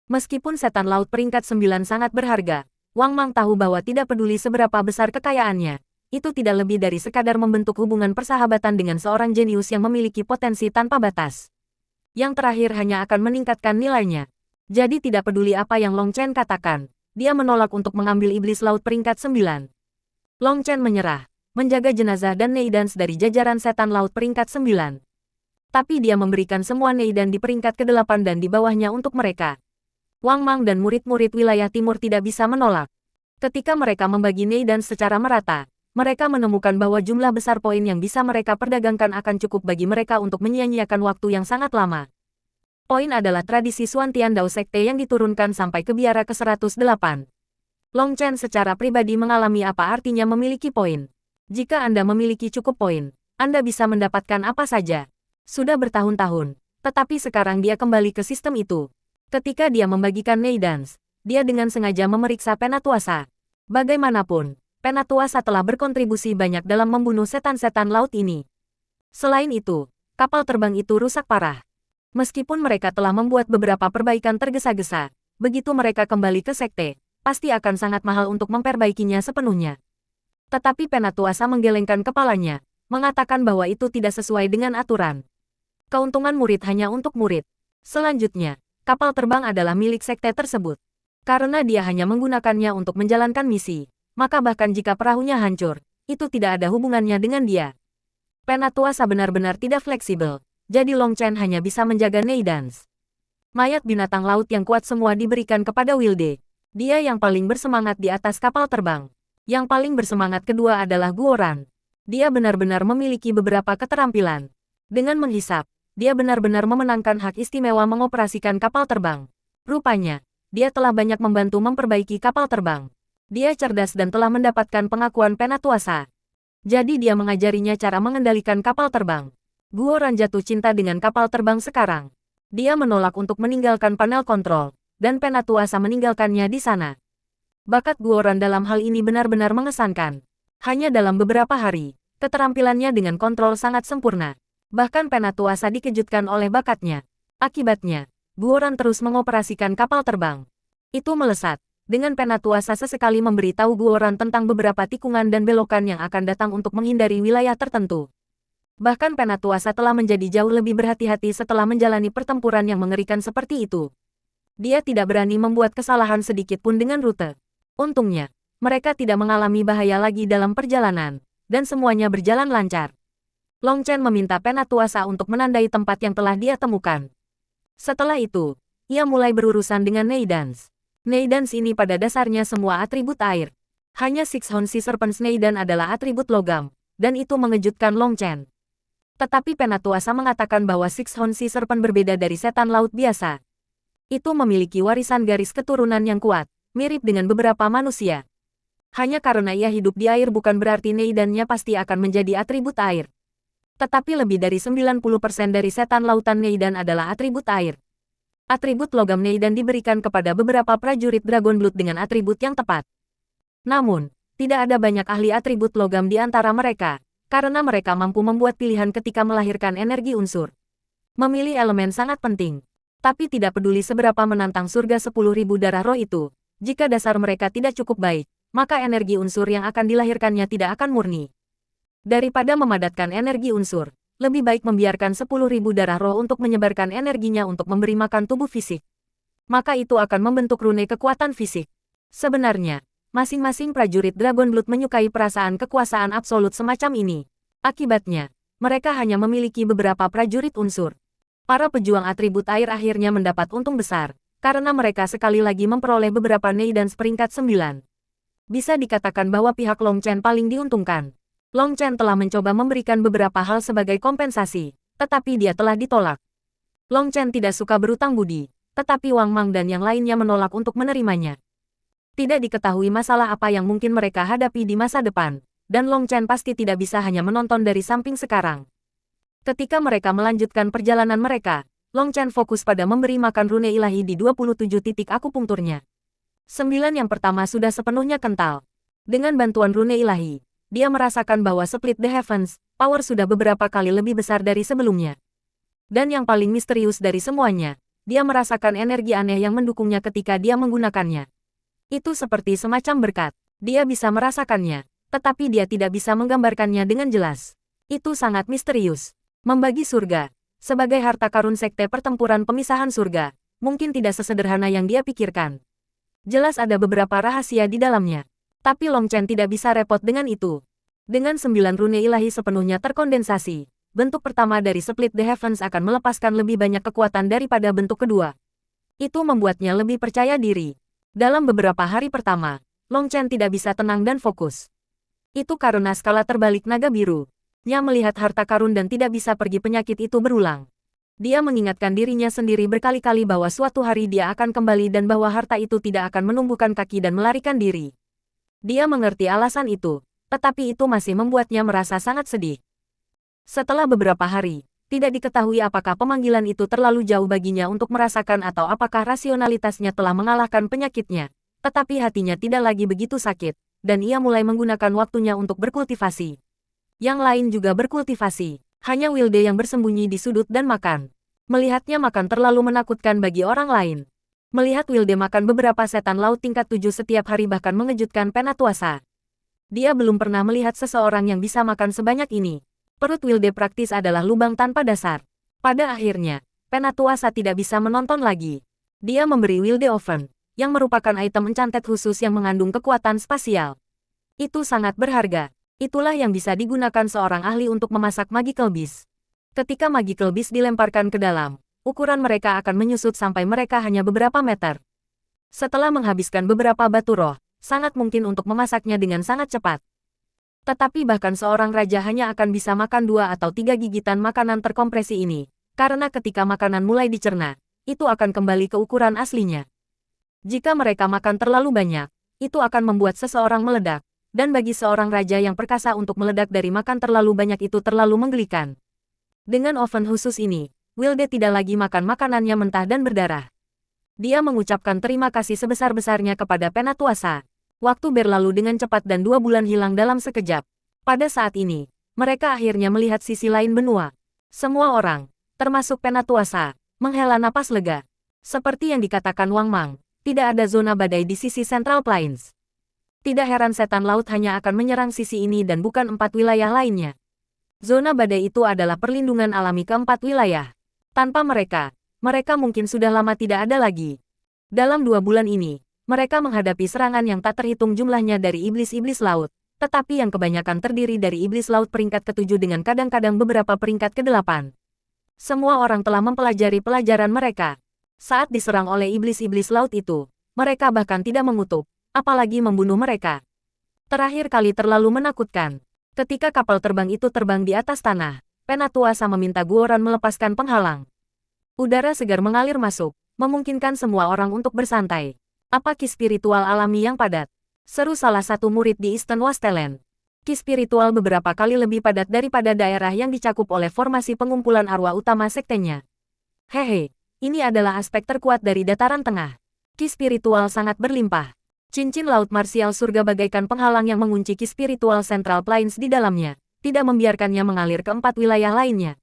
Meskipun setan laut peringkat 9 sangat berharga, Wang Mang tahu bahwa tidak peduli seberapa besar kekayaannya, itu tidak lebih dari sekadar membentuk hubungan persahabatan dengan seorang jenius yang memiliki potensi tanpa batas. Yang terakhir hanya akan meningkatkan nilainya. Jadi tidak peduli apa yang Long Chen katakan, dia menolak untuk mengambil iblis laut peringkat 9. Long Chen menyerah, menjaga jenazah dan Neidans dari jajaran setan laut peringkat 9. Tapi dia memberikan semua Neidan di peringkat ke-8 dan di bawahnya untuk mereka. Wang Mang dan murid-murid wilayah timur tidak bisa menolak. Ketika mereka membagi Neidans secara merata, mereka menemukan bahwa jumlah besar poin yang bisa mereka perdagangkan akan cukup bagi mereka untuk menyia-nyiakan waktu yang sangat lama. Poin adalah tradisi Suantian Dao Sekte yang diturunkan sampai ke biara ke-108. Long Chen secara pribadi mengalami apa artinya memiliki poin. Jika Anda memiliki cukup poin, Anda bisa mendapatkan apa saja. Sudah bertahun-tahun, tetapi sekarang dia kembali ke sistem itu. Ketika dia membagikan Neidans, dia dengan sengaja memeriksa Penatuasa. Bagaimanapun, Penatuasa telah berkontribusi banyak dalam membunuh setan-setan laut ini. Selain itu, kapal terbang itu rusak parah. Meskipun mereka telah membuat beberapa perbaikan tergesa-gesa, begitu mereka kembali ke sekte, pasti akan sangat mahal untuk memperbaikinya sepenuhnya. Tetapi Penatuasa menggelengkan kepalanya, mengatakan bahwa itu tidak sesuai dengan aturan. Keuntungan murid hanya untuk murid. Selanjutnya, kapal terbang adalah milik sekte tersebut. Karena dia hanya menggunakannya untuk menjalankan misi, maka bahkan jika perahunya hancur, itu tidak ada hubungannya dengan dia. Penatuasa benar-benar tidak fleksibel, jadi Long Chen hanya bisa menjaga Neidans. Mayat binatang laut yang kuat semua diberikan kepada Wilde. Dia yang paling bersemangat di atas kapal terbang. Yang paling bersemangat kedua adalah Guoran. Dia benar-benar memiliki beberapa keterampilan. Dengan menghisap, dia benar-benar memenangkan hak istimewa mengoperasikan kapal terbang. Rupanya, dia telah banyak membantu memperbaiki kapal terbang. Dia cerdas dan telah mendapatkan pengakuan Penatuasa. Jadi dia mengajarinya cara mengendalikan kapal terbang. Guoran jatuh cinta dengan kapal terbang sekarang. Dia menolak untuk meninggalkan panel kontrol, dan Penatuasa meninggalkannya di sana. Bakat Guoran dalam hal ini benar-benar mengesankan. Hanya dalam beberapa hari, keterampilannya dengan kontrol sangat sempurna. Bahkan Penatuasa dikejutkan oleh bakatnya. Akibatnya, Guoran terus mengoperasikan kapal terbang. Itu melesat, dengan Penatuasa sesekali memberitahu Guoran tentang beberapa tikungan dan belokan yang akan datang untuk menghindari wilayah tertentu. Bahkan Penatuasa telah menjadi jauh lebih berhati-hati setelah menjalani pertempuran yang mengerikan seperti itu. Dia tidak berani membuat kesalahan sedikit pun dengan rute. Untungnya, mereka tidak mengalami bahaya lagi dalam perjalanan, dan semuanya berjalan lancar. Long Chen meminta Penatuasa untuk menandai tempat yang telah dia temukan. Setelah itu, ia mulai berurusan dengan Neidans. Neidans ini pada dasarnya semua atribut air. Hanya Sixhorn Sea Serpent Neidan adalah atribut logam, dan itu mengejutkan Long Chen. Tetapi Penatuasa mengatakan bahwa Sixhorn Sea Serpent berbeda dari setan laut biasa. Itu memiliki warisan garis keturunan yang kuat, mirip dengan beberapa manusia. Hanya karena ia hidup di air bukan berarti Neidannya pasti akan menjadi atribut air. Tetapi lebih dari 90% dari setan lautan Neidan adalah atribut air. Atribut logam Neidan diberikan kepada beberapa prajurit Dragon Blood dengan atribut yang tepat. Namun, tidak ada banyak ahli atribut logam di antara mereka, karena mereka mampu membuat pilihan ketika melahirkan energi unsur. Memilih elemen sangat penting. Tapi tidak peduli seberapa menantang surga 10.000 darah roh itu, jika dasar mereka tidak cukup baik, maka energi unsur yang akan dilahirkannya tidak akan murni. Daripada memadatkan energi unsur, lebih baik membiarkan 10.000 darah roh untuk menyebarkan energinya untuk memberi makan tubuh fisik. Maka itu akan membentuk rune kekuatan fisik. Sebenarnya, masing-masing prajurit Dragon Blood menyukai perasaan kekuasaan absolut semacam ini. Akibatnya, mereka hanya memiliki beberapa prajurit unsur. Para pejuang atribut air akhirnya mendapat untung besar, karena mereka sekali lagi memperoleh beberapa Neidans peringkat 9. Bisa dikatakan bahwa pihak Long Chen paling diuntungkan. Long Chen telah mencoba memberikan beberapa hal sebagai kompensasi, tetapi dia telah ditolak. Long Chen tidak suka berutang budi, tetapi Wang Mang dan yang lainnya menolak untuk menerimanya. Tidak diketahui masalah apa yang mungkin mereka hadapi di masa depan, dan Long Chen pasti tidak bisa hanya menonton dari samping sekarang. Ketika mereka melanjutkan perjalanan mereka, Long Chen fokus pada memberi makan rune ilahi di 27 titik akupunkturnya. 9 yang pertama sudah sepenuhnya kental. Dengan bantuan rune ilahi, dia merasakan bahwa Split the Heavens, power sudah beberapa kali lebih besar dari sebelumnya. Dan yang paling misterius dari semuanya, dia merasakan energi aneh yang mendukungnya ketika dia menggunakannya. Itu seperti semacam berkat. Dia bisa merasakannya, tetapi dia tidak bisa menggambarkannya dengan jelas. Itu sangat misterius. Membagi surga, sebagai harta karun sekte pertempuran pemisahan surga, mungkin tidak sesederhana yang dia pikirkan. Jelas ada beberapa rahasia di dalamnya. Tapi Long Chen tidak bisa repot dengan itu. Dengan 9 rune ilahi sepenuhnya terkondensasi, bentuk pertama dari Split the Heavens akan melepaskan lebih banyak kekuatan daripada bentuk kedua. Itu membuatnya lebih percaya diri. Dalam beberapa hari pertama, Long Chen tidak bisa tenang dan fokus. Itu karena skala terbalik naga biru. Nya melihat harta karun dan tidak bisa pergi penyakit itu berulang. Dia mengingatkan dirinya sendiri berkali-kali bahwa suatu hari dia akan kembali dan bahwa harta itu tidak akan menumbuhkan kaki dan melarikan diri. Dia mengerti alasan itu, tetapi itu masih membuatnya merasa sangat sedih. Setelah beberapa hari, tidak diketahui apakah pemanggilan itu terlalu jauh baginya untuk merasakan atau apakah rasionalitasnya telah mengalahkan penyakitnya, tetapi hatinya tidak lagi begitu sakit, dan ia mulai menggunakan waktunya untuk berkultivasi. Yang lain juga berkultivasi. Hanya Wilde yang bersembunyi di sudut dan makan. Melihatnya makan terlalu menakutkan bagi orang lain. Melihat Wilde makan beberapa setan laut tingkat 7 setiap hari bahkan mengejutkan Penatuasa. Dia belum pernah melihat seseorang yang bisa makan sebanyak ini. Perut Wilde praktis adalah lubang tanpa dasar. Pada akhirnya, Penatuasa tidak bisa menonton lagi. Dia memberi Wilde oven, yang merupakan item encanted khusus yang mengandung kekuatan spasial. Itu sangat berharga. Itulah yang bisa digunakan seorang ahli untuk memasak magical beast. Ketika magical beast dilemparkan ke dalam, ukuran mereka akan menyusut sampai mereka hanya beberapa meter. Setelah menghabiskan beberapa batu roh, sangat mungkin untuk memasaknya dengan sangat cepat. Tetapi bahkan seorang raja hanya akan bisa makan 2 atau 3 gigitan makanan terkompresi ini, karena ketika makanan mulai dicerna, itu akan kembali ke ukuran aslinya. Jika mereka makan terlalu banyak, itu akan membuat seseorang meledak. Dan bagi seorang raja yang perkasa untuk meledak dari makan terlalu banyak itu terlalu menggelikan. Dengan oven khusus ini, Wilde tidak lagi makan makanannya mentah dan berdarah. Dia mengucapkan terima kasih sebesar-besarnya kepada Penatuasa. Waktu berlalu dengan cepat dan 2 bulan hilang dalam sekejap. Pada saat ini, mereka akhirnya melihat sisi lain benua. Semua orang, termasuk Penatuasa, menghela napas lega. Seperti yang dikatakan Wang Mang, tidak ada zona badai di sisi Central Plains. Tidak heran setan laut hanya akan menyerang sisi ini dan bukan 4 wilayah lainnya. Zona badai itu adalah perlindungan alami ke-4 wilayah. Tanpa mereka, mereka mungkin sudah lama tidak ada lagi. Dalam 2 bulan ini, mereka menghadapi serangan yang tak terhitung jumlahnya dari iblis-iblis laut, tetapi yang kebanyakan terdiri dari iblis laut peringkat ke-7 dengan kadang-kadang beberapa peringkat ke-8. Semua orang telah mempelajari pelajaran mereka. Saat diserang oleh iblis-iblis laut itu, mereka bahkan tidak mengutuk, apalagi membunuh mereka. Terakhir kali terlalu menakutkan. Ketika kapal terbang itu terbang di atas tanah, Penatuasa meminta Guoran melepaskan penghalang. Udara segar mengalir masuk, memungkinkan semua orang untuk bersantai. Apa ki spiritual alami yang padat? Seru salah satu murid di Eastern Wasteland. Ki spiritual beberapa kali lebih padat daripada daerah yang dicakup oleh formasi pengumpulan arwah utama sektenya. Hehe, ini adalah aspek terkuat dari dataran tengah. Ki spiritual sangat berlimpah. Cincin laut marsial surga bagaikan penghalang yang mengunci ki spiritual Central Plains di dalamnya, tidak membiarkannya mengalir ke 4 wilayah lainnya.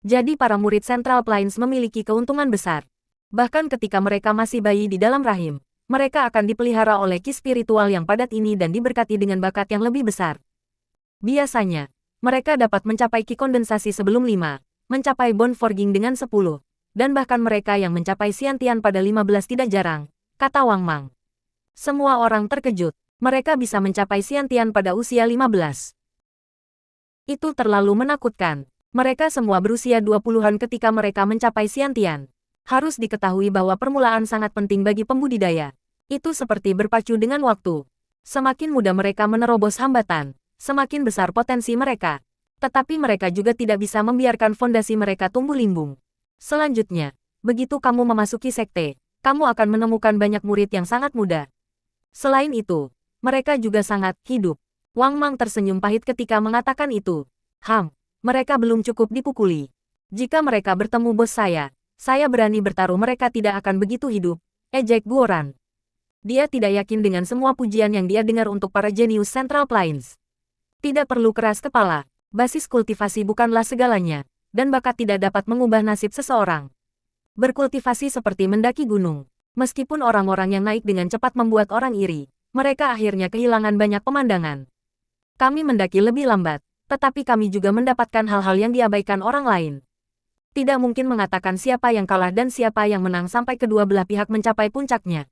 Jadi para murid Central Plains memiliki keuntungan besar. Bahkan ketika mereka masih bayi di dalam rahim, mereka akan dipelihara oleh ki spiritual yang padat ini dan diberkati dengan bakat yang lebih besar. Biasanya, mereka dapat mencapai ki kondensasi sebelum 5, mencapai bone forging dengan 10, dan bahkan mereka yang mencapai siantian pada 15 tidak jarang, kata Wang Mang. Semua orang terkejut. Mereka bisa mencapai siantian pada usia 15. Itu terlalu menakutkan. Mereka semua berusia 20-an ketika mereka mencapai siantian. Harus diketahui bahwa permulaan sangat penting bagi pembudidaya. Itu seperti berpacu dengan waktu. Semakin mudah mereka menerobos hambatan, semakin besar potensi mereka. Tetapi mereka juga tidak bisa membiarkan fondasi mereka tumbuh limbung. Selanjutnya, begitu kamu memasuki sekte, kamu akan menemukan banyak murid yang sangat muda. Selain itu, mereka juga sangat hidup. Wang Mang tersenyum pahit ketika mengatakan itu. Mereka belum cukup dipukuli. Jika mereka bertemu bos saya berani bertaruh mereka tidak akan begitu hidup, ejek Guoran. Dia tidak yakin dengan semua pujian yang dia dengar untuk para jenius Central Plains. Tidak perlu keras kepala, basis kultivasi bukanlah segalanya, dan bakat tidak dapat mengubah nasib seseorang. Berkultivasi seperti mendaki gunung. Meskipun orang-orang yang naik dengan cepat membuat orang iri, mereka akhirnya kehilangan banyak pemandangan. Kami mendaki lebih lambat, tetapi kami juga mendapatkan hal-hal yang diabaikan orang lain. Tidak mungkin mengatakan siapa yang kalah dan siapa yang menang sampai kedua belah pihak mencapai puncaknya.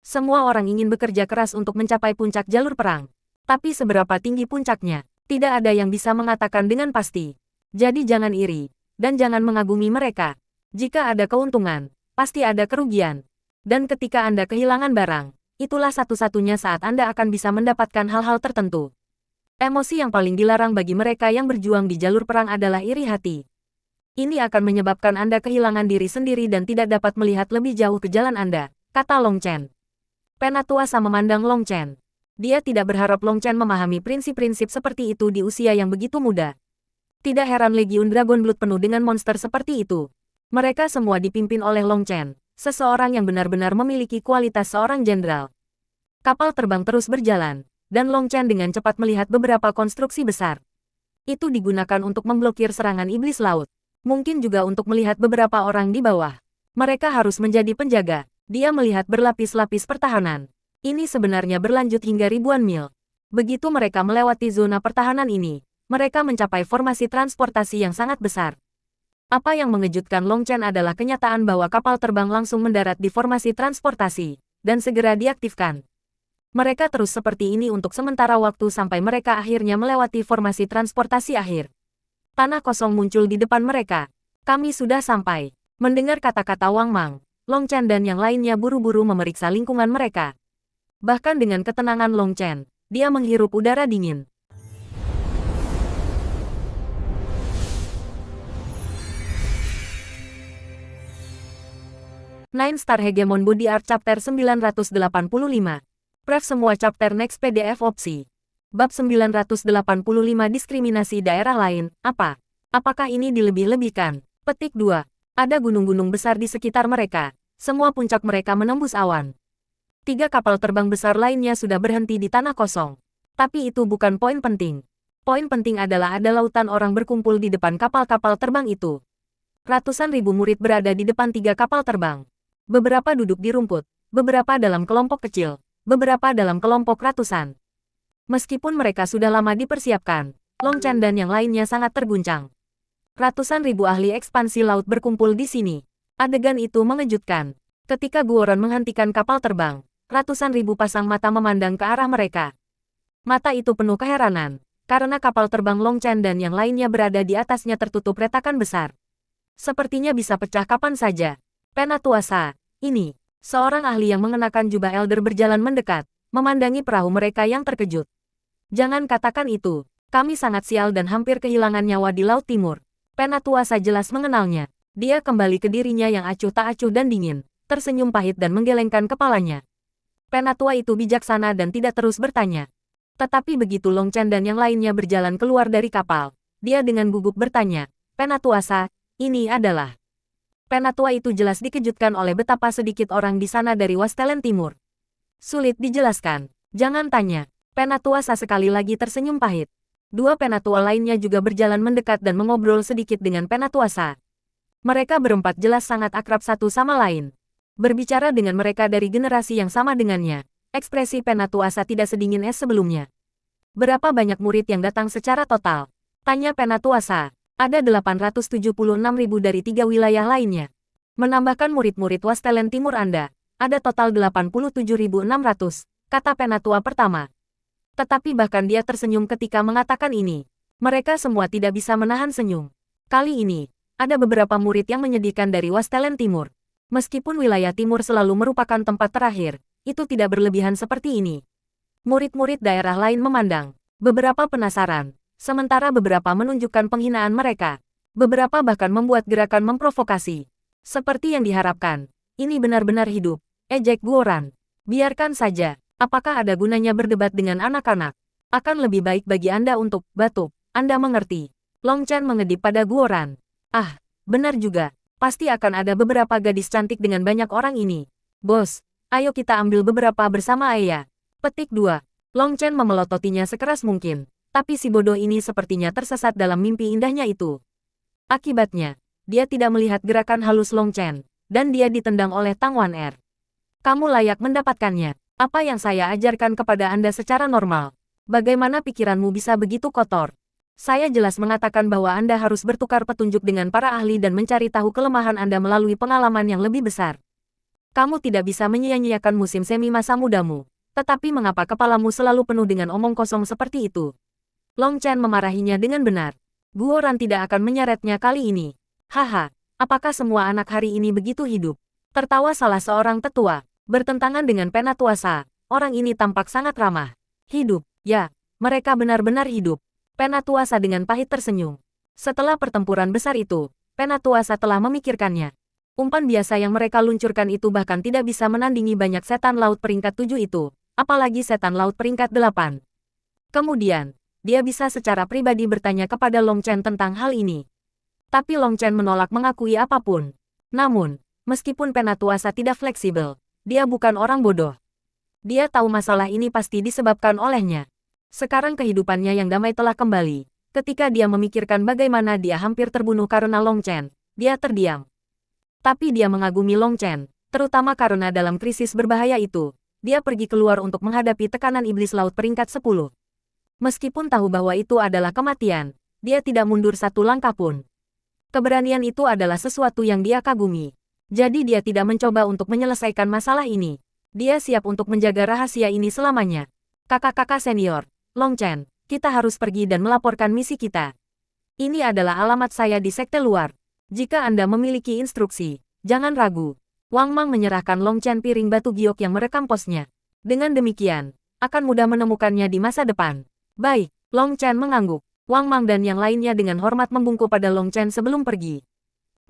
Semua orang ingin bekerja keras untuk mencapai puncak jalur perang. Tapi seberapa tinggi puncaknya, tidak ada yang bisa mengatakan dengan pasti. Jadi jangan iri, dan jangan mengagumi mereka. Jika ada keuntungan, pasti ada kerugian. Dan ketika Anda kehilangan barang, itulah satu-satunya saat Anda akan bisa mendapatkan hal-hal tertentu. Emosi yang paling dilarang bagi mereka yang berjuang di jalur perang adalah iri hati. Ini akan menyebabkan Anda kehilangan diri sendiri dan tidak dapat melihat lebih jauh ke jalan Anda, kata Long Chen. Penatuasa memandang Long Chen. Dia tidak berharap Long Chen memahami prinsip-prinsip seperti itu di usia yang begitu muda. Tidak heran Legiun Dragon Blood penuh dengan monster seperti itu. Mereka semua dipimpin oleh Long Chen, seseorang yang benar-benar memiliki kualitas seorang jenderal. Kapal terbang terus berjalan, dan Long Chen dengan cepat melihat beberapa konstruksi besar. Itu digunakan untuk memblokir serangan iblis laut. Mungkin juga untuk melihat beberapa orang di bawah. Mereka harus menjadi penjaga. Dia melihat berlapis-lapis pertahanan. Ini sebenarnya berlanjut hingga ribuan mil. Begitu mereka melewati zona pertahanan ini, mereka mencapai formasi transportasi yang sangat besar. Apa yang mengejutkan Long Chen adalah kenyataan bahwa kapal terbang langsung mendarat di formasi transportasi, dan segera diaktifkan. Mereka terus seperti ini untuk sementara waktu sampai mereka akhirnya melewati formasi transportasi akhir. Tanah kosong muncul di depan mereka. Kami sudah sampai. Mendengar kata-kata Wang Mang, Long Chen dan yang lainnya buru-buru memeriksa lingkungan mereka. Bahkan dengan ketenangan Long Chen, dia menghirup udara dingin. Nine Star Hegemon Body Art Chapter 985. Pref semua chapter next PDF opsi. Bab 985 Diskriminasi daerah lain, apa? Apakah ini dilebih-lebihkan? Petik 2. Ada gunung-gunung besar di sekitar mereka. Semua puncak mereka menembus awan. 3 kapal terbang besar lainnya sudah berhenti di tanah kosong. Tapi itu bukan poin penting. Poin penting adalah ada lautan orang berkumpul di depan kapal-kapal terbang itu. Ratusan ribu murid berada di depan 3 kapal terbang. Beberapa duduk di rumput, beberapa dalam kelompok kecil, beberapa dalam kelompok ratusan. Meskipun mereka sudah lama dipersiapkan, Long Chen dan yang lainnya sangat terguncang. Ratusan ribu ahli ekspansi laut berkumpul di sini. Adegan itu mengejutkan. Ketika Guoran menghentikan kapal terbang, ratusan ribu pasang mata memandang ke arah mereka. Mata itu penuh keheranan, karena kapal terbang Long Chen dan yang lainnya berada di atasnya tertutup retakan besar. Sepertinya bisa pecah kapan saja. Penatuasa, ini, seorang ahli yang mengenakan jubah elder berjalan mendekat, memandangi perahu mereka yang terkejut. Jangan katakan itu, kami sangat sial dan hampir kehilangan nyawa di Laut Timur. Penatuasa jelas mengenalnya. Dia kembali ke dirinya yang acuh tak acuh dan dingin, tersenyum pahit dan menggelengkan kepalanya. Penatua itu bijaksana dan tidak terus bertanya. Tetapi begitu Long Chen dan yang lainnya berjalan keluar dari kapal, dia dengan gugup bertanya, Penatuasa, ini adalah... Penatua itu jelas dikejutkan oleh betapa sedikit orang di sana dari Wastelen Timur. Sulit dijelaskan. Jangan tanya. Penatua sekali lagi tersenyum pahit. 2 penatua lainnya juga berjalan mendekat dan mengobrol sedikit dengan Penatuasa. Mereka berempat jelas sangat akrab satu sama lain. Berbicara dengan mereka dari generasi yang sama dengannya, ekspresi Penatuasa tidak sedingin es sebelumnya. Berapa banyak murid yang datang secara total? Tanya Penatuasa. Ada 876.000 dari 3 wilayah lainnya. Menambahkan murid-murid Wastelen Timur Anda, ada total 87.600, kata penatua pertama. Tetapi bahkan dia tersenyum ketika mengatakan ini. Mereka semua tidak bisa menahan senyum. Kali ini, ada beberapa murid yang menyedihkan dari Wastelen Timur. Meskipun wilayah timur selalu merupakan tempat terakhir, itu tidak berlebihan seperti ini. Murid-murid daerah lain memandang. Beberapa penasaran. Sementara beberapa menunjukkan penghinaan mereka. Beberapa bahkan membuat gerakan memprovokasi. Seperti yang diharapkan. Ini benar-benar hidup. Ejek Guoran. Biarkan saja. Apakah ada gunanya berdebat dengan anak-anak? Akan lebih baik bagi Anda untuk batuk. Anda mengerti. Long Chen mengedip pada Guoran. Ah, benar juga. Pasti akan ada beberapa gadis cantik dengan banyak orang ini. Bos, ayo kita ambil beberapa bersama Ayah. Petik 2. Long Chen memelototinya sekeras mungkin. Tapi si bodoh ini sepertinya tersesat dalam mimpi indahnya itu. Akibatnya, dia tidak melihat gerakan halus Long Chen, dan dia ditendang oleh Tang Wan Er. Kamu layak mendapatkannya. Apa yang saya ajarkan kepada Anda secara normal? Bagaimana pikiranmu bisa begitu kotor? Saya jelas mengatakan bahwa Anda harus bertukar petunjuk dengan para ahli dan mencari tahu kelemahan Anda melalui pengalaman yang lebih besar. Kamu tidak bisa menyia-nyiakan musim semi masa mudamu. Tetapi mengapa kepalamu selalu penuh dengan omong kosong seperti itu? Long Chen memarahinya dengan benar. Guoran tidak akan menyeretnya kali ini. Haha, apakah semua anak hari ini begitu hidup? Tertawa salah seorang tetua. Bertentangan dengan Penatuasa, orang ini tampak sangat ramah. Hidup, ya, mereka benar-benar hidup. Penatuasa dengan pahit tersenyum. Setelah pertempuran besar itu, Penatuasa telah memikirkannya. Umpan biasa yang mereka luncurkan itu bahkan tidak bisa menandingi banyak setan laut peringkat 7 itu, apalagi setan laut peringkat 8. Kemudian, dia bisa secara pribadi bertanya kepada Long Chen tentang hal ini. Tapi Long Chen menolak mengakui apapun. Namun, meskipun Penatuasa tidak fleksibel, dia bukan orang bodoh. Dia tahu masalah ini pasti disebabkan olehnya. Sekarang kehidupannya yang damai telah kembali. Ketika dia memikirkan bagaimana dia hampir terbunuh karena Long Chen, dia terdiam. Tapi dia mengagumi Long Chen, terutama karena dalam krisis berbahaya itu, dia pergi keluar untuk menghadapi tekanan iblis laut peringkat 10. Meskipun tahu bahwa itu adalah kematian, dia tidak mundur satu langkah pun. Keberanian itu adalah sesuatu yang dia kagumi. Jadi dia tidak mencoba untuk menyelesaikan masalah ini. Dia siap untuk menjaga rahasia ini selamanya. Kakak-kakak senior, Long Chen, kita harus pergi dan melaporkan misi kita. Ini adalah alamat saya di sekte luar. Jika Anda memiliki instruksi, jangan ragu. Wang Mang menyerahkan Long Chen piring batu giok yang merekam posnya. Dengan demikian, akan mudah menemukannya di masa depan. Baik, Long Chen mengangguk. Wang Mang dan yang lainnya dengan hormat membungkuk pada Long Chen sebelum pergi.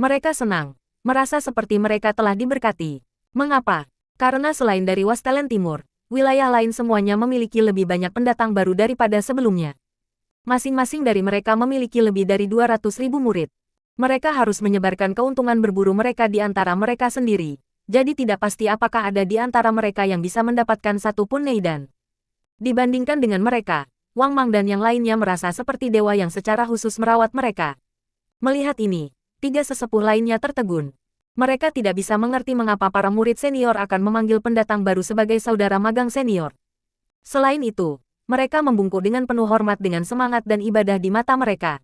Mereka senang, merasa seperti mereka telah diberkati. Mengapa? Karena selain dari Westland Timur, wilayah lain semuanya memiliki lebih banyak pendatang baru daripada sebelumnya. Masing-masing dari mereka memiliki lebih dari 200.000 murid. Mereka harus menyebarkan keuntungan berburu mereka di antara mereka sendiri. Jadi tidak pasti apakah ada di antara mereka yang bisa mendapatkan satu pun neidan. Dibandingkan dengan mereka, Wang Mang dan yang lainnya merasa seperti dewa yang secara khusus merawat mereka. Melihat ini, tiga sesepuh lainnya tertegun. Mereka tidak bisa mengerti mengapa para murid senior akan memanggil pendatang baru sebagai saudara magang senior. Selain itu, mereka membungkuk dengan penuh hormat dengan semangat dan ibadah di mata mereka.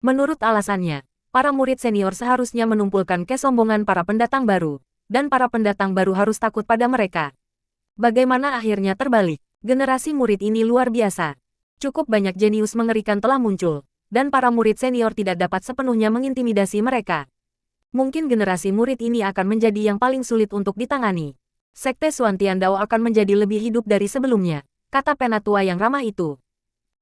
Menurut alasannya, para murid senior seharusnya menumpulkan kesombongan para pendatang baru, dan para pendatang baru harus takut pada mereka. Bagaimana akhirnya terbalik? Generasi murid ini luar biasa. Cukup banyak jenius mengerikan telah muncul, dan para murid senior tidak dapat sepenuhnya mengintimidasi mereka. Mungkin generasi murid ini akan menjadi yang paling sulit untuk ditangani. Sekte Xuan Tiandao akan menjadi lebih hidup dari sebelumnya, kata penatua yang ramah itu.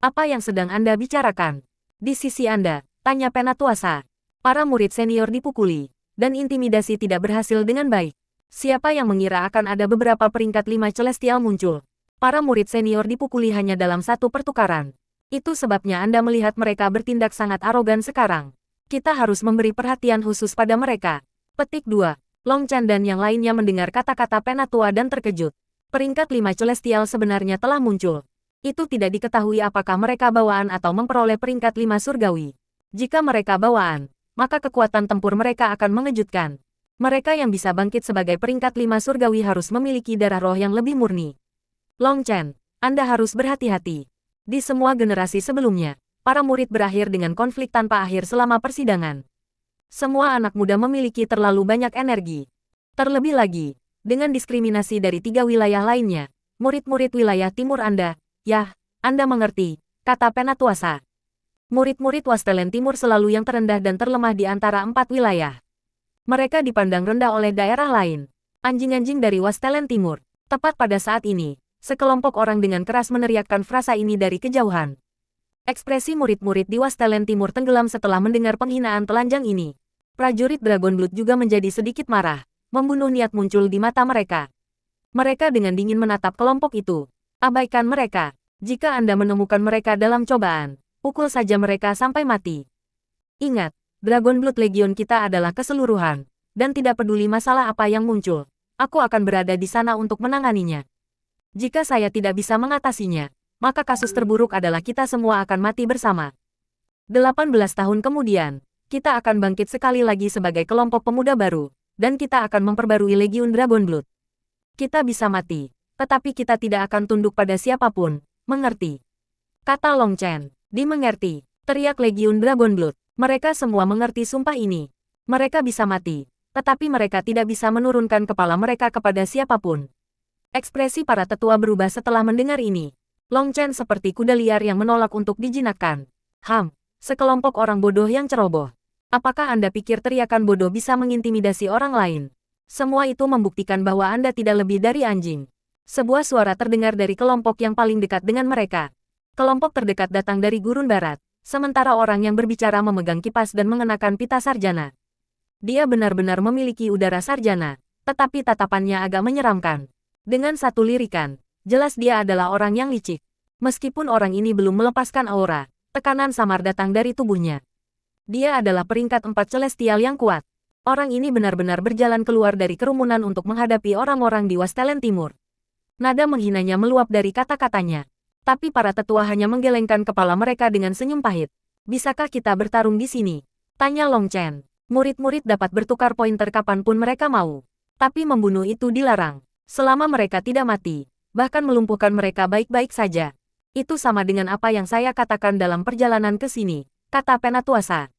Apa yang sedang Anda bicarakan? Di sisi Anda, tanya penatua Sa. Para murid senior dipukuli, dan intimidasi tidak berhasil dengan baik. Siapa yang mengira akan ada beberapa peringkat 5 celestial muncul? Para murid senior dipukuli hanya dalam satu pertukaran. Itu sebabnya Anda melihat mereka bertindak sangat arogan sekarang. Kita harus memberi perhatian khusus pada mereka. Petik 2. Long Chen dan yang lainnya mendengar kata-kata penatua dan terkejut. Peringkat 5 celestial sebenarnya telah muncul. Itu tidak diketahui apakah mereka bawaan atau memperoleh peringkat 5 surgawi. Jika mereka bawaan, maka kekuatan tempur mereka akan mengejutkan. Mereka yang bisa bangkit sebagai peringkat 5 surgawi harus memiliki darah roh yang lebih murni. Long Chen, Anda harus berhati-hati. Di semua generasi sebelumnya, para murid berakhir dengan konflik tanpa akhir selama persidangan. Semua anak muda memiliki terlalu banyak energi. Terlebih lagi, dengan diskriminasi dari 3 wilayah lainnya, murid-murid wilayah timur Anda, Anda mengerti, kata penatua Sa. Murid-murid Westland Timur selalu yang terendah dan terlemah di antara 4 wilayah. Mereka dipandang rendah oleh daerah lain. Anjing-anjing dari Westland Timur. Tepat pada saat ini, sekelompok orang dengan keras meneriakkan frasa ini dari kejauhan. Ekspresi murid-murid di Westland Timur tenggelam setelah mendengar penghinaan telanjang ini. Prajurit Dragon Blood juga menjadi sedikit marah. Membunuh niat muncul di mata mereka. Mereka dengan dingin menatap kelompok itu. Abaikan mereka. Jika Anda menemukan mereka dalam cobaan, pukul saja mereka sampai mati. Ingat, Dragon Blood Legion kita adalah keseluruhan, dan tidak peduli masalah apa yang muncul. Aku akan berada di sana untuk menanganinya. Jika saya tidak bisa mengatasinya, maka kasus terburuk adalah kita semua akan mati bersama. 18 tahun kemudian, kita akan bangkit sekali lagi sebagai kelompok pemuda baru, dan kita akan memperbarui Legiun Dragon Blood. Kita bisa mati, tetapi kita tidak akan tunduk pada siapapun, mengerti? Kata Long Chen. Dimengerti, teriak Legiun Dragon Blood. Mereka semua mengerti sumpah ini. Mereka bisa mati, tetapi mereka tidak bisa menurunkan kepala mereka kepada siapapun. Ekspresi para tetua berubah setelah mendengar ini. Long Chen seperti kuda liar yang menolak untuk dijinakkan. Sekelompok orang bodoh yang ceroboh. Apakah Anda pikir teriakan bodoh bisa mengintimidasi orang lain? Semua itu membuktikan bahwa Anda tidak lebih dari anjing. Sebuah suara terdengar dari kelompok yang paling dekat dengan mereka. Kelompok terdekat datang dari gurun barat, sementara orang yang berbicara memegang kipas dan mengenakan pita sarjana. Dia benar-benar memiliki udara sarjana, tetapi tatapannya agak menyeramkan. Dengan satu lirikan, jelas dia adalah orang yang licik. Meskipun orang ini belum melepaskan aura, tekanan samar datang dari tubuhnya. Dia adalah peringkat 4 celestial yang kuat. Orang ini benar-benar berjalan keluar dari kerumunan untuk menghadapi orang-orang di Westland Timur. Nada menghinanya meluap dari kata-katanya. Tapi para tetua hanya menggelengkan kepala mereka dengan senyum pahit. Bisakah kita bertarung di sini? Tanya Long Chen. Murid-murid dapat bertukar pointer kapanpun mereka mau. Tapi membunuh itu dilarang. Selama mereka tidak mati, bahkan melumpuhkan mereka baik-baik saja. Itu sama dengan apa yang saya katakan dalam perjalanan ke sini, kata Penatuasa.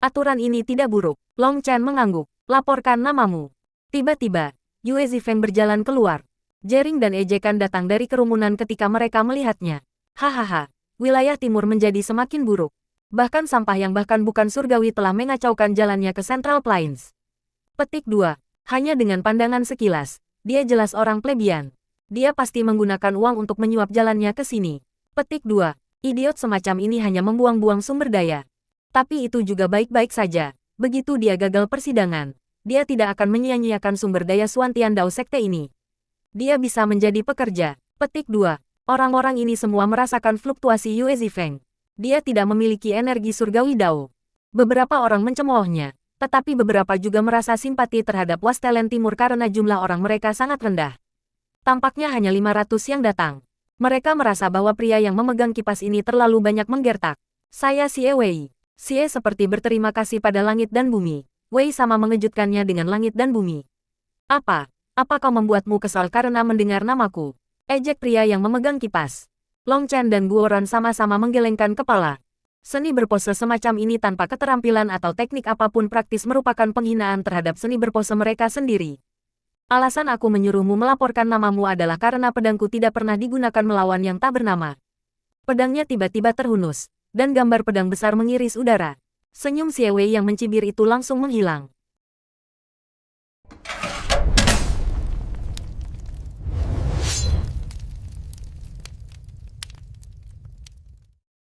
Aturan ini tidak buruk. Long Chen mengangguk. Laporkan namamu. Tiba-tiba, Yue Zifeng berjalan keluar. Jering dan ejekan datang dari kerumunan ketika mereka melihatnya. Hahaha, wilayah timur menjadi semakin buruk. Bahkan sampah yang bahkan bukan surgawi telah mengacaukan jalannya ke Central Plains. Petik 2. Hanya dengan pandangan sekilas, dia jelas orang plebeian. Dia pasti menggunakan uang untuk menyuap jalannya ke sini. Petik 2. Idiot semacam ini hanya membuang-buang sumber daya. Tapi itu juga baik-baik saja. Begitu dia gagal persidangan, dia tidak akan menyia-nyiakan sumber daya Suantian Dao Sekte ini. Dia bisa menjadi pekerja. Petik 2. Orang-orang ini semua merasakan fluktuasi Yue Zifeng. Dia tidak memiliki energi surgawi Dao. Beberapa orang mencemoohnya, tetapi beberapa juga merasa simpati terhadap Wastelen Timur karena jumlah orang mereka sangat rendah. Tampaknya hanya 500 yang datang. Mereka merasa bahwa pria yang memegang kipas ini terlalu banyak menggertak. Saya Xie Wei. Xie seperti berterima kasih pada langit dan bumi. Wei sama mengejutkannya dengan langit dan bumi. Apa? Apa kau membuatmu kesal karena mendengar namaku? Ejek pria yang memegang kipas. Long Chen dan Guoran sama-sama menggelengkan kepala. Seni berpose semacam ini tanpa keterampilan atau teknik apapun praktis merupakan penghinaan terhadap seni berpose mereka sendiri. Alasan aku menyuruhmu melaporkan namamu adalah karena pedangku tidak pernah digunakan melawan yang tak bernama. Pedangnya tiba-tiba terhunus, dan gambar pedang besar mengiris udara. Senyum Xie Wei yang mencibir itu langsung menghilang.